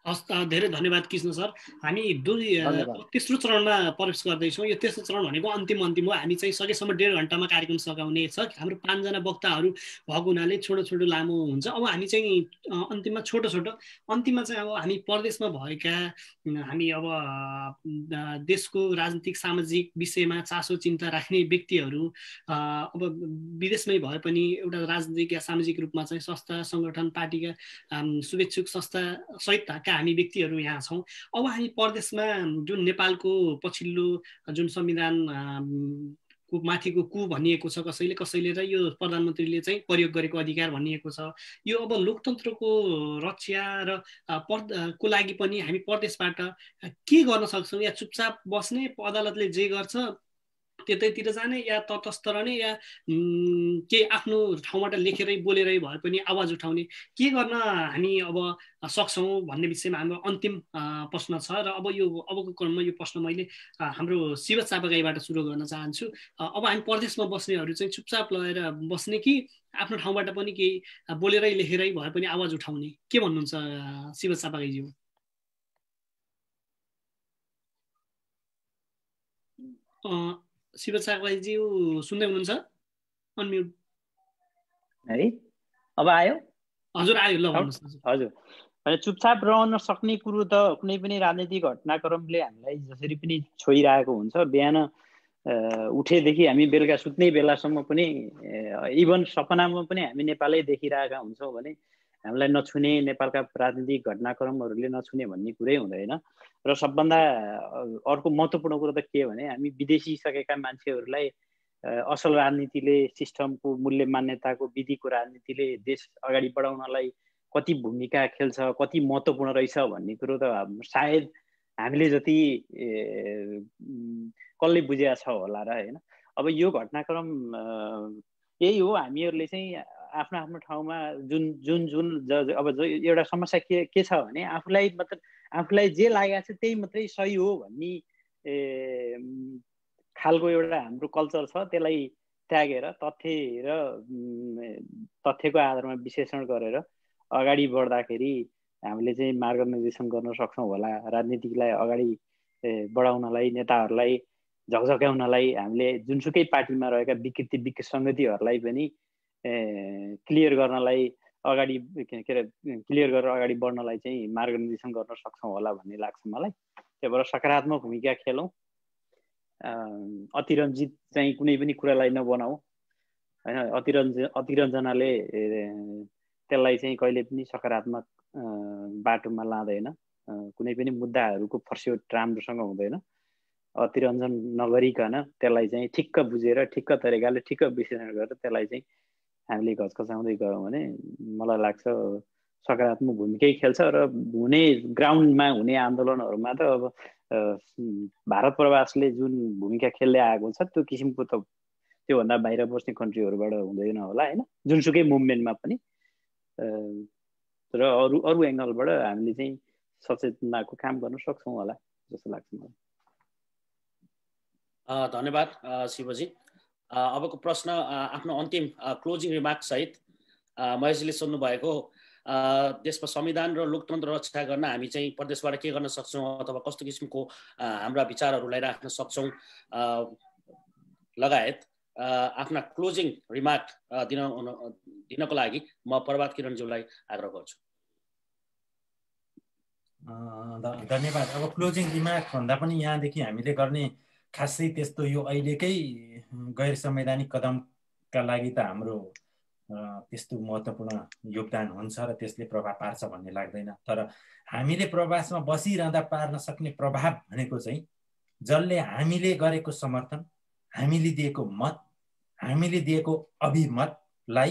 हस्, धेरै धन्यवाद कृष्ण सर। हामी तेस्रो चरणमा प्रवेश गर्दैछौँ। यो तेस्रो चरण भनेको अन्तिम हो। हामी चाहिँ सकेसम्म 1.5 घन्टामा कार्यक्रम सघाउने छ। हाम्रो 5 जना वक्ताहरू भएको हुनाले छोटो लामो हुन्छ। अब हामी चाहिँ अन्तिममा छोटो अन्तिममा चाहिँ अब हामी परदेशमा भएका, हामी अब देशको राजनीतिक सामाजिक विषयमा चासो चिन्ता राख्ने व्यक्तिहरू, अब विदेशमै भए पनि एउटा राजनीतिक या सामाजिक रूपमा चाहिँ संस्था सङ्गठन पार्टीका शुभेच्छुक संस्था सहितका हामी व्यक्तिहरू यहाँ छौँ। अब हामी परदेशमा जुन नेपालको पछिल्लो जुन संविधान को माथिको कु भनिएको छ कसैले र यो प्रधानमन्त्रीले चाहिँ प्रयोग गरेको अधिकार भनिएको छ, यो अब लोकतन्त्रको रक्षा र को लागि पनि हामी परदेशबाट के गर्न सक्छौँ? या चुपचाप बस्ने, अदालतले जे गर्छ त्यतैतिर जाने, या तटस्थ रहने, या के आफ्नो ठाउँबाट लेखेरै बोलेरै भए पनि आवाज उठाउने, के गर्न हामी अब सक्छौँ भन्ने विषयमा हाम्रो अन्तिम प्रश्न छ। र अबको क्रममा यो प्रश्न मैले हाम्रो शिव चापागाईबाट सुरु गर्न चाहन्छु। अब हामी परदेशमा बस्नेहरू चाहिँ चुपचाप लगेर बस्ने कि आफ्नो ठाउँबाट पनि केही बोलेरै लेखेरै भए पनि आवाज उठाउने, के भन्नुहुन्छ शिव चापागाईज्यू? शिव चापागाईज्यू सुन्दै हुनुहुन्छ? अनम्युट है, अब आयो? हजुर आयो, ल भन्नुहोस्। हजुर, चुपचाप रहन सक्ने कुरो त कुनै पनि राजनीतिक घटनाक्रमले हामीलाई जसरी पनि छोइरहेको हुन्छ। बिहान उठेदेखि हामी बेलुका सुत्ने बेलासम्म पनि, इभन सपनामा पनि हामी नेपालै देखिरहेका हुन्छौँ भने हामीलाई नछुने, नेपालका राजनीतिक घटनाक्रमहरूले नछुने भन्ने कुरै हुँदैन। र सबभन्दा अर्को महत्त्वपूर्ण कुरो त के भने हामी विदेशिसकेका मान्छेहरूलाई असल राजनीतिले, सिस्टमको मूल्य मान्यताको विधिको राजनीतिले देश अगाडि बढाउनलाई कति भूमिका खेल्छ, कति महत्त्वपूर्ण रहेछ भन्ने कुरो त सायद हामीले जति कसले बुझेको छ होला र होइन। अब यो घटनाक्रम यही हो, हामीहरूले चाहिँ आफ्नो आफ्नो ठाउँमा जुन अब एउटा समस्या के छ भने आफूलाई जे लागेको छ त्यही मात्रै सही हो भन्ने खालको एउटा हाम्रो कल्चर छ। त्यसलाई त्यागेर तथ्यको आधारमा विश्लेषण गरेर अगाडि बढ्दाखेरि हामीले चाहिँ मार्गनिर्देशन गर्न सक्छौँ होला। राजनीतिलाई अगाडि बढाउनलाई, नेताहरूलाई झकझक्याउनलाई हामीले जुनसुकै पार्टीमा रहेका विकृति विसङ्गतिहरूलाई पनि क्लियर गर्नलाई, क्लियर गरेर अगाडि बढ्नलाई चाहिँ मार्गनिर्देशन गर्न सक्छौँ होला भन्ने लाग्छ मलाई। त्यही भएर सकारात्मक भूमिका खेलौँ, अतिरञ्जित चाहिँ कुनै पनि कुरालाई नबनाऊ होइन। अतिरञ्जनाले त्यसलाई चाहिँ कहिले पनि सकारात्मक बाटोमा लाँदैन, कुनै पनि मुद्दाहरूको फर्स्योट राम्रोसँग हुँदैन। अतिरञ्जन नगरिकन त्यसलाई चाहिँ ठिक्क बुझेर, ठिक्क तरिकाले, ठिक्क विश्लेषण गरेर त्यसलाई चाहिँ हामीले घचघचाउँदै गयौँ भने मलाई लाग्छ सकारात्मक भूमिकै खेल्छ। र ग्राउन्डमा हुने आन्दोलनहरूमा त अब भारत प्रवासले जुन भूमिका खेल्दै आएको छ त्यो किसिमको त त्योभन्दा बाहिर बस्ने कन्ट्रीहरूबाट हुँदैन होला होइन, जुनसुकै मुभमेन्टमा पनि। र अरू एङ्गलबाट हामीले चाहिँ सचेतनाको काम गर्न सक्छौँ होला जस्तो लाग्छ मलाई। धन्यवाद शिवजी। अबको प्रश्न आफ्नो अन्तिम क्लोजिङ रिमार्क सहित महेशजीले सोध्नु भएको, देशमा संविधान र लोकतन्त्र रक्षा गर्न हामी चाहिँ प्रदेशबाट के गर्न सक्छौँ अथवा कस्तो किसिमको हाम्रा विचारहरूलाई राख्न सक्छौँ लगायत आफ्ना क्लोजिङ रिमार्क दिनको लागि म प्रभात किरणज्यूलाई आग्रह गर्छु। धन्यवाद। अब क्लोजिङ रिमार्क भन्दा पनि यहाँदेखि हामीले गर्ने खासै त्यस्तो यो अहिलेकै गैर संवैधानिक कदमका लागि त हाम्रो त्यस्तो महत्त्वपूर्ण योगदान हुन्छ र त्यसले प्रभाव पार्छ भन्ने लाग्दैन। तर हामीले प्रवासमा बसिरहँदा पार्न सक्ने प्रभाव भनेको चाहिँ जसले हामीले गरेको समर्थन, हामीले दिएको मत, हामीले दिएको अभिमतलाई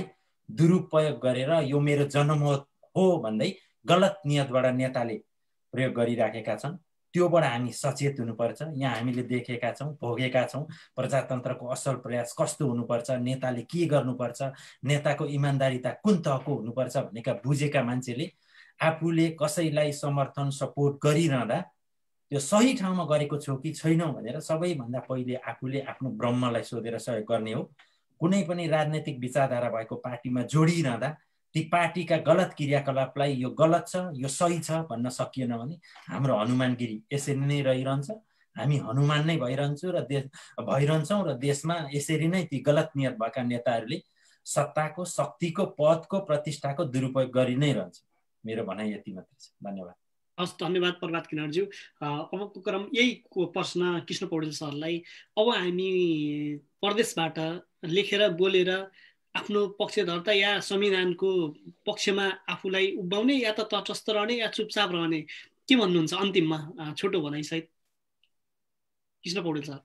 दुरुपयोग गरेर यो मेरो जनमत हो भन्दै गलत नियतबाट नेताले प्रयोग गरिराखेका छन्, त्योबाट हामी सचेत हुनुपर्छ। यहाँ हामीले देखेका छौँ, भोगेका छौँ प्रजातन्त्रको असल प्रयास कस्तो हुनुपर्छ, नेताले के गर्नुपर्छ, नेताको इमान्दारिता कुन तहको हुनुपर्छ भनेका बुझेका मान्छेले आफूले कसैलाई समर्थन सपोर्ट गरिरहँदा त्यो सही ठाउँमा गरेको छौ कि छैनौ भनेर सबैभन्दा पहिले आफूले आफ्नो ब्रह्मलाई सोधेर सहयोग गर्ने हो। कुनै पनि राजनैतिक विचारधारा भएको पार्टीमा जोडिरहँदा ती पार्टीका गलत क्रियाकलापलाई यो गलत छ यो सही छ भन्न सकिएन भने हाम्रो हनुमानगिरी यसरी नै रहिरहन्छ। हामी हनुमान नै भइरहन्छौँ र देशमा यसरी नै ती गलत नियत भएका नेताहरूले सत्ताको, शक्तिको, पदको, प्रतिष्ठाको दुरुपयोग गरि नै रहन्छ। मेरो भनाइ यति मात्रै छ। धन्यवाद। हस्, धन्यवाद प्रभात किरणज्यू। अबको क्रम यही प्रश्न कृष्ण पौडेल सरलाई। अब हामी प्रदेशबाट लेखेर बोलेर आफ्नो पक्षधरता या संविधानको पक्षमा आफूलाई उभ्याउने या त तटस्थ रहने या चुपचाप रहने, के भन्नुहुन्छ अन्तिममा छोटो भनाइसहित? कृष्ण पौडेल सर।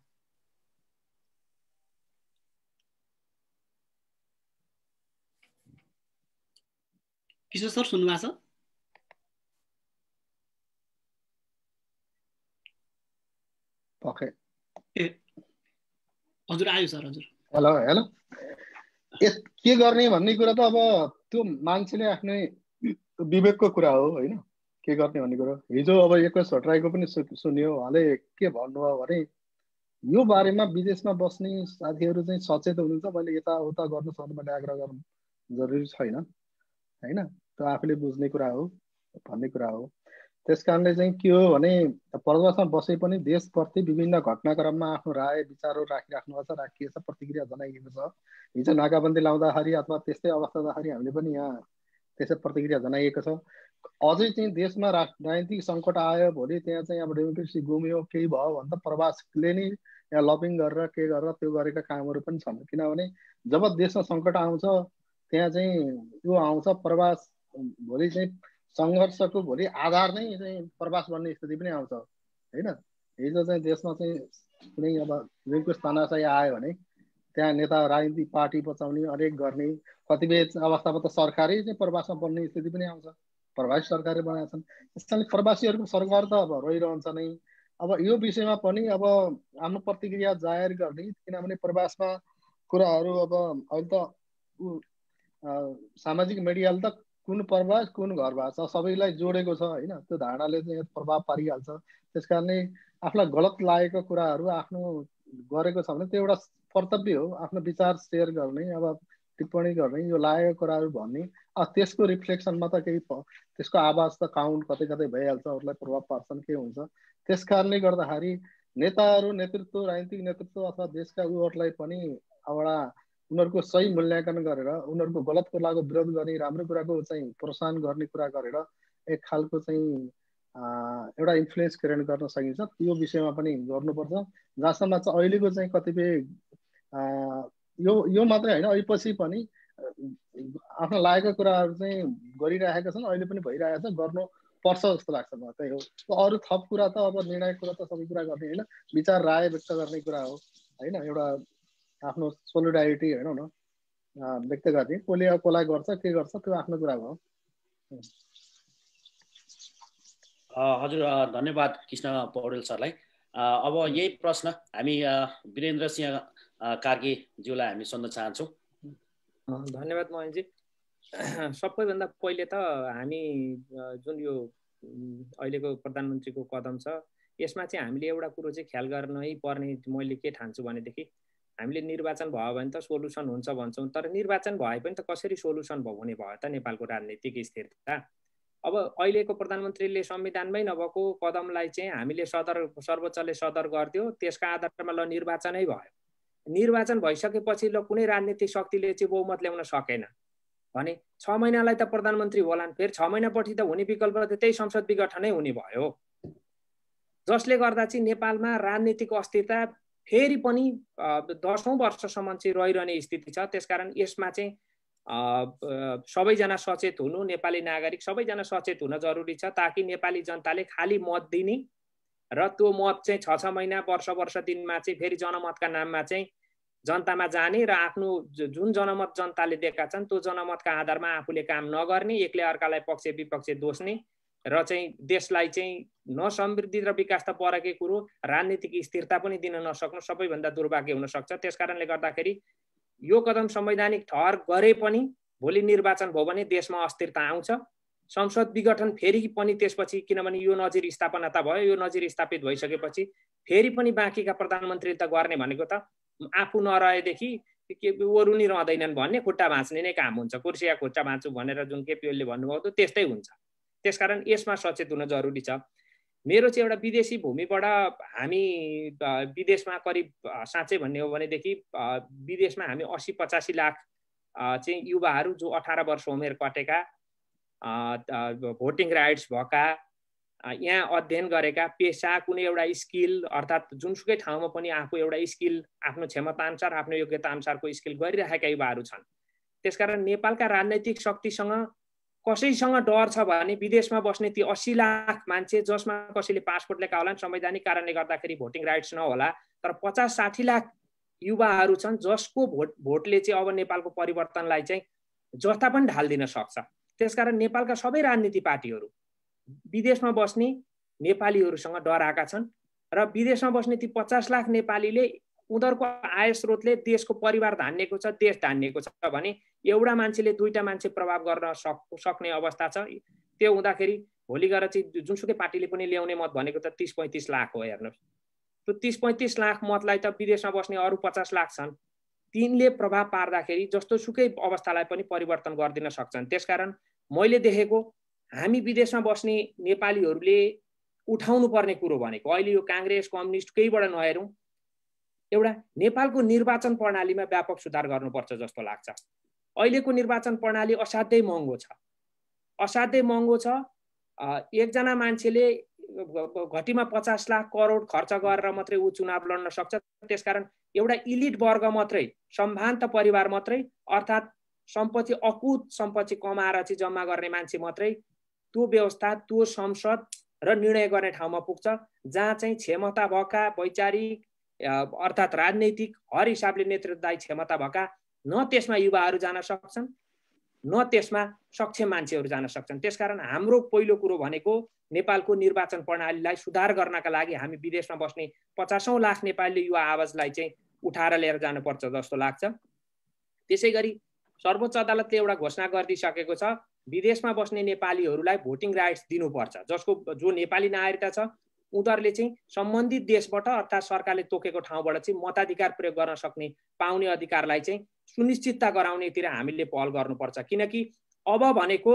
कृष्ण सर सुन्नुभएको छ? हजुर आयो सर। हजुर हेलो के गर्ने भन्ने कुरा त अब त्यो मान्छेले आफ्नै विवेकको कुरा हो होइन, के गर्ने भन्ने कुरा। हिजो अब 21 भट्टराईको पनि सुन्यो, उहाँले के भन्नुभयो भने यो बारेमा विदेशमा बस्ने साथीहरू चाहिँ सचेत हुनुहुन्छ, मैले यताउता गर्नु सक्नु मैले आग्रह गर्नु जरुरी छैन होइन, त्यो आफूले बुझ्ने कुरा हो भन्ने कुरा हो। त्यस कारणले चाहिँ के हो भने प्रदेशमा बसे पनि देशप्रति विभिन्न घटनाक्रममा आफ्नो राय विचारहरू राखिराख्नु छ, राखिएको छ, प्रतिक्रिया जनाइएको छ। हिजो नाकाबन्दी लाउँदाखेरि अथवा त्यस्तै अवस्था हुँदाखेरि हामीले पनि यहाँ त्यसै प्रतिक्रिया जनाइएको छ। अझै चाहिँ देशमा राजनीतिक सङ्कट आयो, भोलि त्यहाँ चाहिँ अब डेमोक्रेसी गुम्यो केही भयो भने त प्रवासले नै यहाँ लबिङ गरेर के गरेर त्यो गरेका कामहरू पनि छन्। किनभने जब देशमा सङ्कट आउँछ त्यहाँ चाहिँ यो आउँछ प्रवास, भोलि चाहिँ सङ्घर्षको भोलि आधार नै चाहिँ प्रवास बन्ने स्थिति पनि आउँछ होइन। हिजो चाहिँ देशमा चाहिँ कुनै अब निरङ्कुश तानाशाही आयो भने त्यहाँ नेता राजनीतिक पार्टी बचाउने अनेक गर्ने, कतिपय अवस्थामा त सरकारै चाहिँ प्रवासमा बन्ने स्थिति पनि आउँछ, प्रवासी सरकारले बनाएका छन्। त्यस कारणले प्रवासीहरूको सरकार त अब रहिरहन्छ नै। अब यो विषयमा पनि अब आफ्नो प्रतिक्रिया जाहेर गर्ने, किनभने प्रवासमा कुराहरू अब अहिले त सामाजिक मिडियाले त कुन प्रवास कुन घरवास सबैलाई जोडेको छ होइन, त्यो धारणाले चाहिँ प्रभाव पारिहाल्छ। त्यस कारणले आफूलाई गलत लागेको कुराहरू आफ्नो गरेको छ भने त्यो एउटा कर्तव्य हो, आफ्नो विचार सेयर गर्ने, अब टिप्पणी गर्ने, यो लागेको कुराहरू भन्ने। त्यसको रिफ्लेक्सनमा त केही त्यसको आवाज त काउन्ट कतै कतै भइहाल्छ, अरूलाई प्रभाव पार्छन् के हुन्छ। त्यस कारणले गर्दाखेरि नेताहरू, नेतृत्व, राजनीतिक नेतृत्व अथवा देशका उहरूलाई पनि एउटा उनीहरूको सही मूल्याङ्कन गरेर उनीहरूको गलत कुराको विरोध गर्ने, राम्रो कुराको चाहिँ प्रोत्साहन गर्ने कुरा गरेर एक खालको चाहिँ एउटा इन्फ्लुएन्स क्रिएट गर्न सकिन्छ। त्यो विषयमा पनि गर्नुपर्छ। जहाँसम्म चाहिँ अहिलेको चाहिँ कतिपय यो मात्रै होइन, अहिलेपछि पनि आफ्नो लागेको कुराहरू चाहिँ गरिरहेका छन्, अहिले पनि भइरहेको छ, गर्नुपर्छ जस्तो लाग्छ मलाई। त्यही हो। अरू थप कुरा त अब निर्णायक कुरा त सबै कुरा गर्ने होइन, विचार राय व्यक्त गर्ने कुरा हो होइन, एउटा आफ्नो सोलिडारिटी होइन न व्यक्त गर्ने, कसले कसलाई गर्छ के गर्छ त्यो आफ्नो कुरा हो। हजुर धन्यवाद कृष्ण पौडेल सरलाई। अब यही प्रश्न हामी वीरेन्द्र सिंह कार्कीज्यूलाई हामी सुन्न चाहन्छौँ। धन्यवाद मोहनजी। सबैभन्दा पहिले त हामी जुन यो अहिलेको प्रधानमन्त्रीको कदम छ यसमा चाहिँ हामीले एउटा कुरो चाहिँ ख्याल गर्नै पर्ने मैले के ठान्छु भनेदेखि हामीले निर्वाचन भयो भने त सोलुसन हुन्छ भन्छौँ, तर निर्वाचन भए पनि त कसरी सोलुसन हुने भयो त नेपालको राजनीतिक स्थिरता। अब अहिलेको प्रधानमन्त्रीले संविधानमै नभएको कदमलाई चाहिँ हामीले सर्वोच्चले सदर गरिदियो, त्यसका आधारमा ल निर्वाचनै भयो। निर्वाचन भइसकेपछि ल कुनै राजनीतिक शक्तिले चाहिँ बहुमत ल्याउन सकेन भने 6 महिनालाई त प्रधानमन्त्री होलान्, फेरि 6 महिनापछि त हुने विकल्प त त्यही संसद विघटनै हुने भयो, जसले गर्दा चाहिँ नेपालमा राजनीतिक अस्थिरता फेरि पनि 10औं वर्षसम्म चाहिँ रहिरहने स्थिति छ। त्यसकारण यसमा चाहिँ सबैजना सचेत हुनु, नेपाली नागरिक सबैजना सचेत हुन जरुरी छ, ताकि नेपाली जनताले खाली मत दिने र त्यो मत चाहिँ 6 महिना वर्ष दिनमा चाहिँ फेरि जनमतका नाममा चाहिँ जनतामा जाने र आफ्नो जुन जनमत जनताले दिएका छन् त्यो जनमतका आधारमा आफूले काम नगर्ने, एकले अर्कालाई पक्ष विपक्ष दोस्ने र चाहिँ देशलाई चाहिँ न समृद्धि र विकास त परकै कुरो राजनीतिक स्थिरता पनि दिन नसक्नु सबैभन्दा दुर्भाग्य हुन सक्छ। त्यसकारणले गर्दाखेरि यो कदम संवैधानिक ठहर गरे पनि भोलि निर्वाचन भयो भने देशमा अस्थिरता आउँछ, संसद विघटन फेरि पनि त्यसपछि, किनभने यो नजिर स्थापना त भयो, यो नजिर स्थापित भइसकेपछि फेरि पनि बाँकीका प्रधानमन्त्री त गर्ने भनेको त आफू नरहेदेखि अरू नि रहँदैनन् भन्ने खुट्टा भाँच्ने नै काम हुन्छ। कुर्सिया खुट्टा भाँच्छु भनेर जुन केपी ओलीले भन्नुभयो त्यस्तै हुन्छ। त्यसकारण यसमा सचेत हुन जरुरी छ। मेरो चाहिँ एउटा विदेशी भूमिबाट हामी विदेशमा करिब साँच्चै भन्ने हो भनेदेखि विदेशमा हामी 80-85 लाख चाहिँ युवाहरू जो 18 वर्ष उमेर कटेका, भोटिङ राइट्स भएका, यहाँ अध्ययन गरेका, पेसा कुनै एउटा स्किल अर्थात् जुनसुकै ठाउँमा पनि आफू एउटा स्किल आफ्नो क्षमताअनुसार आफ्नो योग्यता अनुसारको स्किल गरिरहेका युवाहरू छन्। त्यसकारण नेपालका राजनैतिक शक्तिसँग कसैसँग डर छ भने विदेशमा बस्ने ती 80 लाख मान्छे जसमा कसैले पासपोर्ट ल्याएका होलान्, संवैधानिक कारणले गर्दाखेरि भोटिङ राइट्स नहोला, तर 50-60 लाख युवाहरू छन् जसको भोटले चाहिँ अब नेपालको परिवर्तनलाई चाहिँ जस्ता पनि ढाल्दिन सक्छ। त्यसकारण नेपालका सबै राजनीतिक पार्टीहरू विदेशमा बस्ने नेपालीहरूसँग डराएका छन् र विदेशमा बस्ने ती 50 लाख नेपालीले उनीहरूको आय स्रोतले देशको परिवार धान्नेको छ, देश धान्नेको छ भने एउटा मान्छेले दुईटा मान्छे प्रभाव गर्न सक्ने अवस्था छ। त्यो हुँदाखेरि भोलि गएर चाहिँ जुनसुकै पार्टीले पनि ल्याउने मत भनेको त 30-35 लाख हो। हेर्नुहोस्, त्यो 30-35 लाख मतलाई त विदेशमा बस्ने अरू 50 लाख छन्, तिनले प्रभाव पार्दाखेरि जस्तो सुकै अवस्थालाई पनि परिवर्तन गरिदिन सक्छन्। त्यसकारण मैले देखेको हामी विदेशमा बस्ने नेपालीहरूले उठाउनु पर्ने कुरो भनेको अहिले यो काङ्ग्रेस कम्युनिस्ट केहीबाट नहेरौँ, एउटा नेपालको निर्वाचन प्रणालीमा व्यापक सुधार गर्नुपर्छ जस्तो लाग्छ। अहिलेको निर्वाचन प्रणाली असाध्यै महँगो छ, असाध्यै महँगो छ। एकजना मान्छेले घटीमा 50 लाख करोड खर्च गरेर मात्रै ऊ चुनाव लड्न सक्छ। त्यसकारण एउटा इलिट वर्ग मात्रै, सम्भान्त परिवार मात्रै, अर्थात् सम्पत्ति अकुत सम्पत्ति कमाएर चाहिँ जम्मा गर्ने मान्छे मात्रै त्यो व्यवस्था, त्यो संसद र निर्णय गर्ने ठाउँमा पुग्छ, जहाँ चाहिँ क्षमता भएका वैचारिक अर्थात् राजनैतिक हर हिसाबले नेतृत्वदायी क्षमता भएका न त्यसमा युवाहरू जान सक्छन्, न त्यसमा सक्षम मान्छेहरू जान सक्छन्। त्यसकारण हाम्रो पहिलो कुरो भनेको नेपालको निर्वाचन प्रणालीलाई सुधार गर्नका लागि हामी विदेशमा बस्ने 50औं लाख नेपाली युवा आवाजलाई चाहिँ उठाएर लिएर जानुपर्छ जस्तो लाग्छ। त्यसै गरी सर्वोच्च अदालतले एउटा घोषणा गरिदिसकेको छ, विदेशमा बस्ने नेपालीहरूलाई भोटिङ राइट्स दिनुपर्छ। जो नेपाली नागरिकता छ उनीहरूले चाहिँ सम्बन्धित देशबाट अर्थात् सरकारले तोकेको ठाउँबाट चाहिँ मताधिकार प्रयोग गर्न सक्ने पाउने अधिकारलाई चाहिँ सुनिश्चितता गराउनेतिर हामीले पहल गर्नुपर्छ। किनकि अब भनेको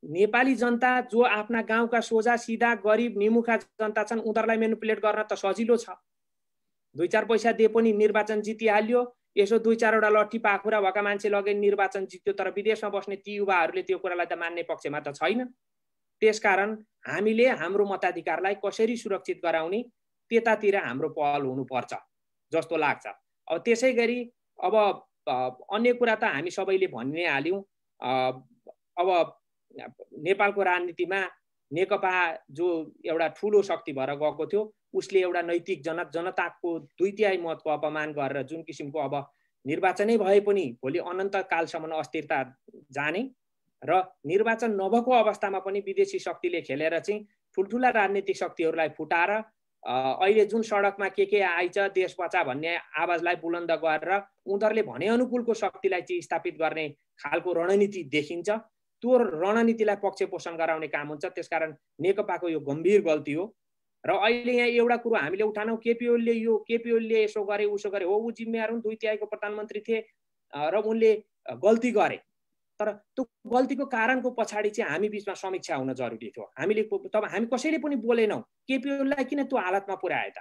नेपाली जनता जो आफ्ना गाउँका सोझा सिधा गरिब निमुखा जनता छन् उनीहरूलाई मेनिपुलेट गर्न त सजिलो छ, 2-4 पैसा दिए पनि निर्वाचन जितिहाल्यो, यसो 2-4वटा लट्ठी पाखुरा भएका मान्छे लगे निर्वाचन जित्यो। तर विदेशमा बस्ने ती युवाहरूले त्यो कुरालाई त मान्ने पक्षमा त छैन। त्यसकारण हामीले हाम्रो मताधिकारलाई कसरी सुरक्षित गराउने त्यतातिर हाम्रो पहल हुनुपर्छ जस्तो लाग्छ। अब त्यसै गरी अब अन्य कुरा त हामी सबैले भनि नै हाल्यौँ। अब नेपालको राजनीतिमा नेकपा जो एउटा ठुलो शक्ति भएर गएको थियो उसले एउटा नैतिक जनताको 2/3 मतको अपमान गरेर जुन किसिमको अब निर्वाचनै भए पनि भोलि अनन्तकालसम्म अस्थिरता जाने र निर्वाचन नभएको अवस्थामा पनि विदेशी शक्तिले खेलेर चाहिँ ठुल्ठुला राजनीतिक शक्तिहरूलाई फुटाएर अहिले जुन सडकमा के आइछ देश बचा भन्ने आवाजलाई बुलन्द गरेर उनीहरूले भने अनुकूलको शक्तिलाई चाहिँ स्थापित गर्ने खालको रणनीति देखिन्छ। त्यो रणनीतिलाई पक्ष पोषण गराउने काम हुन्छ। त्यसकारण नेकपाको यो गम्भीर गल्ती हो। र अहिले यहाँ एउटा कुरो हामीले उठानौँ, केपी ओलीले यसो गरे उसो गरे, हो ऊ जिम्मेवार हुन्, 2/3 प्रधानमन्त्री थिए र उनले गल्ती गरे। तर त्यो गल्तीको कारणको पछाडि चाहिँ हामी बिचमा समीक्षा हुन जरुरी थियो। हामी कसैले पनि बोलेनौँ केपी ओलीलाई किन त्यो हालतमा पुर्याए त?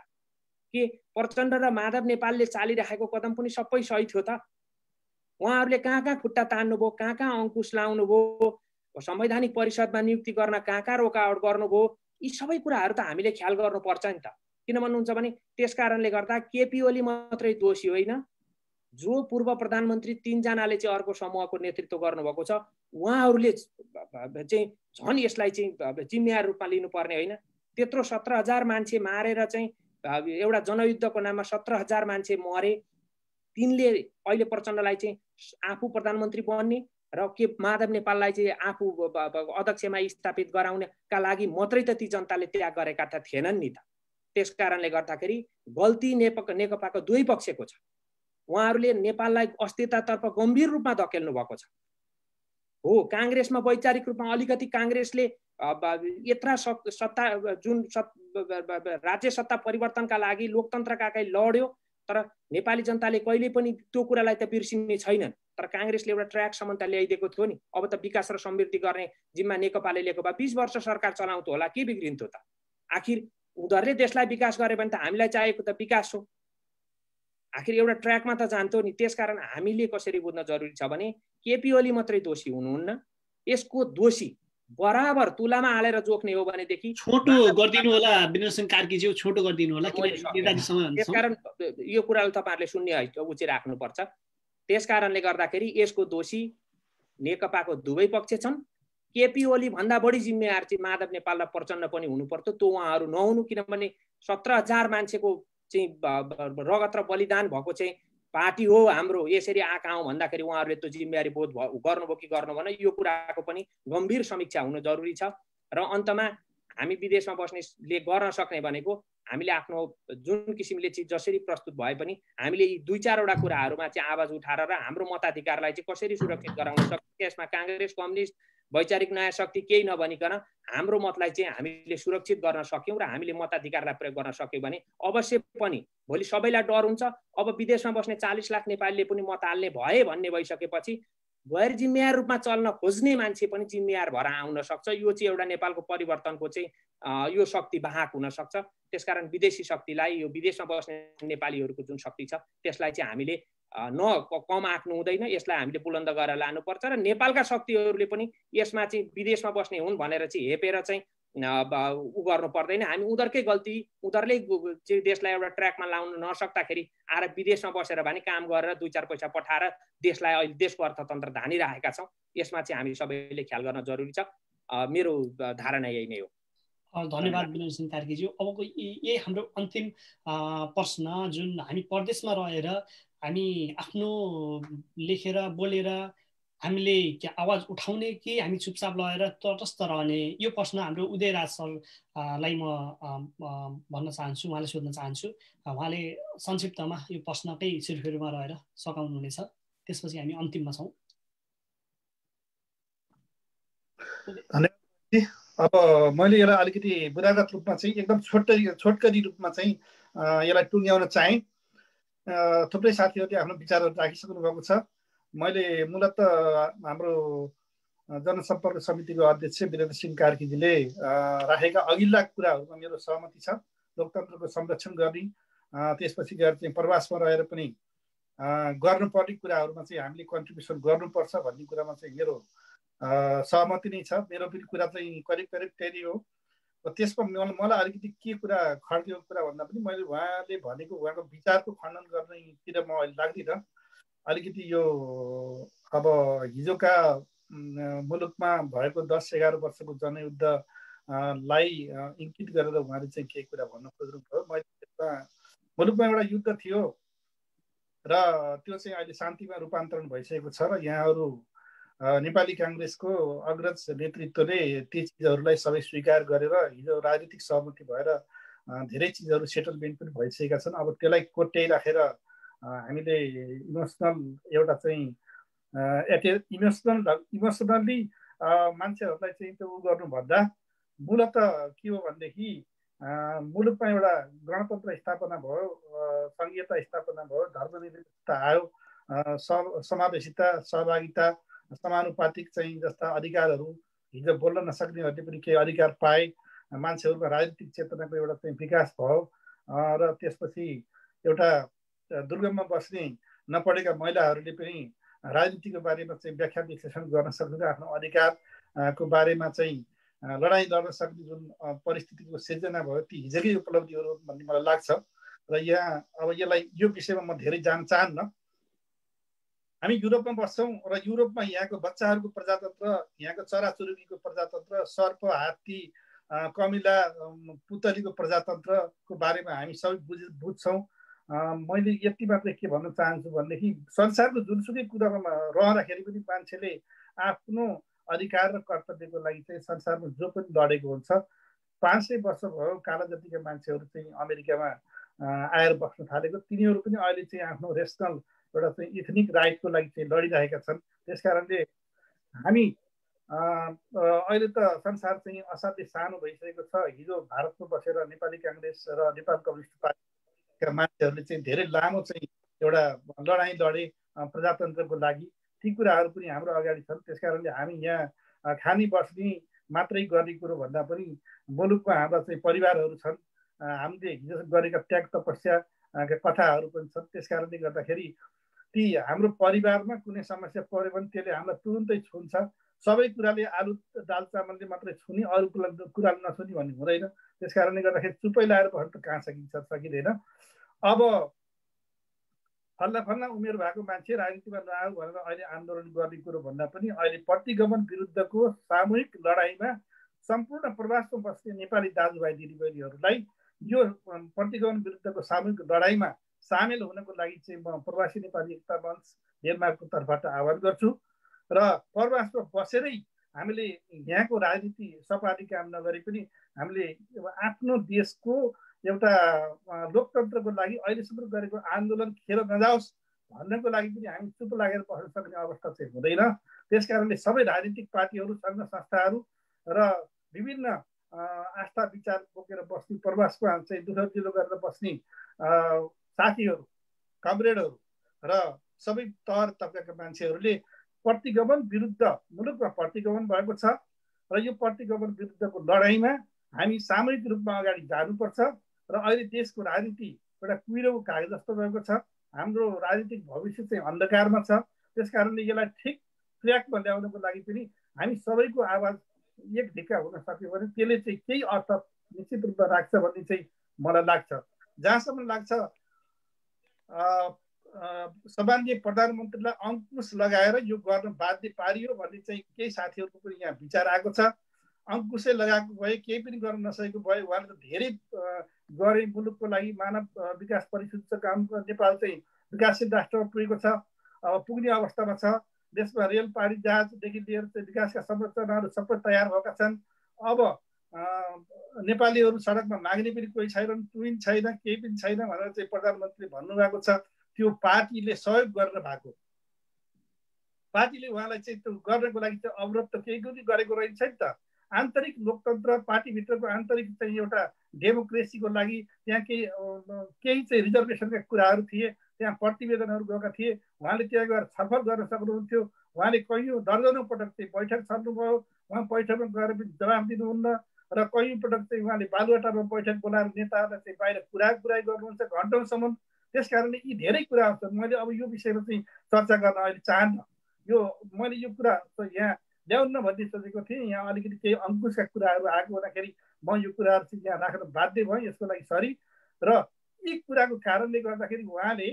के प्रचण्ड र माधव नेपालले चालिराखेको कदम पनि सबै सही थियो त? उहाँहरूले कहाँ खुट्टा तान्नुभयो, कहाँ अङ्कुश लाउनुभयो, संवैधानिक परिषदमा नियुक्ति गर्न कहाँ रोकावट गर्नुभयो, यी सबै कुराहरू त हामीले ख्याल गर्नुपर्छ नि त। किन भन्नुहुन्छ भने त्यस कारणले गर्दा केपी ओली मात्रै दोषी होइन, जो पूर्व प्रधानमन्त्री 3 जनाले चाहिँ अर्को समूहको नेतृत्व गर्नुभएको छ उहाँहरूले चाहिँ झन् यसलाई चाहिँ जिम्मेवार रूपमा लिनुपर्ने होइन। त्यत्रो 17,000 मान्छे मारेर चाहिँ एउटा जनयुद्धको नाममा 17,000 मान्छे मरे। तिनले अहिले प्रचण्डलाई चाहिँ आफू प्रधानमन्त्री बन्ने र के माधव नेपाललाई चाहिँ आफू अध्यक्षमा स्थापित गराउनका लागि मात्रै त ती जनताले त्याग गरेका त थिएनन् नि त। त्यस कारणले गर्दाखेरि गल्ती नेकपाको दुवै पक्षको छ। उहाँहरूले नेपाललाई अस्थिरतातर्फ गम्भीर रूपमा धकेल्नु भएको छ। हो, काङ्ग्रेसमा वैचारिक रूपमा अलिकति काङ्ग्रेसले यत्रा सत्ता जुन राज्य सत्ता परिवर्तनका लागि लोकतन्त्रका लागि लड्यो, तर नेपाली जनताले कहिले पनि त्यो कुरालाई त बिर्सिने छैनन्। तर काङ्ग्रेसले एउटा ट्र्याकसम्म त ल्याइदिएको थियो नि। अब त विकास र समृद्धि गर्ने जिम्मा नेकपाले लिएको भए 20 वर्ष सरकार चलाउँथ्यो होला, के बिग्रिन्थ्यो त? आखिर उनीहरूले देशलाई विकास गरे भने त हामीलाई चाहिएको त विकास हो। आखिर एउटा ट्र्याकमा त जान्थ्यो नि। त्यसकारण हामीले कसरी बुझ्न जरुरी छ भने केपी ओली मात्रै दोषी हुनुहुन्न, यसको दोषी बराबर तुलामा हालेर जोख्ने हो भनेदेखि छोटो गरिदिनु होला वीरेन्द्र सिंह कार्कीज्यू, छोटो गरिदिनु होला। त्यसकारण यो कुरालाई तपाईँहरूले सुन्ने उचित राख्नुपर्छ। त्यसकारणले गर्दाखेरि यसको दोषी नेकपाको दुवै पक्ष छन्। केपी ओली भन्दा बढी जिम्मेवार चाहिँ माधव नेपाल र प्रचण्ड पनि हुनु पर्थ्यो। त्यो उहाँहरू नहुनु, किनभने 17,000 मान्छेको चाहिँ रगत र बलिदान भएको चाहिँ पार्टी हो हाम्रो, यसरी आँखा आउँ भन्दाखेरि उहाँहरूले त्यो जिम्मेवारी बोध गर्नुभयो कि गर्नु भएन, यो कुराको पनि गम्भीर समीक्षा हुनु जरुरी छ। र अन्तमा हामी विदेशमा बस्नेले गर्न सक्ने भनेको हामीले आफ्नो जुन किसिमले चाहिँ जसरी प्रस्तुत भए पनि हामीले यी 2-4वटा कुराहरूमा चाहिँ आवाज उठाएर र हाम्रो मताधिकारलाई चाहिँ कसरी सुरक्षित गराउन सक्छौँ, त्यसमा काङ्ग्रेस, कम्युनिस्ट, वैचारिक नयाँ शक्ति केही नभनिकन हाम्रो मतलाई चाहिँ हामीले सुरक्षित गर्न सक्यौँ र हामीले मताधिकारलाई प्रयोग गर्न सक्यौँ भने अवश्य पनि भोलि सबैलाई डर हुन्छ। अब विदेशमा बस्ने 40 लाख नेपालीले पनि मत हाल्ने भए भन्ने भइसकेपछि गैर जिम्मेवार रूपमा चल्न खोज्ने मान्छे पनि जिम्मेवार भएर आउन सक्छ। यो चाहिँ एउटा नेपालको परिवर्तनको चाहिँ यो शक्ति वाहक हुन सक्छ। त्यसकारण विदेशी शक्तिलाई, यो विदेशमा बस्ने नेपालीहरूको जुन शक्ति छ त्यसलाई चाहिँ हामीले कम आँक्नु हुँदैन, यसलाई हामीले बुलन्द गरेर लानुपर्छ। र नेपालका शक्तिहरूले पनि यसमा चाहिँ विदेशमा बस्ने हुन् भनेर चाहिँ हेपेर चाहिँ उ गर्नु पर्दैन। हामी उनीहरूकै गल्ती, उनीहरूले चाहिँ देशलाई एउटा ट्र्याकमा लाउन नसक्दाखेरि आएर विदेशमा बसेर भने काम गरेर 2-4 पैसा पठाएर देशलाई अहिले देशको अर्थतन्त्र धानिरहेका छौँ। यसमा चाहिँ हामी सबैले ख्याल गर्न जरुरी छ। मेरो धारणा यही नै हो। धन्यवाद वीरेन्द्र सिंह कार्कीज्यू। अबको यही हाम्रो अन्तिम प्रश्न, जुन हामी परदेशमा रहेर हामी आफ्नो लेखेर बोलेर हामीले आवाज उठाउने कि हामी चुपचाप लगेर तटस्थ रहने, यो प्रश्न हाम्रो उदयराज सरलाई म भन्न चाहन्छु, उहाँले सोध्न चाहन्छु। उहाँले संक्षिप्तमा यो प्रश्नकै सिरफेरमा रहेर सघाउनुहुनेछ, त्यसपछि हामी अन्तिममा छौँ। अब मैले यसलाई अलिकति बुदागत रूपमा चाहिँ एकदम छोटकरी रूपमा चाहिँ यसलाई टुङ्ग्याउन चाहेँ। थुप्रै साथीहरूले आफ्नो विचारहरू राखिसक्नु भएको छ। मैले मूलत हाम्रो जनसम्पर्क समितिको अध्यक्ष वीरेन्द्र सिंह कार्कीजीले राखेका अघिल्ला कुराहरूमा मेरो सहमति छ। लोकतन्त्रको संरक्षण गर्ने, त्यसपछि गएर चाहिँ प्रवासमा रहेर पनि गर्नुपर्ने कुराहरूमा चाहिँ हामीले कन्ट्रिब्युसन गर्नुपर्छ भन्ने कुरामा चाहिँ मेरो सहमति नै छ। मेरो पनि कुरा चाहिँ करिब त्यही हो। त्यसमा मलाई अलिकति के कुरा खड्कियो कुरा भन्दा पनि मैले उहाँले भनेको उहाँको विचारको खण्डन गर्नेतिर म अहिले लाग्दिनँ। अलिकति यो अब हिजोका मुलुकमा भएको 10-11 वर्षको जनयुद्धलाई इङ्कित गरेर उहाँले चाहिँ केही कुरा भन्न खोज्नुभयो। मैले त्यसमा मुलुकमा एउटा युद्ध थियो र त्यो चाहिँ अहिले शान्तिमा रूपान्तरण भइसकेको छ र यहाँहरू नेपाली काङ्ग्रेसको अग्रज नेतृत्वले ती चिजहरूलाई सबै स्वीकार गरेर हिजो राजनीतिक सहमति भएर धेरै चिजहरू सेटलमेन्ट पनि भइसकेका छन्। अब त्यसलाई कोट्याइराखेर हामीले इमोसनल एउटा चाहिँ इमोसनल्ली मान्छेहरूलाई चाहिँ त्यो गर्नुभन्दा मूलत के हो भनेदेखि मुलुकमा एउटा गणतन्त्र स्थापना भयो, सङ्घीयता स्थापना भयो, धर्मनिरपेक्षता आयो, समावेशिता, सहभागिता, समानुपातिक चाहिँ जस्ता अधिकारहरू, हिजो बोल्न नसक्नेहरूले पनि केही अधिकार पाए, मान्छेहरूमा राजनीतिक चेतनाको एउटा चाहिँ विकास भयो र त्यसपछि एउटा दुर्गममा बस्ने नपढेका महिलाहरूले पनि राजनीतिको बारेमा चाहिँ व्याख्या विश्लेषण गर्न सक्ने, आफ्नो अधिकारको बारेमा चाहिँ लडाइँ लड्न सक्ने जुन परिस्थितिको सिर्जना भयो, ती हिजोकै उपलब्धिहरू भन्ने मलाई लाग्छ। र यहाँ अब यसलाई यो विषयमा म धेरै जान चाहन्न। हामी युरोपमा बस्छौँ र युरोपमा यहाँको बच्चाहरूको प्रजातन्त्र, यहाँको चराचुरुङ्गीको प्रजातन्त्र, सर्प, हात्ती, कमिला, पुतलीको प्रजातन्त्रको बारेमा हामी सबै बुझ्छौँ। मैले यति मात्रै के भन्न चाहन्छु भनेदेखि संसारको जुनसुकै कुरामा रहँदाखेरि पनि मान्छेले आफ्नो अधिकार र कर्तव्यको लागि चाहिँ संसारमा जो पनि लडेको हुन्छ। 500 वर्ष भयो काला जातिका मान्छेहरू चाहिँ अमेरिकामा आएर बस्न थालेको, तिनीहरू पनि अहिले चाहिँ आफ्नो रेसनल एउटा चाहिँ इथनिक राइटको लागि चाहिँ लडिरहेका छन्। त्यसकारणले हामी अहिले त संसार चाहिँ असाध्यै सानो भइसकेको छ। हिजो भारतमा बसेर नेपाली काङ्ग्रेस र नेपाल कम्युनिस्ट पार्टीका मान्छेहरूले चाहिँ धेरै लामो चाहिँ एउटा लडाइँ लडे प्रजातन्त्रको लागि। ती कुराहरू पनि हाम्रो अगाडि छन्। त्यसकारणले हामी यहाँ खानी बस्ने मात्रै गर्ने कुरो भन्दा पनि मुलुकमा हाम्रा चाहिँ परिवारहरू छन्, हामीले हिजो गरेका त्याग तपस्याका कथाहरू पनि छन्। त्यसकारणले गर्दाखेरि ती हाम्रो परिवारमा कुनै समस्या पऱ्यो भने त्यसले हामीलाई तुरुन्तै छुन्छ। सबै कुराले आलु दाल चामलले मात्रै छुने, अरू कुरा नछुने भन्ने हुँदैन। त्यसकारणले गर्दाखेरि चुपै लाएर बस्न त कहाँ सकिँदैन। अब फल्ला उमेर भएको मान्छे राजनीतिमा नआऊ भनेर अहिले आन्दोलन गर्ने कुरो भन्दा पनि अहिले प्रतिगमन विरुद्धको सामूहिक लडाइँमा सम्पूर्ण प्रवासमा बस्ने नेपाली दाजुभाइ दिदीबहिनीहरूलाई यो प्रतिगमन विरुद्धको सामूहिक लडाइँमा सामेल हुनको लागि चाहिँ म प्रवासी नेपाली एकता मञ्च डेनमार्कको तर्फबाट आह्वान गर्छु। र प्रवासमा बसेरै हामीले यहाँको राजनीति सपाटी काम नगरे पनि हामीले आफ्नो देशको एउटा लोकतन्त्रको लागि अहिलेसम्म गरेको आन्दोलन खेर नजाओस् भन्नको लागि पनि हामी चुप लागेर बस्न सक्ने अवस्था चाहिँ हुँदैन। त्यसकारणले सबै राजनीतिक पार्टीहरू, सङ्घ संस्थाहरू र विभिन्न आस्था विचार बोकेर बस्ने, प्रवासमा चाहिँ दुःख दिलो गरेर बस्ने साथीहरू, कमरेडहरू र सबै तह तबकाका मान्छेहरूले प्रतिगमन विरुद्ध, मुलुकमा प्रतिगमन भएको छ र यो प्रतिगमन विरुद्धको लडाइँमा हामी सामूहिक रूपमा अगाडि जानुपर्छ। र अहिले देशको राजनीति एउटा कुहिरोको कागज जस्तो भएको छ। हाम्रो राजनीतिक भविष्य चाहिँ अन्धकारमा छ। त्यसकारणले यसलाई ठिक ट्र्याकमा ल्याउनको लागि पनि हामी सबैको आवाज एक ढिक्का हुन सक्यो भने त्यसले चाहिँ केही अर्थ निश्चित रूपमा राख्छ भन्ने चाहिँ मलाई लाग्छ। जहाँसम्म लाग्छ सम्माननीय प्रधानमन्त्रीलाई अङ्कुश लगाएर यो गर्न बाध्य पारियो भन्ने चाहिँ केही साथीहरूको पनि यहाँ विचार आएको छ। अङ्कुशै लगाएको भए केही पनि गर्न नसकेको भए उहाँले त धेरै गरे मुलुकको लागि। मानव विकास परिषदको काम नेपाल चाहिँ विकासशील राष्ट्रमा पुगेको छ, अब पुग्ने अवस्थामा छ। देशमा रेल पारी जहाजदेखि लिएर चाहिँ विकासका संरचनाहरू सबै तयार भएका छन्। अब नेपालीहरू सडकमा माग्ने पनि कोही छैनन्, ट्विन छैन, केही पनि छैन भनेर चाहिँ प्रधानमन्त्रीले भन्नुभएको छ। त्यो पार्टीले सहयोग गरेर भएको, पार्टीले उहाँलाई चाहिँ त्यो गर्नको लागि चाहिँ अवरोध त केही पनि गरेको रहेछ नि त। आन्तरिक लोकतन्त्र, पार्टीभित्रको आन्तरिक चाहिँ एउटा डेमोक्रेसीको लागि त्यहाँ केही चाहिँ रिजर्भेसनका कुराहरू थिए, त्यहाँ प्रतिवेदनहरू गएका थिए। उहाँले त्यहाँ गएर छलफल गर्न सक्नुहुन्थ्यो। उहाँले कैयौँ दर्जनौँ पटक चाहिँ बैठक छर्नुभयो, उहाँ बैठकमा गएर पनि जवाफ दिनुहुन्न र कैयौँ पटक चाहिँ उहाँले बालुवाटारमा बैठक बोलाएर नेताहरूलाई चाहिँ बाहिर कुराकानी गर्नुहुन्छ घन्टौँसम्म। त्यसकारणले यी धेरै कुराहरू छन्। मैले अब यो विषयमा चाहिँ चर्चा गर्न अहिले चाहन्न। यो मैले यो कुरा यहाँ ल्याउन्न भन्ने सोचेको थिएँ। यहाँ अलिकति केही अङ्कुशका कुराहरू आएको हुँदाखेरि म यो कुराहरू चाहिँ यहाँ राख्न बाध्य भएँ, यसको लागि सरी। र यी कुराको कारणले गर्दाखेरि उहाँले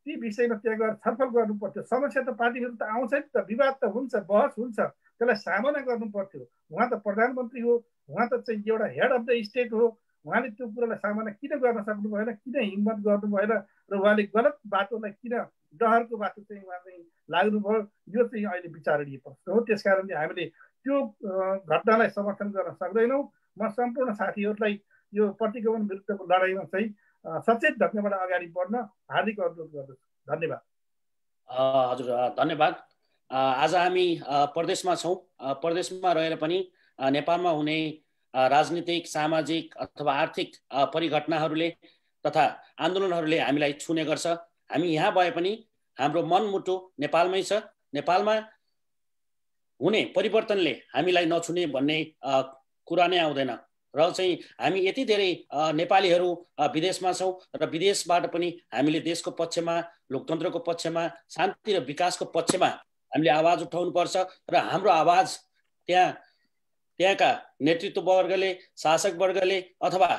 ती विषयमा त्यहाँ गएर छलफल गर्नु पर्थ्यो। समस्या त पार्टीहरू त आउँछ नि त, विवाद त हुन्छ, बहस हुन्छ, त्यसलाई सामना गर्नु पर्थ्यो। उहाँ त प्रधानमन्त्री हो, उहाँ त चाहिँ एउटा हेड अफ द स्टेट हो। उहाँले त्यो कुरालाई सामना किन गर्न सक्नु भएन, किन हिम्मत गर्नु भएन र उहाँले गलत बाटोलाई किन, डहरको बाटो चाहिँ उहाँ चाहिँ लाग्नुभयो, यो चाहिँ अहिले विचारणीय प्रश्न हो। त्यसकारणले हामीले त्यो घटनालाई समर्थन गर्न सक्दैनौँ। म सम्पूर्ण साथीहरूलाई यो प्रतिगमन विरुद्धको लडाइँमा चाहिँ सचेत ढङ्गबाट अगाडि बढ्न हार्दिक अनुरोध गर्दछु। धन्यवाद। हजुर धन्यवाद। आज हामी प्रदेशमा छौँ। प्रदेशमा रहेर पनि नेपालमा हुने राजनीतिक, सामाजिक अथवा आर्थिक परिघटनाहरूले तथा आन्दोलनहरूले हामीलाई छुने गर्छ। हामी यहाँ भए पनि हाम्रो मनमुटु नेपालमै छ। नेपालमा हुने परिवर्तनले हामीलाई नछुने भन्ने कुरा नै आउँदैन र चाहिँ हामी यति धेरै नेपालीहरू विदेशमा छौँ र विदेशबाट पनि हामीले देशको पक्षमा, लोकतन्त्रको पक्षमा, शान्ति र विकासको पक्षमा हामीले आवाज उठाउनुपर्छ र हाम्रो आवाज त्यहाँका नेतृत्ववर्गले, शासकवर्गले अथवा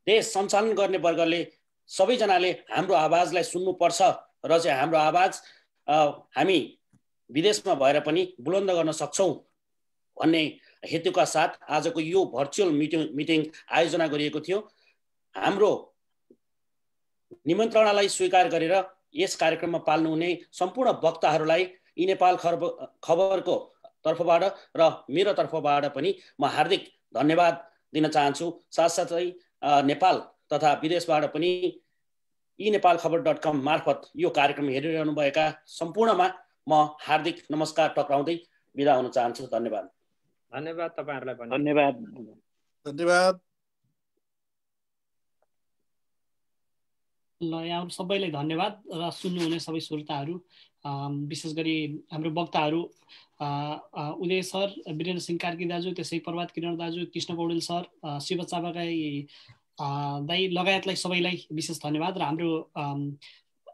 देश सञ्चालन गर्ने वर्गले सबैजनाले हाम्रो आवाजलाई सुन्नुपर्छ र चाहिँ हाम्रो आवाज हामी विदेशमा भएर पनि बुलन्द गर्न सक्छौँ भन्ने हेतुका साथ आजको यो भर्चुअल मिटिङ आयोजना गरिएको थियो। हाम्रो निमन्त्रणालाई स्वीकार गरेर यस कार्यक्रममा पाल्नुहुने सम्पूर्ण वक्ताहरूलाई ई नेपाल खबरको तर्फबाट र मेरो तर्फबाट पनि म हार्दिक धन्यवाद दिन चाहन्छु। साथसाथै नेपाल तथा विदेशबाट पनि ई नेपाल खबर.com मार्फत यो कार्यक्रम हेरिरहनुभएका सम्पूर्णमा म हार्दिक नमस्कार टक्राउँदै बिदा हुन चाहन्छु। धन्यवाद। धन्यवाद तपाईहरुलाई पनि। धन्यवाद। धन्यवाद। ल यहाँ सबैलाई धन्यवाद र सुन्नुहुने सबै श्रोताहरू, विशेष गरी हाम्रो वक्ताहरू उदय सर, वीरेन्द्र सिंह कार्की दाजु, त्यसै प्रभात किरण दाजु, कृष्ण पौडेल सर, शिव चापागाई दाई लगायतलाई सबैलाई विशेष धन्यवाद। र हाम्रो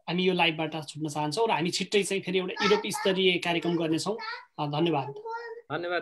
हामी यो लाइभबाट छुट्न चाहन्छौँ र हामी छिट्टै चाहिँ फेरि एउटा युरोप स्तरीय कार्यक्रम गर्नेछौँ। धन्यवाद। धन्यवाद।